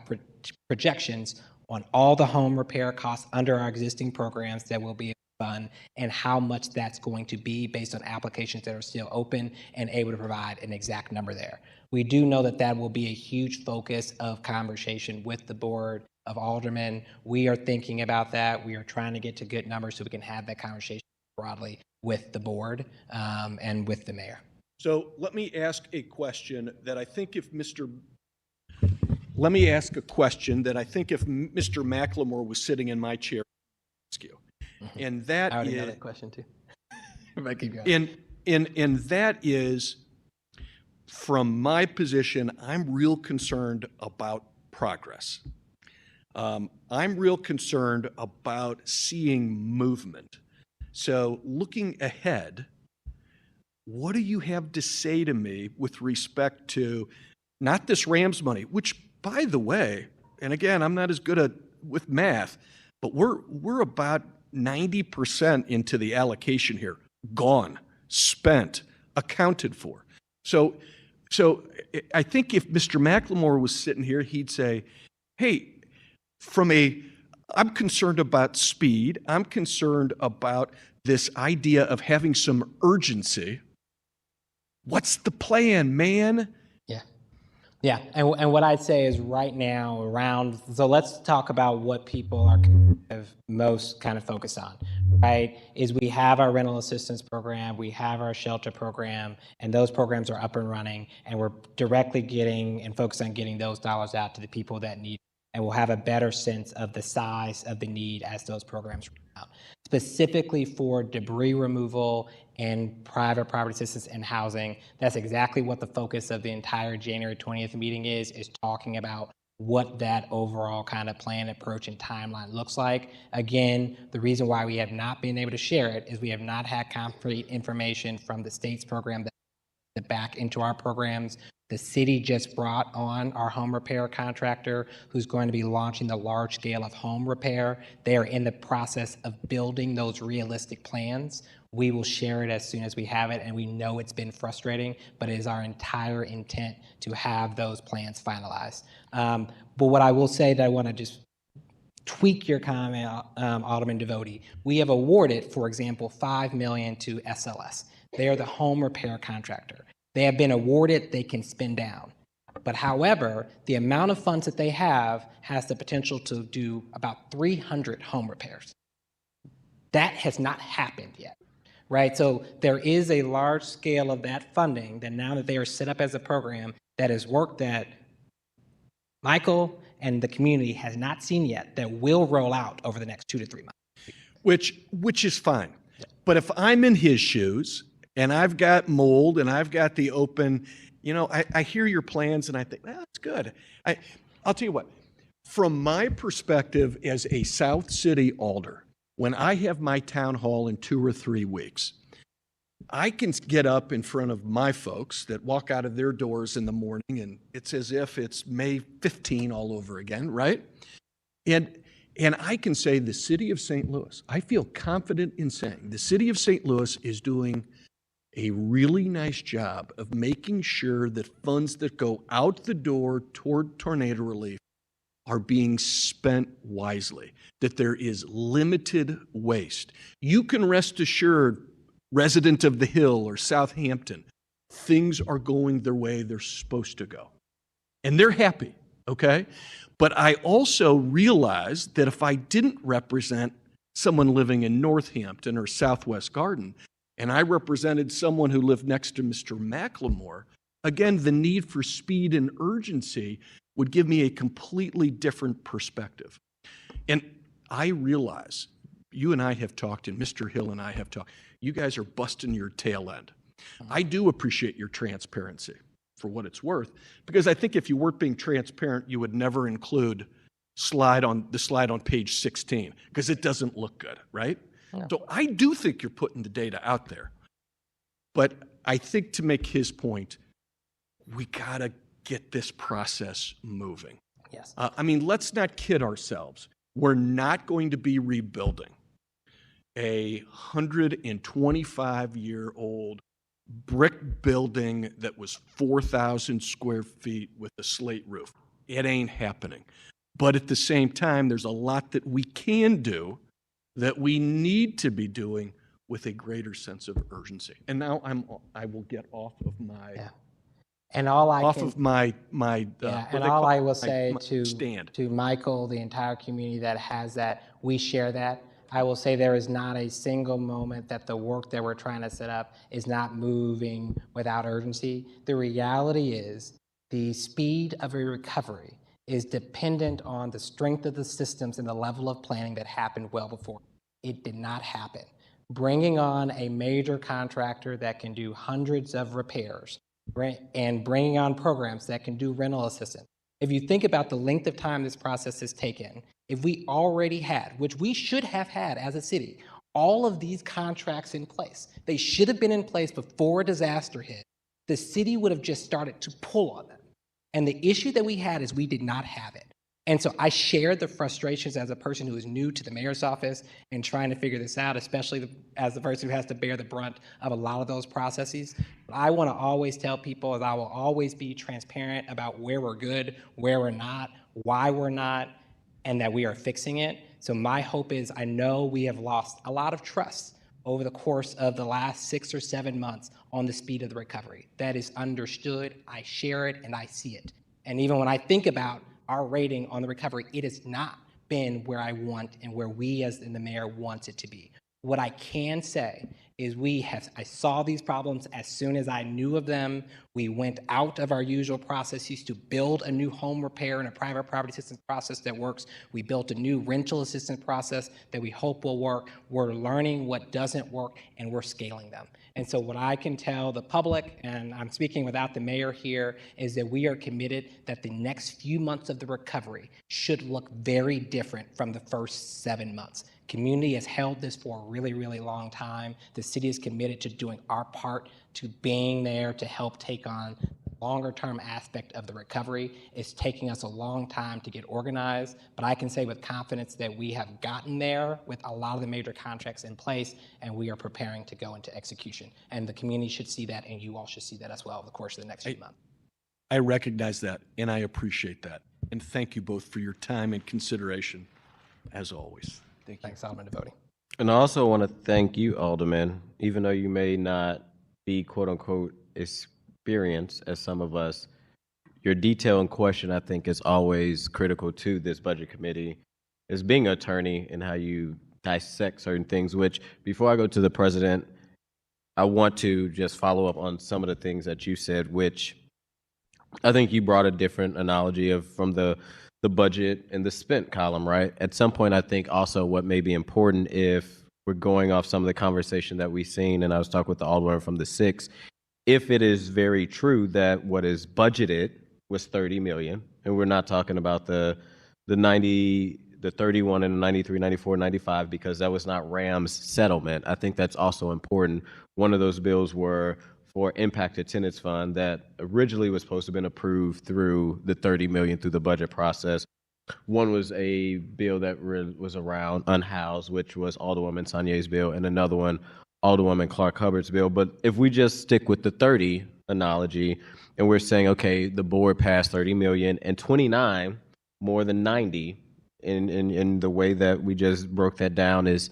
projections on all the home repair costs under our existing programs that will be fund, and how much that's going to be based on applications that are still open, and able to provide an exact number there. We do know that that will be a huge focus of conversation with the Board of Aldermen. We are thinking about that. We are trying to get to good numbers so we can have that conversation broadly with the board and with the mayor. So let me ask a question that I think if Mr. Macklemore was sitting in my chair, I'd ask you. And that I already is know that question too. If I keep going. And that is, from my position, I'm real concerned about progress. I'm real concerned about seeing movement. So looking ahead, what do you have to say to me with respect to not this Rams money, which, by the way, and again, I'm not as good with math, but we're about 90% into the allocation here, gone, spent, accounted for. So I think if Mr. Macklemore was sitting here, he'd say, hey, I'm concerned about speed. I'm concerned about this idea of having some urgency. What's the plan, man? Yeah, and what I'd say is right now so let's talk about what people are most kind of focused on, right? Is we have our rental assistance program, we have our shelter program, and those programs are up and running, and we're directly getting and focused on getting those dollars out to the people that need, and we'll have a better sense of the size of the need as those programs run out. Specifically for debris removal and private property assistance and housing, that's exactly what the focus of the entire January 20th meeting is talking about what that overall kind of plan, approach, and timeline looks like. Again, the reason why we have not been able to share it is we have not had concrete information from the state's program that back into our programs. The city just brought on our home repair contractor who's going to be launching the large scale of home repair. They are in the process of building those realistic plans. We will share it as soon as we have it, and we know it's been frustrating, but it is our entire intent to have those plans finalized. But what I will say that I want to just tweak your comment, Alderman Devotee. We have awarded, for example, $5 million to SLS. They are the home repair contractor. They have been awarded, they can spend down. But however, the amount of funds that they have has the potential to do about 300 home repairs. That has not happened yet, right? So there is a large scale of that funding that now that they are set up as a program, that is work that Michael and the community has not seen yet, that will roll out over the next 2 to 3 months. Which is fine. But if I'm in his shoes, and I've got mold, and I've got the open, I hear your plans, and I think, well, that's good. I'll tell you what, from my perspective as a South City alder, when I have my town hall in 2 or 3 weeks, I can get up in front of my folks that walk out of their doors in the morning, and it's as if it's May 15 all over again, right? And I can say the city of St. Louis, I feel confident in saying the city of St. Louis is doing a really nice job of making sure that funds that go out the door toward tornado relief are being spent wisely, that there is limited waste. You can rest assured, resident of the Hill or Southampton, things are going the way they're supposed to go. And they're happy, okay? But I also realize that if I didn't represent someone living in Northampton or Southwest Garden, and I represented someone who lived next to Mr. Macklemore, again, the need for speed and urgency would give me a completely different perspective. And I realize you and I have talked, and Mr. Hill and I have talked. You guys are busting your tail end. I do appreciate your transparency, for what it's worth, because I think if you weren't being transparent, you would never include slide on page 16, because it doesn't look good, right? No. So I do think you're putting the data out there. But I think, to make his point, we gotta get this process moving. Yes. I mean, let's not kid ourselves. We're not going to be rebuilding a 125-year-old brick building that was 4,000 square feet with a slate roof. It ain't happening. But at the same time, there's a lot that we can do that we need to be doing with a greater sense of urgency. And now I will get off of my And all I off can, of my and all I will say my to stand. to Michael, the entire community that has that, we share that. I will say there is not a single moment that the work that we're trying to set up is not moving without urgency. The reality is the speed of a recovery is dependent on the strength of the systems and the level of planning that happened well before. It did not happen. Bringing on a major contractor that can do hundreds of repairs and bringing on programs that can do rental assistance. If you think about the length of time this process has taken, if we already had, which we should have had as a city, all of these contracts in place, they should have been in place before a disaster hit, the city would have just started to pull on them. And the issue that we had is we did not have it. And so I shared the frustrations as a person who is new to the mayor's office and trying to figure this out, especially as the person who has to bear the brunt of a lot of those processes. What I want to always tell people is I will always be transparent about where we're good, where we're not, why we're not, and that we are fixing it. So my hope is, I know we have lost a lot of trust over the course of the last 6 or 7 months on the speed of the recovery. That is understood, I share it, and I see it. And even when I think about our rating on the recovery, it has not been where I want and where we as the mayor wants it to be. What I can say is I saw these problems as soon as I knew of them. We went out of our usual processes to build a new home repair and a private property assistance process that works. We built a new rental assistance process that we hope will work. We're learning what doesn't work and we're scaling them. And so what I can tell the public, and I'm speaking without the mayor here, is that we are committed that the next few months of the recovery should look very different from the first 7 months. Community has held this for a really, really long time. The city is committed to doing our part, to being there to help take on the longer term aspect of the recovery. It's taking us a long time to get organized, but I can say with confidence that we have gotten there with a lot of the major contracts in place, and we are preparing to go into execution. And the community should see that, and you all should see that as well over the course of the next few months. I recognize that, and I appreciate that. And thank you both for your time and consideration, as always. Thank you. Thanks, Alderman Devoti. And I also want to thank you, Alderman, even though you may not be quote unquote experienced as some of us, your detail and question, I think, is always critical to this budget committee, is being an attorney and how you dissect certain things, which before I go to the president, I want to just follow up on some of the things that you said, which I think you brought a different analogy of from the budget and the spent column, right? At some point, I think also what may be important if we're going off some of the conversation that we've seen, and I was talking with the alderman from the 6th, if it is very true that what is budgeted was 30 million, and we're not talking about the 90, the 31 and the 93, 94, 95, because that was not Ram's settlement. I think that's also important. One of those bills were for impacted tenants fund that originally was supposed to have been approved through the 30 million through the budget process. One was a bill that was around unhoused, which was Alderwoman Sanier's bill, and another one, Alderwoman Clark Hubbard's bill. But if we just stick with the 30 analogy, and we're saying, okay, the board passed 30 million and 29 more than 90, in the way that we just broke that down is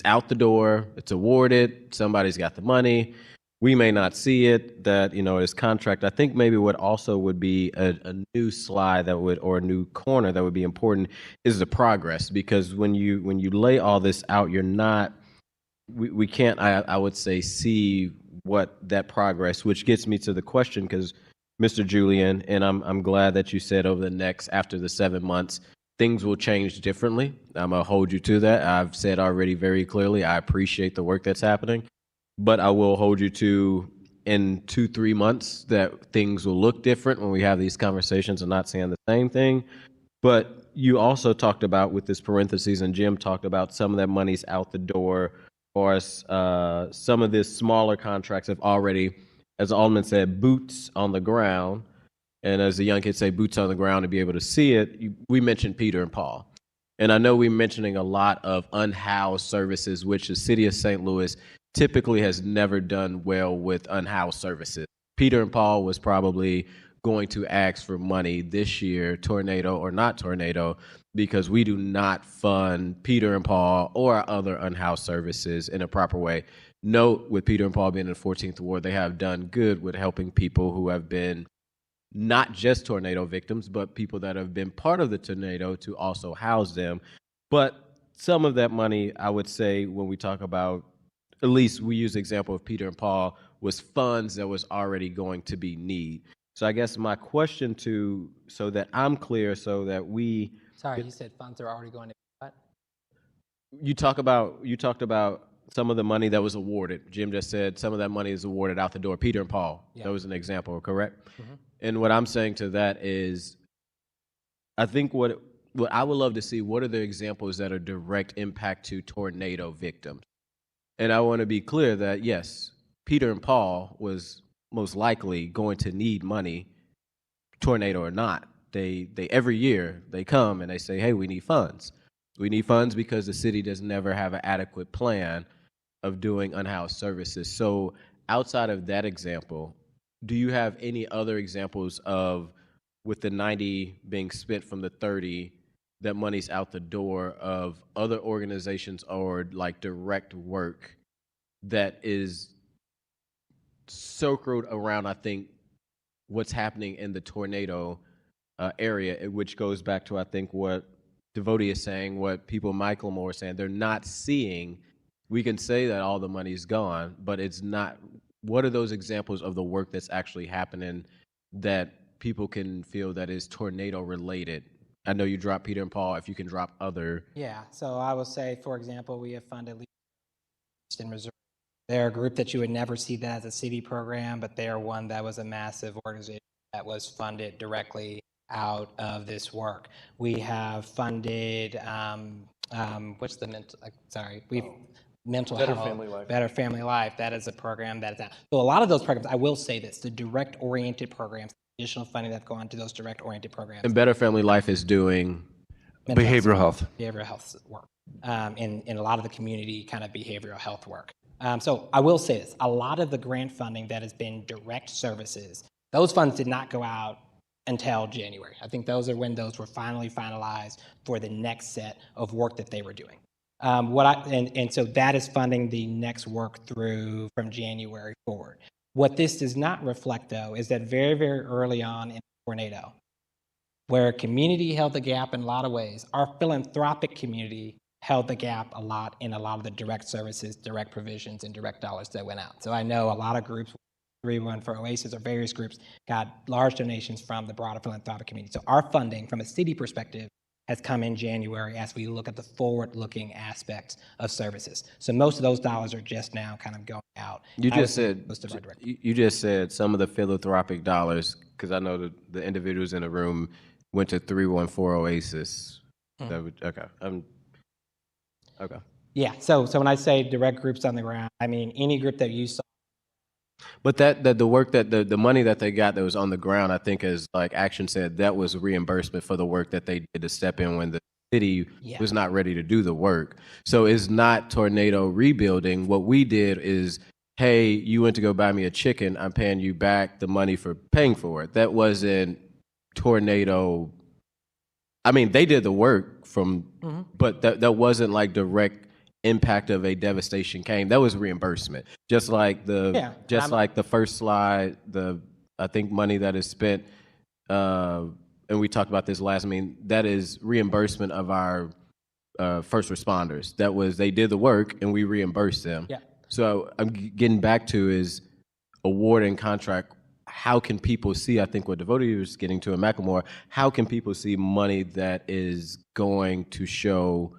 out the door, it's awarded, somebody's got the money. We may not see it, that, it's contract. I think maybe what also would be a new slide that would, or a new corner that would be important is the progress, because when you lay all this out, you're not, we can't, I would say, see what that progress, which gets me to the question, because Mr. Julian, and I'm glad that you said over the next, after the 7 months, things will change differently. I'm gonna hold you to that. I've said already very clearly, I appreciate the work that's happening. But I will hold you to, in 2-3 months, that things will look different when we have these conversations and not saying the same thing. But you also talked about with this parentheses, and Jim talked about some of that money's out the door, or some of these smaller contracts have already, as Alderman said, boots on the ground. And as the young kids say, boots on the ground to be able to see it. We mentioned Peter and Paul. And I know we're mentioning a lot of unhoused services, which the city of St. Louis typically has never done well with unhoused services. Peter and Paul was probably going to ask for money this year, tornado or not tornado, because we do not fund Peter and Paul or other unhoused services in a proper way. Note, with Peter and Paul being in the 14th Ward, they have done good with helping people who have been not just tornado victims, but people that have been part of the tornado to also house them. But some of that money, I would say, when we talk about, at least we use the example of Peter and Paul, was funds that was already going to be need. So I guess my question to, so that I'm clear, so that we, Sorry, you said funds are already going to what? you talked about some of the money that was awarded. Jim just said some of that money is awarded out the door. Peter and Paul, Yeah. that was an example, correct? Mhm. And what I'm saying to that is, I think what I would love to see, what are the examples that are direct impact to tornado victims? And I want to be clear that yes, Peter and Paul was most likely going to need money, tornado or not. They every year they come and they say, hey, we need funds. We need funds because the city does never have an adequate plan of doing unhoused services. So outside of that example, do you have any other examples of, with the 90 being spent from the 30, that money's out the door, of other organizations or like direct work that is circled around, I think, what's happening in the tornado area, which goes back to, I think, what Devotee is saying, what people Michael Moore is saying. They're not seeing, we can say that all the money's gone, but it's not. What are those examples of the work that's actually happening that people can feel that is tornado related? I know you dropped Peter and Paul. If you can drop other. Yeah, so I will say, for example, we have funded Least in Missouri. They're a group that you would never see that as a city program, but they are one that was a massive organization that was funded directly out of this work. We have funded, what's the mental, sorry, we've, mental Better health. Family Life. Better Family Life, that is a program that is out. So a lot of those programs, I will say this, the direct-oriented programs, additional funding that go on to those direct-oriented programs. And Better Family Life is doing Behavioral health. Behavioral health work, in a lot of the community kind of behavioral health work. So I will say this, a lot of the grant funding that has been direct services, those funds did not go out until January. I think those are when those were finally finalized for the next set of work that they were doing. And so that is funding the next work through from January forward. What this does not reflect, though, is that very, very early on in the tornado, where community held the gap in a lot of ways, our philanthropic community held the gap a lot in a lot of the direct services, direct provisions, and direct dollars that went out. So I know a lot of groups, 3-1 for Oasis or various groups, got large donations from the broader philanthropic community. So our funding from a city perspective has come in January as we look at the forward-looking aspects of services. So most of those dollars are just now kind of going out. You just said some of the philanthropic dollars, because I know the individuals in the room went to 314 Oasis. Okay. Okay. Yeah. So when I say direct groups on the ground, I mean any group that you saw. But the work that the money that they got that was on the ground, I think, as like Action said, that was reimbursement for the work that they did to step in when the city was not ready to do the work. So it's not tornado rebuilding. What we did is, hey, you went to go buy me a chicken, I'm paying you back the money for paying for it. That wasn't tornado. I mean, they did the work but that wasn't like direct impact of a devastation came. That was reimbursement. Just like like the first slide, I think money that is spent, and we talked about this last, I mean, that is reimbursement of our first responders. That was, they did the work and we reimbursed them. Yeah. So I'm getting back to is award and contract. How can people see, I think what Devotee was getting to in Macklemore, how can people see money that is going to show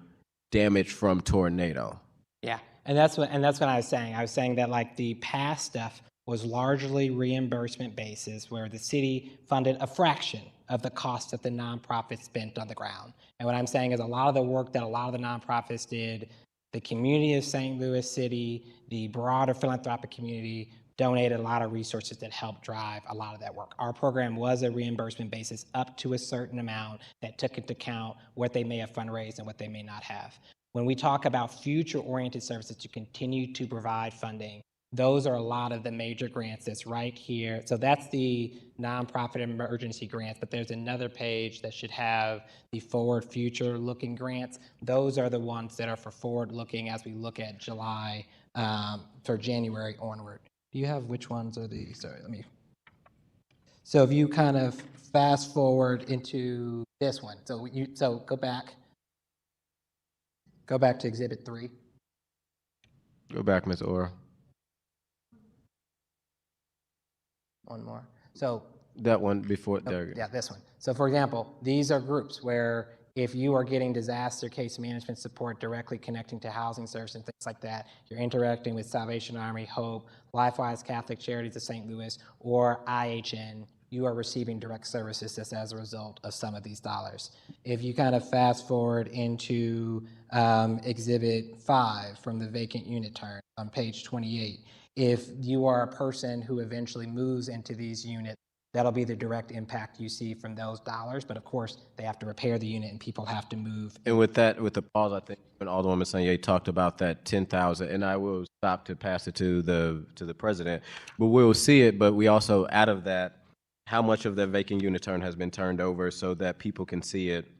damage from tornado? Yeah, and that's what I was saying. I was saying that like the past stuff was largely reimbursement basis, where the city funded a fraction of the cost that the nonprofits spent on the ground. And what I'm saying is a lot of the work that a lot of the nonprofits did, the community of St. Louis City, the broader philanthropic community, donated a lot of resources that helped drive a lot of that work. Our program was a reimbursement basis up to a certain amount that took into account what they may have fundraised and what they may not have. When we talk about future-oriented services to continue to provide funding, those are a lot of the major grants that's right here. So that's the nonprofit emergency grants, but there's another page that should have the forward future-looking grants. Those are the ones that are for forward-looking as we look at July for January onward. Do you have which ones are the, sorry, let me. So if you kind of fast forward into this one, so go back to Exhibit 3. Go back, Ms. Orr. One more. So that one before there. Yeah, this one. So for example, these are groups where if you are getting disaster case management support directly connecting to housing services and things like that, you're interacting with Salvation Army, Hope, LifeWise Catholic Charities of St. Louis, or IHN, you are receiving direct services just as a result of some of these dollars. If you kind of fast forward into Exhibit 5 from the vacant unit turn on page 28, if you are a person who eventually moves into these units, that'll be the direct impact you see from those dollars. But of course, they have to repair the unit and people have to move. And with that, with the pause, I think when Alderwoman Sanye talked about that 10,000, and I will stop to pass it to the president, but we'll see it. But we also, out of that, how much of that vacant unit turn has been turned over so that people can see it.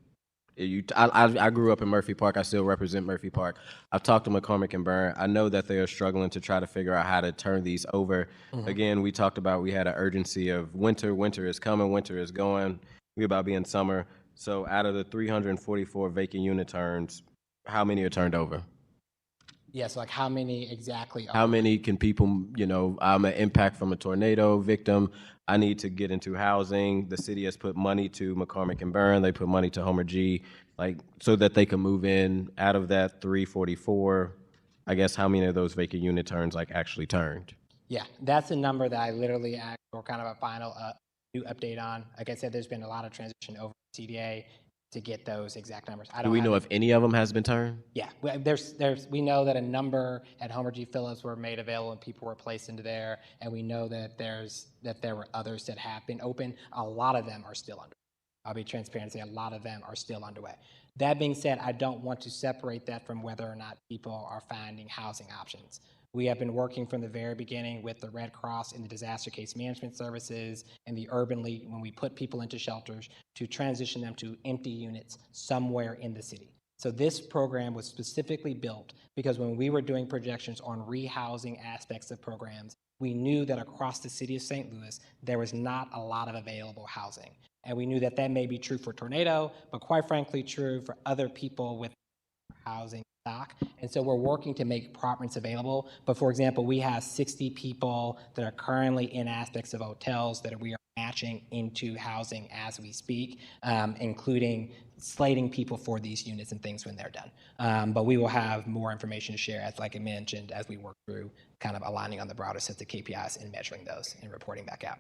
I grew up in Murphy Park. I still represent Murphy Park. I've talked to McCormick and Byrne. I know that they are struggling to try to figure out how to turn these over. Again, we talked about we had an urgency of winter. Winter is coming. Winter is going. We're about to be in summer. So out of the 344 vacant unit turns, how many are turned over? Yeah, so like how many exactly How many can people, I'm an impact from a tornado victim. I need to get into housing. The city has put money to McCormick and Byrne. They put money to Homer G, so that they can move in. Out of that 344, I guess how many of those vacant unit turns actually turned? Yeah, that's a number that I literally asked for kind of a final new update on. Like I said, there's been a lot of transition over CDA to get those exact numbers. Do we know if any of them has been turned? Yeah, we know that a number at Homer G. Phillips were made available and people were placed into there, and we know that there were others that have been open. A lot of them are still underway. I'll be transparent and say a lot of them are still underway. That being said, I don't want to separate that from whether or not people are finding housing options. We have been working from the very beginning with the Red Cross and the disaster case management services and the Urban League when we put people into shelters to transition them to empty units somewhere in the city. So this program was specifically built because when we were doing projections on rehousing aspects of programs, we knew that across the city of St. Louis, there was not a lot of available housing. And we knew that that may be true for Tornado, but quite frankly, true for other people with housing stock. And so we're working to make apartments available. But for example, we have 60 people that are currently in aspects of hotels that we are matching into housing as we speak, including slating people for these units and things when they're done. But we will have more information to share, as like I mentioned, as we work through kind of aligning on the broader sets of KPIs and measuring those and reporting back out.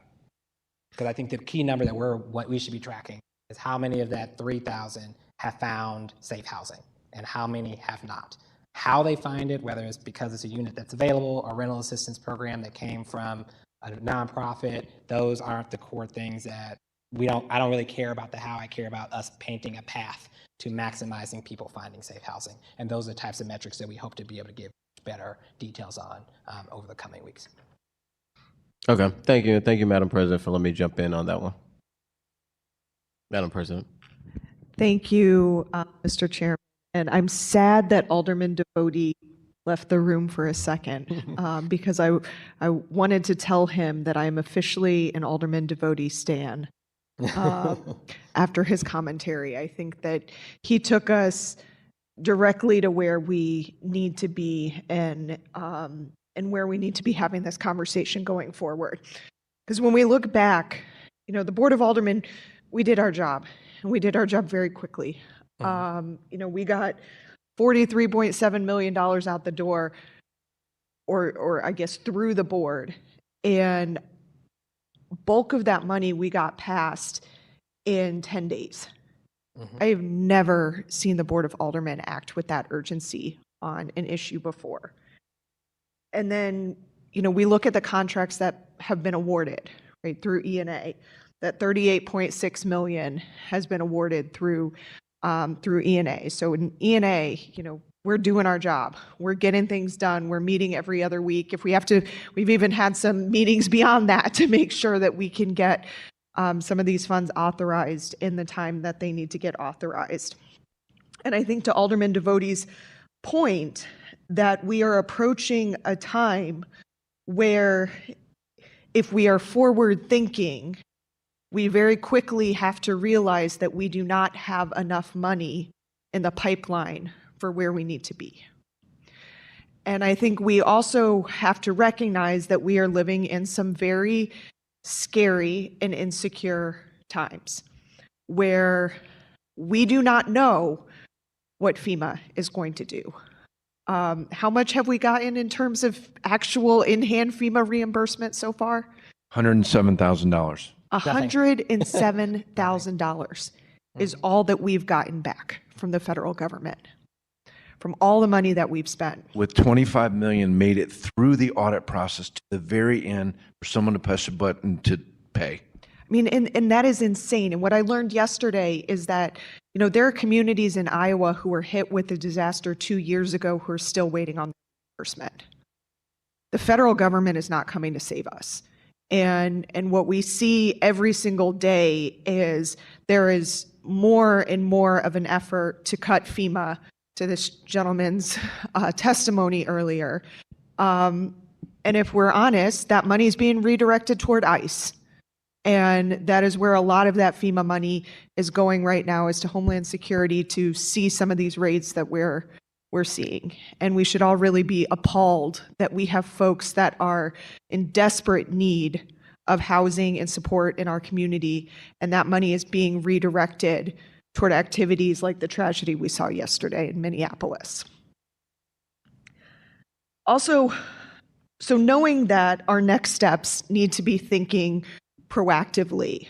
Because I think the key number that what we should be tracking is how many of that 3,000 have found safe housing and how many have not. How they find it, whether it's because it's a unit that's available, a rental assistance program that came from a nonprofit, those aren't the core things that I don't really care about the how. I care about us painting a path to maximizing people finding safe housing. And those are the types of metrics that we hope to be able to give better details on over the coming weeks. Okay, thank you. Thank you, Madam President, for letting me jump in on that one. Madam President. Thank you, Mr. Chairman. And I'm sad that Alderman Devotie left the room for a second because I wanted to tell him that I'm officially an Alderman Devotie stan after his commentary. I think that he took us directly to where we need to be and where we need to be having this conversation going forward. Because when we look back, the Board of Aldermen, we did our job, and we did our job very quickly. We got $43.7 million out the door, or I guess through the board. And bulk of that money we got passed in 10 days. I have never seen the Board of Aldermen act with that urgency on an issue before. And then, we look at the contracts that have been awarded, right, through ENA. That 38.6 million has been awarded through ENA. So in ENA, we're doing our job. We're getting things done. We're meeting every other week. If we have to, we've even had some meetings beyond that to make sure that we can get some of these funds authorized in the time that they need to get authorized. And I think to Alderman Devote's point that we are approaching a time where if we are forward thinking, we very quickly have to realize that we do not have enough money in the pipeline for where we need to be. And I think we also have to recognize that we are living in some very scary and insecure times where we do not know what FEMA is going to do. How much have we gotten in terms of actual in-hand FEMA reimbursement so far? $107,000. $107,000 is all that we've gotten back from the federal government, from all the money that we've spent. With 25 million made it through the audit process to the very end for someone to push a button to pay. I mean, and that is insane. And what I learned yesterday is that, there are communities in Iowa who were hit with a disaster 2 years ago who are still waiting on reimbursement. The federal government is not coming to save us. And what we see every single day is there is more and more of an effort to cut FEMA, to this gentleman's testimony earlier. And if we're honest, that money is being redirected toward ICE. And that is where a lot of that FEMA money is going right now, is to Homeland Security to see some of these raids that we're seeing. And we should all really be appalled that we have folks that are in desperate need of housing and support in our community, and that money is being redirected toward activities like the tragedy we saw yesterday in Minneapolis. Also, so knowing that our next steps need to be thinking proactively,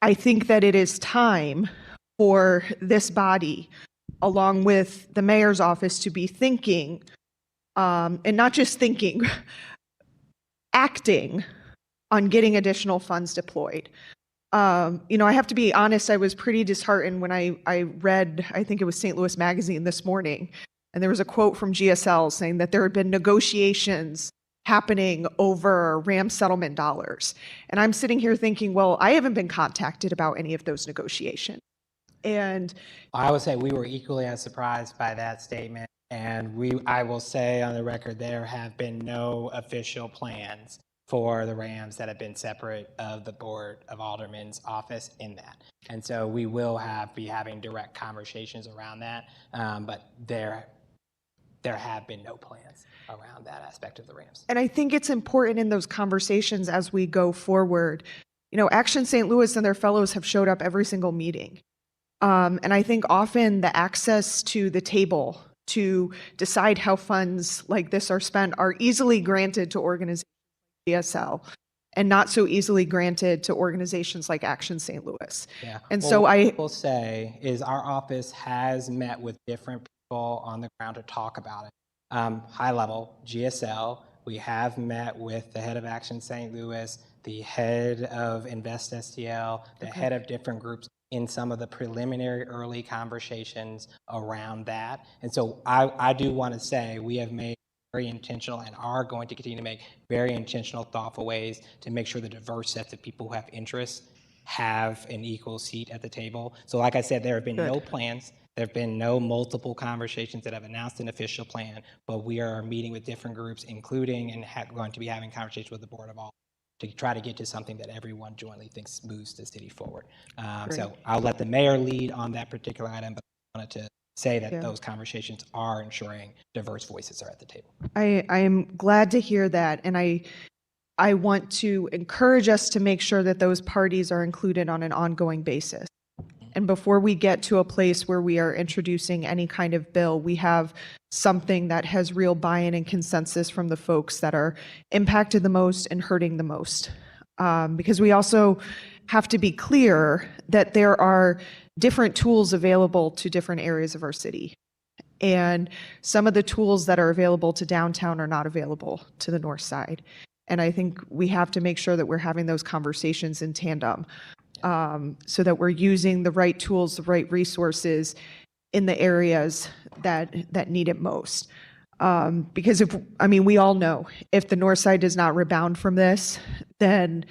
I think that it is time for this body, along with the mayor's office, to be thinking, and not just thinking, acting on getting additional funds deployed. I have to be honest, I was pretty disheartened when I read, I think it was St. Louis Magazine this morning, and there was a quote from GSL saying that there had been negotiations happening over RAM settlement dollars. And I'm sitting here thinking, well, I haven't been contacted about any of those negotiations. And I would say we were equally as surprised by that statement. And I will say on the record, there have been no official plans for the RAMs that have been separate of the Board of Aldermen's office in that. And so we will be having direct conversations around that, but there have been no plans around that aspect of the RAMs. And I think it's important in those conversations as we go forward. Action St. Louis and their fellows have showed up every single meeting. And I think often the access to the table to decide how funds like this are spent are easily granted to organizations like GSL and not so easily granted to organizations like Action St. Louis. Yeah. And well, so what I will say is our office has met with different people on the ground to talk about it. High level, GSL, we have met with the head of Action St. Louis, the head of Invest STL, the head of different groups in some of the preliminary early conversations around that. And so I do want to say we have made very intentional and are going to continue to make very intentional, thoughtful ways to make sure the diverse sets of people who have interests have an equal seat at the table. So like I said, there have been no plans. There have been no multiple conversations that have announced an official plan, but we are meeting with different groups, including and going to be having conversations with the Board of Aldermen to try to get to something that everyone jointly thinks moves the city forward. So I'll let the mayor lead on that particular item, but I wanted to say that those conversations are ensuring diverse voices are at the table. I am glad to hear that, and I want to encourage us to make sure that those parties are included on an ongoing basis. And before we get to a place where we are introducing any kind of bill, we have something that has real buy-in and consensus from the folks that are impacted the most and hurting the most. Because we also have to be clear that there are different tools available to different areas of our city. And some of the tools that are available to downtown are not available to the north side. And I think we have to make sure that we're having those conversations in tandem, so that we're using the right tools, the right resources in the areas that need it most. Because we all know if the north side does not rebound from this, then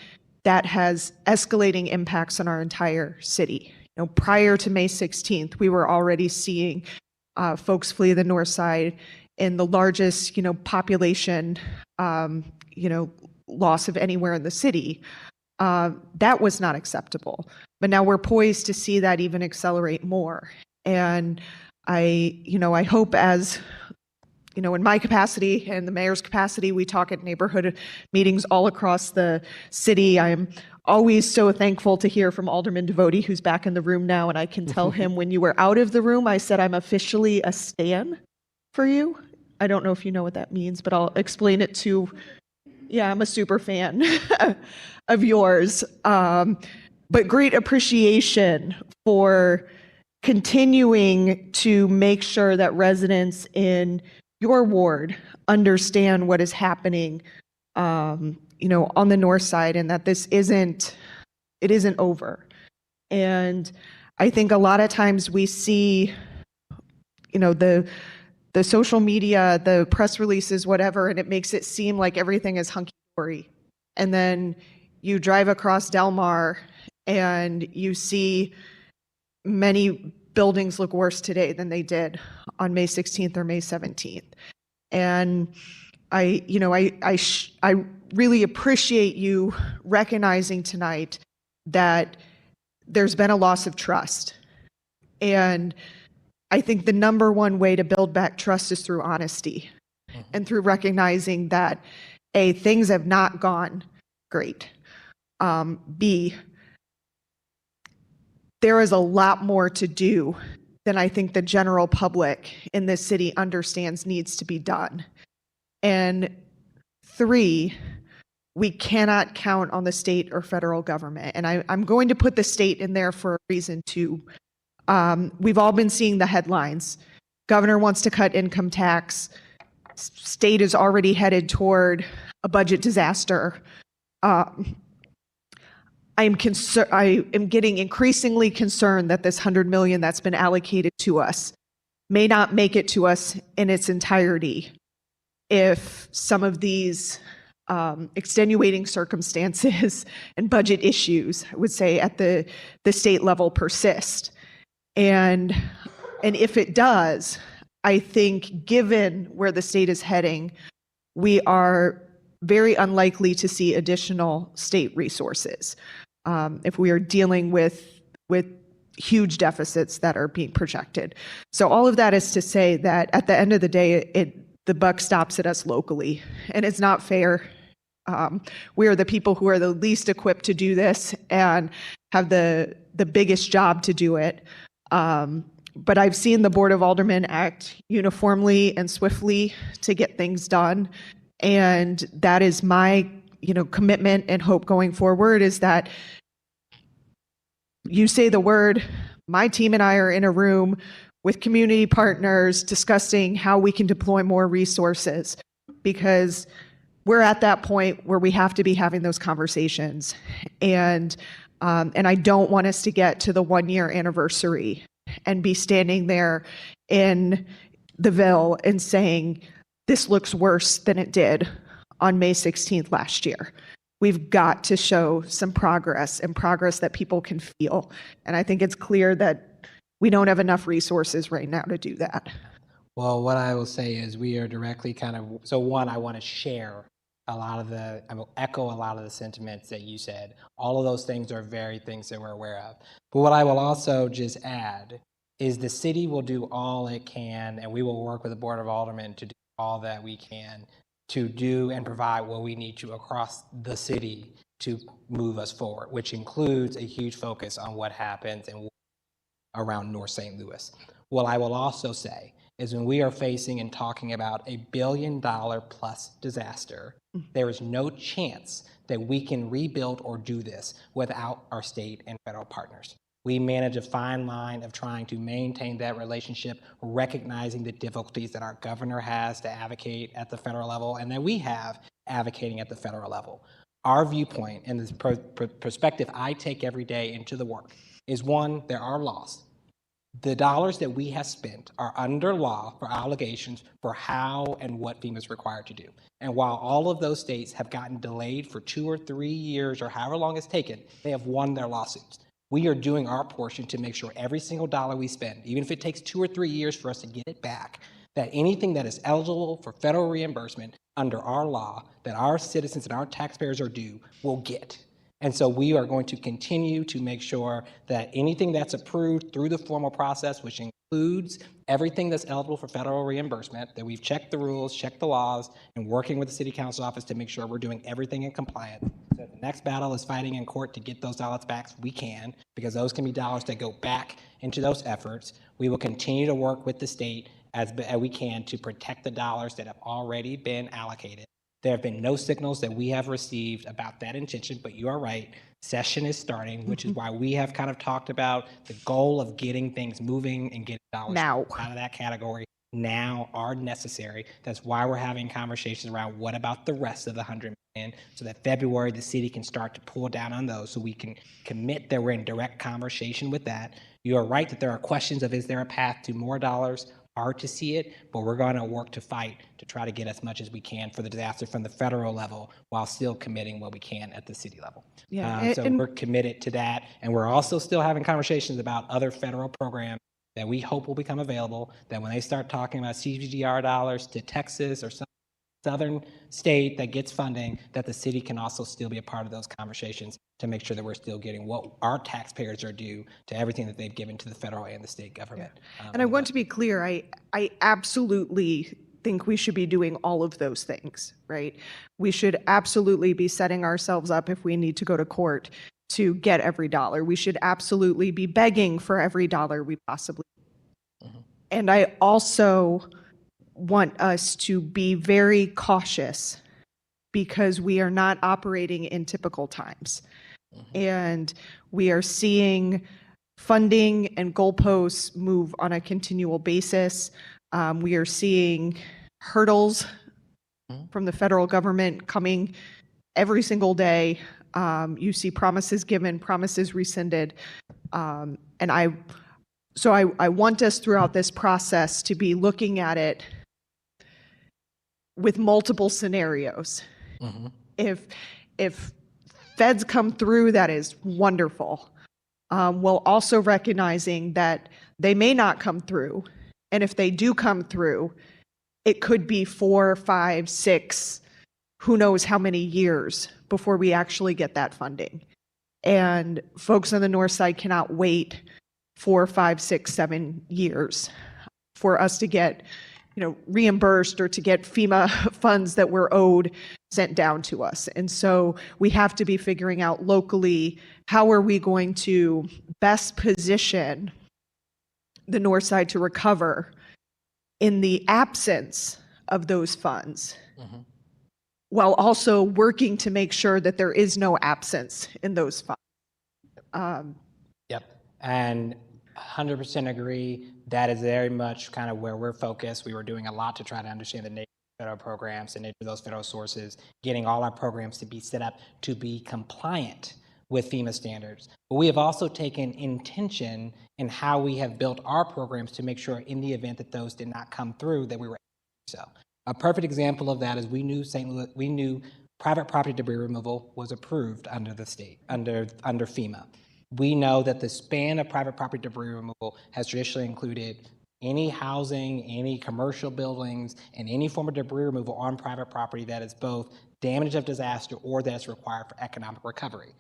that has escalating impacts on our entire city. Prior to May 16th, we were already seeing folks flee the north side in the largest, population, loss of anywhere in the city. That was not acceptable. But now we're poised to see that even accelerate more. And I hope, as in my capacity and the mayor's capacity, we talk at neighborhood meetings all across the city. I'm always so thankful to hear from Alderman Devotee, who's back in the room now, and I can tell him when you were out of the room, I said I'm officially a stan for you. I don't know if you know what that means, but I'll explain it to, I'm a super fan of yours. But great appreciation for continuing to make sure that residents in your ward understand what is happening, on the north side, and that it isn't over. And I think a lot of times we see, the social media, the press releases, whatever, and it makes it seem like everything is hunky-dory. And then you drive across Del Mar and you see many buildings look worse today than they did on May 16th or May 17th. And I really appreciate you recognizing tonight that there's been a loss of trust. And I think the number one way to build back trust is through honesty and through recognizing that A, things have not gone great. B, there is a lot more to do than I think the general public in this city understands needs to be done. And 3, we cannot count on the state or federal government. And I'm going to put the state in there for a reason too. We've all been seeing the headlines. Governor wants to cut income tax. State is already headed toward a budget disaster. I am getting increasingly concerned that this $100 million that's been allocated to us may not make it to us in its entirety if some of these extenuating circumstances and budget issues, I would say, at the state level persist. And if it does, I think given where the state is heading, we are very unlikely to see additional state resources if we are dealing with huge deficits that are being projected. So all of that is to say that at the end of the day, the buck stops at us locally, and it's not fair. We are the people who are the least equipped to do this and have the biggest job to do it. But I've seen the Board of Aldermen act uniformly and swiftly to get things done. And that is my, commitment and hope going forward, is that you say the word, my team and I are in a room with community partners discussing how we can deploy more resources, because we're at that point where we have to be having those conversations. And I don't want us to get to the 1-year anniversary and be standing there in the Ville and saying, this looks worse than it did on May 16th last year. We've got to show some progress, and progress that people can feel. And I think it's clear that we don't have enough resources right now to do that. Well, what I will say is we are directly I want to share I will echo a lot of the sentiments that you said. All of those things are very things that we're aware of. But what I will also just add is the city will do all it can, and we will work with the Board of Aldermen to do all that we can to do and provide what we need to across the city to move us forward, which includes a huge focus on what happens and around North St. Louis. What I will also say is when we are facing and talking about a $1 billion plus disaster, there is no chance that we can rebuild or do this without our state and federal partners. We manage a fine line of trying to maintain that relationship, recognizing the difficulties that our governor has to advocate at the federal level and that we have advocating at the federal level. Our viewpoint and the perspective I take every day into the work is one, there are laws. The dollars that we have spent are under law for obligations for how and what FEMA is required to do. And while all of those states have gotten delayed for 2 or 3 years or however long it's taken, they have won their lawsuits. We are doing our portion to make sure every single dollar we spend, even if it takes 2 or 3 years for us to get it back, that anything that is eligible for federal reimbursement under our law that our citizens and our taxpayers are due will get. And so we are going to continue to make sure that anything that's approved through the formal process, which includes everything that's eligible for federal reimbursement, that we've checked the rules, checked the laws, and working with the city council office to make sure we're doing everything in compliance. So if the next battle is fighting in court to get those dollars back, we can, because those can be dollars that go back into those efforts. We will continue to work with the state as we can to protect the dollars that have already been allocated. There have been no signals that we have received about that intention, but you are right. Session is starting, which is why we have kind of talked about the goal of getting things moving and getting dollars Now. out of that category now are necessary. That's why we're having conversations around what about the rest of the $100 million, so that February the city can start to pull down on those, so we can commit that we're in direct conversation with that. You are right that there are questions of is there a path to more dollars? Hard to see it, but we're going to work to fight to try to get as much as we can for the disaster from the federal level while still committing what we can at the city level. Yeah, So we're committed to that, and we're also still having conversations about other federal programs that we hope will become available, that when they start talking about CGDR dollars to Texas or some southern state that gets funding, that the city can also still be a part of those conversations to make sure that we're still getting what our taxpayers are due to everything that they've given to the federal and the state government. And I want to be clear, I absolutely think we should be doing all of those things, right? We should absolutely be setting ourselves up if we need to go to court to get every dollar. We should absolutely be begging for every dollar we possibly can. And I also want us to be very cautious because we are not operating in typical times. And we are seeing funding and goalposts move on a continual basis. We are seeing hurdles from the federal government coming every single day. You see promises given, promises rescinded. And I want us throughout this process to be looking at it with multiple scenarios. If feds come through, that is wonderful. While also recognizing that they may not come through. And if they do come through, it could be 4, 5, 6, who knows how many years before we actually get that funding. And folks on the north side cannot wait 4, 5, 6, 7 years for us to get reimbursed or to get FEMA funds that were owed sent down to us. And so we have to be figuring out locally, how are we going to best position the north side to recover in the absence of those funds, while also working to make sure that there is no absence in those funds. Yep. And 100% agree. That is very much kind of where we're focused. We were doing a lot to try to understand the nature of federal programs, the nature of those federal sources, getting all our programs to be set up to be compliant with FEMA standards. But we have also taken intention in how we have built our programs to make sure in the event that those did not come through, that we were able to do so. A perfect example of that is we knew private property debris removal was approved under the state, under FEMA. We know that the span of private property debris removal has traditionally included any housing, any commercial buildings, and any form of debris removal on private property that is both damage of disaster or that is required for economic recovery.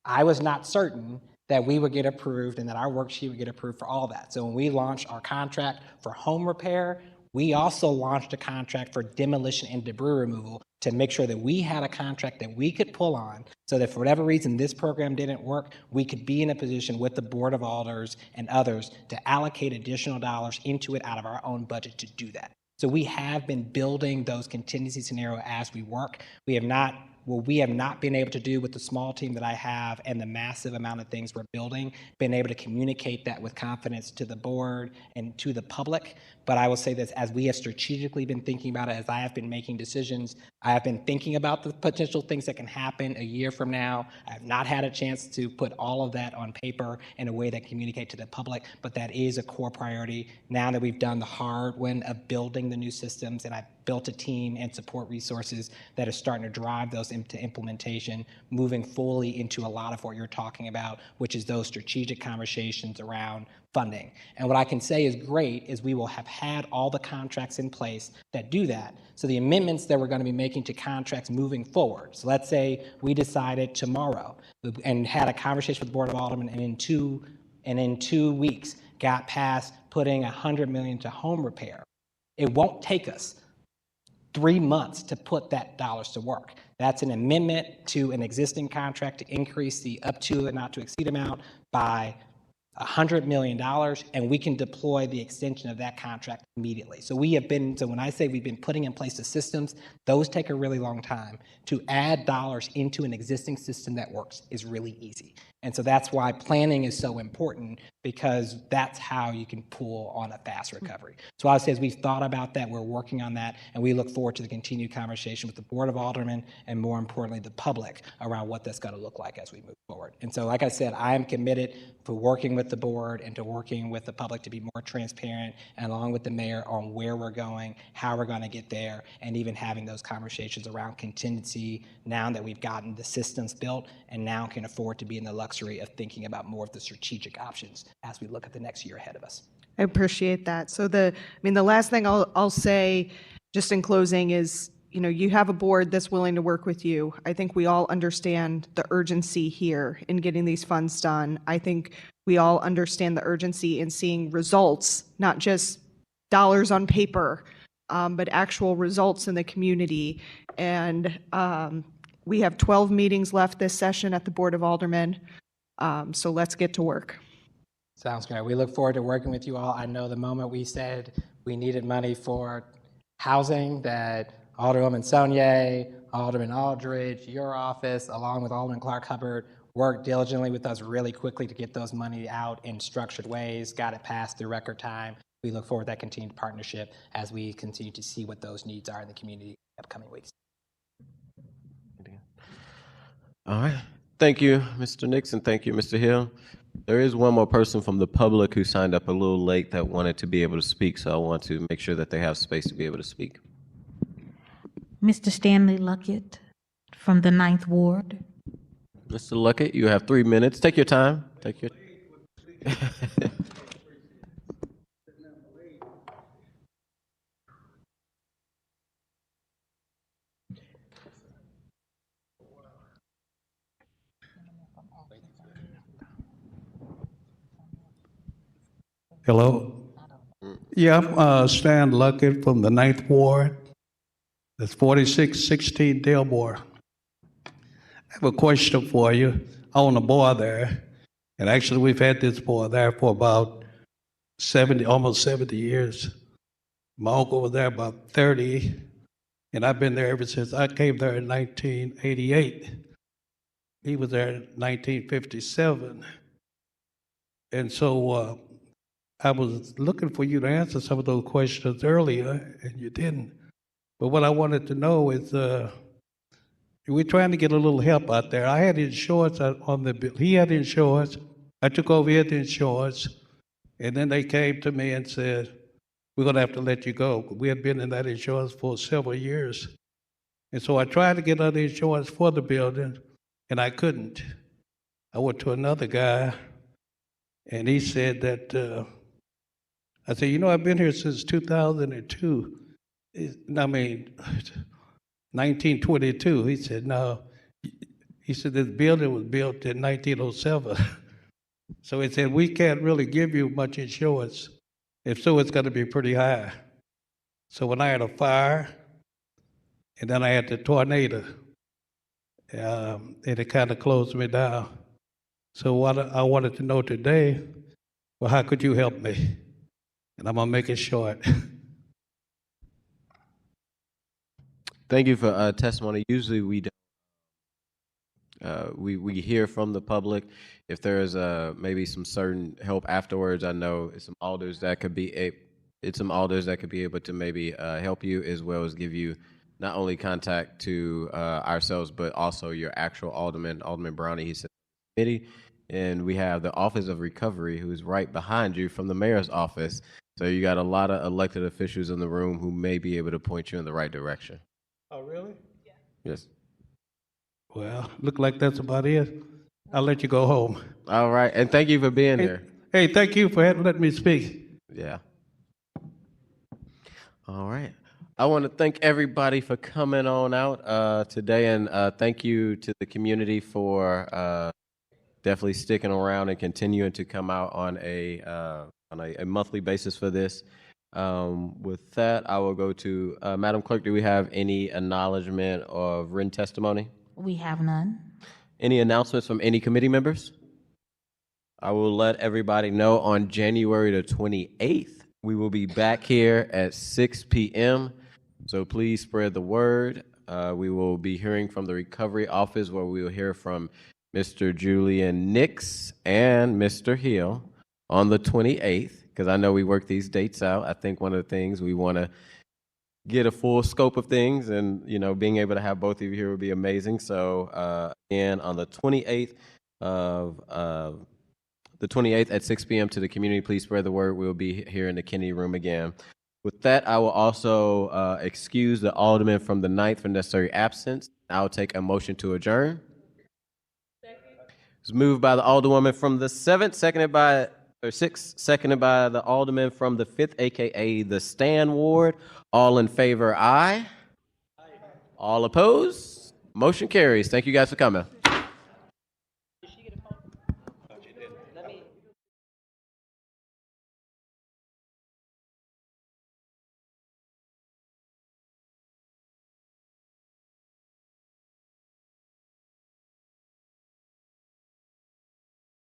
I was not certain that we would get approved and that our worksheet would get approved for all that. So when we launched our contract for home repair, we also launched a contract for demolition and debris removal to make sure that we had a contract that we could pull on so that for whatever reason this program didn't work, we could be in a position with the Board of Alders and others to allocate additional dollars into it out of our own budget to do that. So we have been building those contingency scenarios as we work. We have not been able to do with the small team that I have and the massive amount of things we're building, been able to communicate that with confidence to the board and to the public. But I will say this, as we have strategically been thinking about it, as I have been making decisions, I have been thinking about the potential things that can happen a year from now. I have not had a chance to put all of that on paper in a way that communicate to the public, but that is a core priority. Now that we've done the hard one of building the new systems, and I've built a team and support resources that are starting to drive those into implementation, moving fully into a lot of what you're talking about, which is those strategic conversations around funding. And what I can say is great is we will have had all the contracts in place that do that. So the amendments that we're going to be making to contracts moving forward. So let's say we decided tomorrow and had a conversation with the Board of Aldermen, and in 2 weeks got past putting $100 million to home repair. It won't take us 3 months to put that dollars to work. That's an amendment to an existing contract to increase the up to and not to exceed amount by $100 million, and we can deploy the extension of that contract immediately. So when I say we've been putting in place the systems, those take a really long time. To add dollars into an existing system that works is really easy. And so that's why planning is so important, because that's how you can pull on a fast recovery. So I would say as we've thought about that, we're working on that, and we look forward to the continued conversation with the Board of Aldermen and more importantly, the public around what that's going to look like as we move forward. And so like I said, I am committed to working with the board and to working with the public to be more transparent, and along with the mayor on where we're going, how we're going to get there, and even having those conversations around contingency now that we've gotten the systems built and now can afford to be in the luxury of thinking about more of the strategic options as we look at the next year ahead of us. I appreciate that. So the last thing I'll say just in closing is, you have a board that's willing to work with you. I think we all understand the urgency here in getting these funds done. I think we all understand the urgency in seeing results, not just dollars on paper, but actual results in the community. And we have 12 meetings left this session at the Board of Aldermen. So let's get to work. Sounds great. We look forward to working with you all. I know the moment we said we needed money for housing, that Alderwoman Saunier, Alderman Aldridge, your office, along with Alderman Clark Hubbard, worked diligently with us really quickly to get those money out in structured ways, got it passed through record time. We look forward to that continued partnership as we continue to see what those needs are in the community in the upcoming weeks. All right. Thank you, Mr. Nixon. Thank you, Mr. Hill. There is one more person from the public who signed up a little late that wanted to be able to speak, so I want to make sure that they have space to be able to speak. Mr. Stanley Luckett from the 9th Ward. Mr. Luckett, you have 3 minutes. Take your time. Take your. Hello. Yeah, I'm Stan Luckett from the 9th Ward. That's 4616 Delmore. I have a question for you. I own a board there, and actually we've had this board there for about 70, almost 70 years. My uncle was there about 30, and I've been there ever since. I came there in 1988. He was there in 1957. And so I was looking for you to answer some of those questions earlier, and you didn't. But what I wanted to know is, we're trying to get a little help out there. I had insurance on the bill. He had insurance. I took over his insurance, and then they came to me and said, we're going to have to let you go. We had been in that insurance for several years. And so I tried to get other insurance for the building, and I couldn't. I went to another guy, and he said that, I said, I've been here since 2002. 1922. He said, no. He said, this building was built in 1907. So he said, we can't really give you much insurance. If so, it's going to be pretty high. So when I had a fire, and then I had the tornado, and it kind of closed me down. So what I wanted to know today, well, how could you help me? And I'm gonna make it short. Thank you for testimony. Usually we don't. We hear from the public. If there is maybe some certain help afterwards, I know it's some alders that could be able to maybe help you, as well as give you not only contact to ourselves, but also your actual Alderman Brownie. He's in the committee, and we have the Office of Recovery, who's right behind you from the mayor's office. So you got a lot of elected officials in the room who may be able to point you in the right direction. Oh, really? Yes. Well, look like that's about it. I'll let you go home. All right, and thank you for being here. Hey, thank you for letting me speak. Yeah. All right. I want to thank everybody for coming on out today, and thank you to the community for definitely sticking around and continuing to come out on a monthly basis for this. With that, I will go to Madam Clerk. Do we have any acknowledgement of written testimony? We have none. Any announcements from any committee members? I will let everybody know on January the 28th, we will be back here at 6 p.m. So please spread the word. We will be hearing from the recovery office, where we will hear from Mr. Julian Nix and Mr. Hill on the 28th, because I know we work these dates out. I think one of the things we want to get a full scope of things, and being able to have both of you here would be amazing. So again, on the 28th at 6 p.m. to the community, please spread the word. We'll be here in the Kennedy room again. With that, I will also excuse the alderman from the 9th for necessary absence. I'll take a motion to adjourn. It's moved by the alderwoman from the 7th, seconded by the alderman from the 5th, aka the Stan Ward. All in favor, aye. All opposed? Motion carries. Thank you guys for coming.